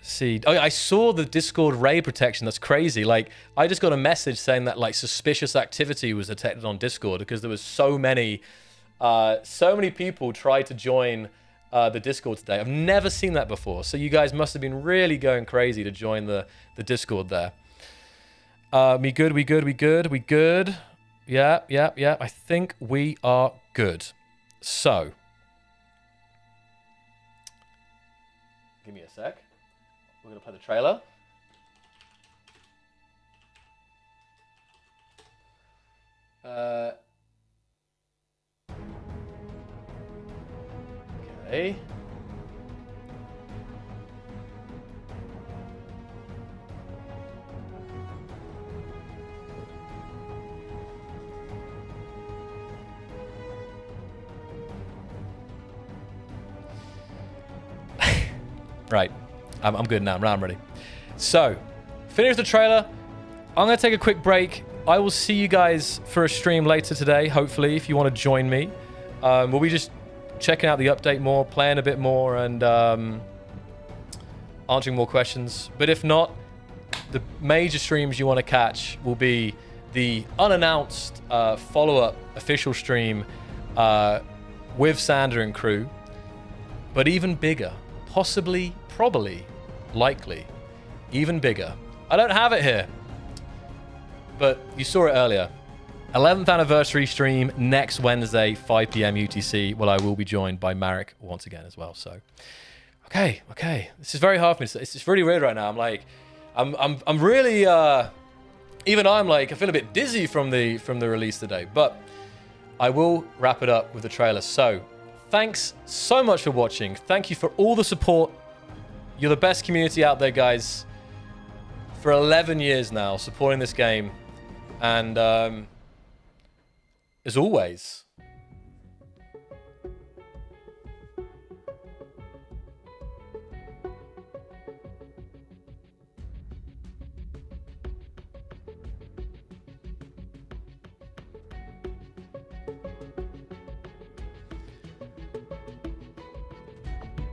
see. Oh, I saw the Discord raid protection. That's crazy. Like, I just got a message saying that like suspicious activity was detected on Discord because there was so many people tried to join the Discord today. I've never seen that before. So you guys must have been really going crazy to join the Discord there. We good. Yeah. I think we are good. So, give me a sec. We're going to play the trailer. Okay. Right, I'm good now. I'm ready. So, finish the trailer. I'm going to take a quick break. I will see you guys for a stream later today, hopefully, if you want to join me. We'll be just checking out the update more, playing a bit more, and answering more questions. But if not, the major streams you want to catch will be the unannounced follow-up official stream with Sander and crew. But even bigger, possibly, probably, likely, even bigger. I don't have it here, but you saw it earlier. 11th anniversary stream next Wednesday, 5 p.m. UTC. Well, I will be joined by Marek once again as well. So, okay. This is very hard for me. It's really weird right now. I'm like, I'm really, even I'm like, I feel a bit dizzy from the release today. But I will wrap it up with the trailer. So, thanks so much for watching. Thank you for all the support. You're the best community out there, guys. For 11 years now, supporting this game. And as always,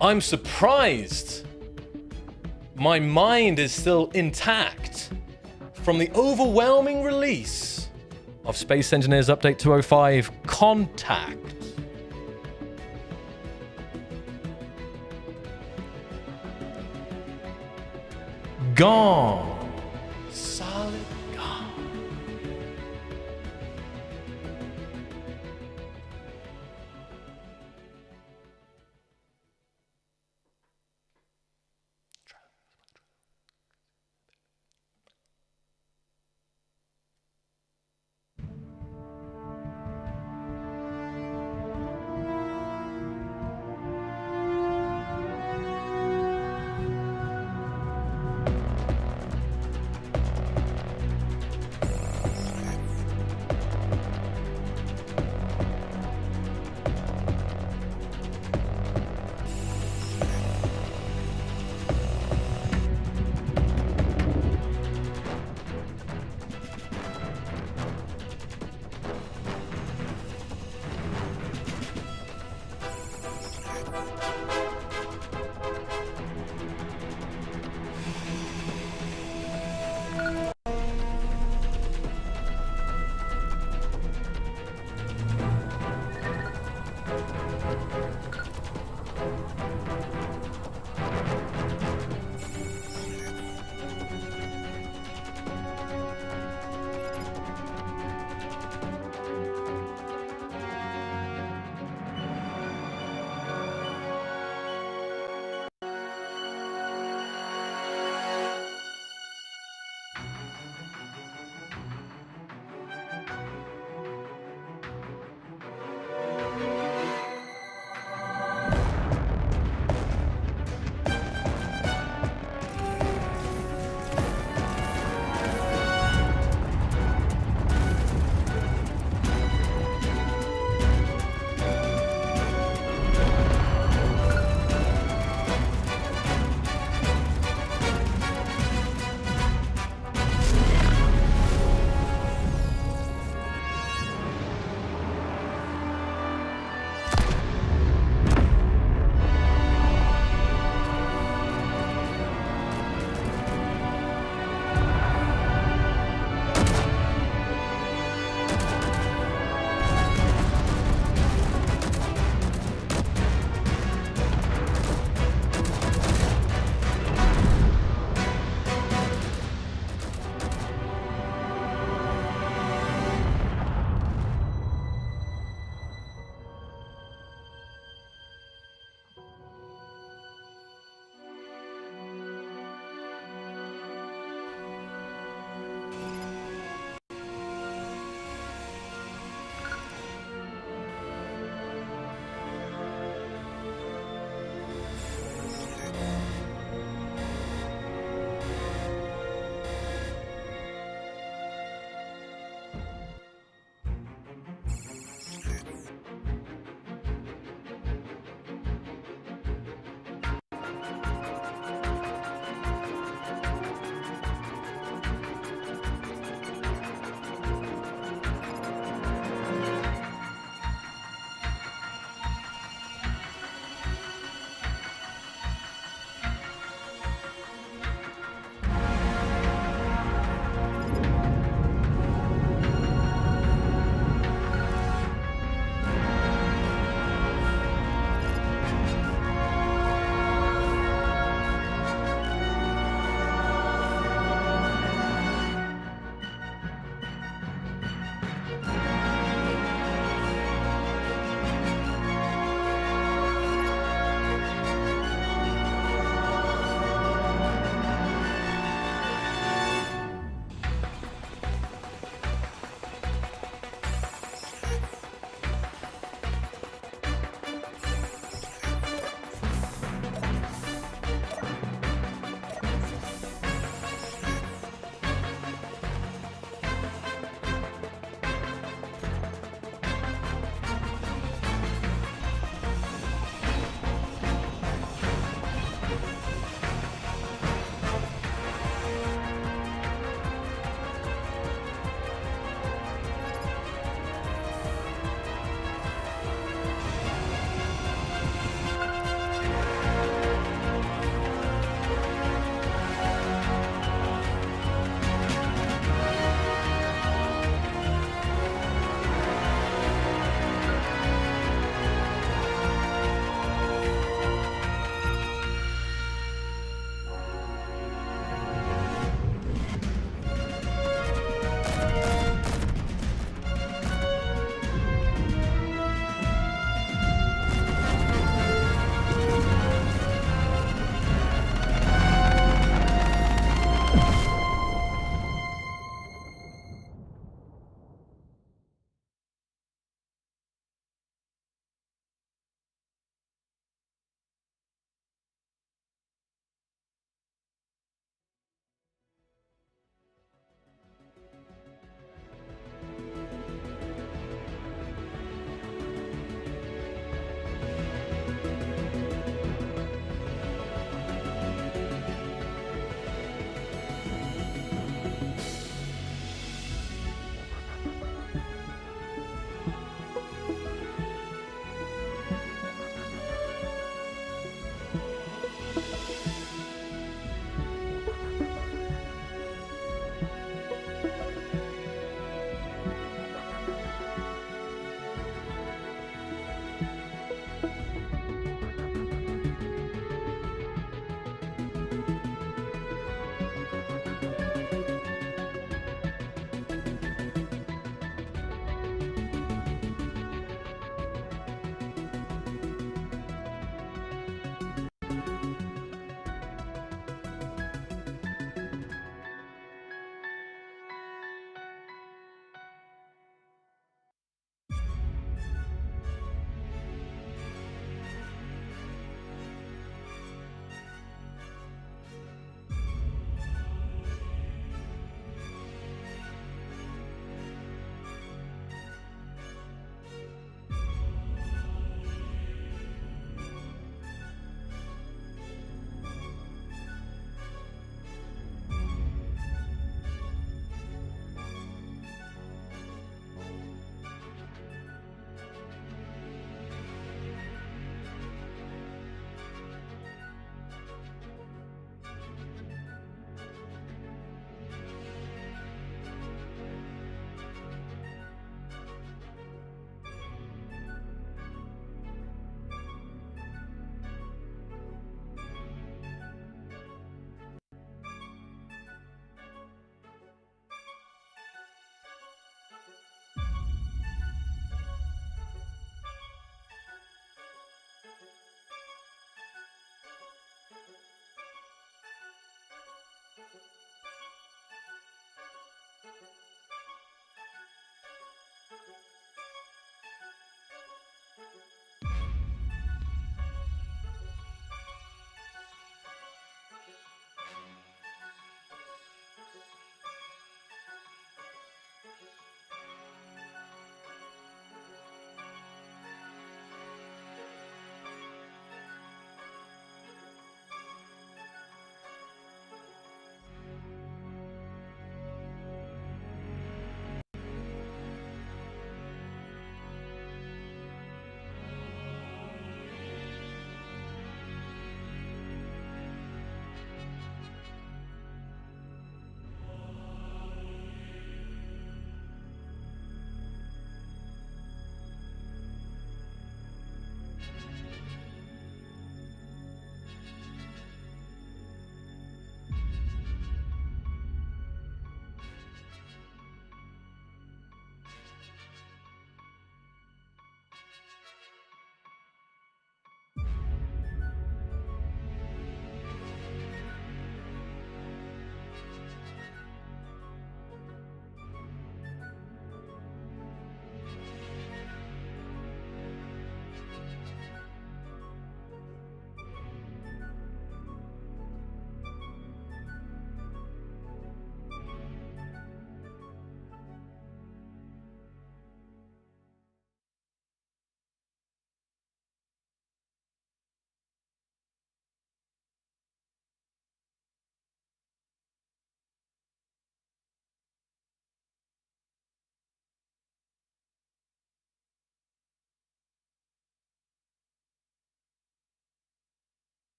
I'm surprised my mind is still intact from the overwhelming release of Space Engineers Update 205 Contact. Gone. Solid gone.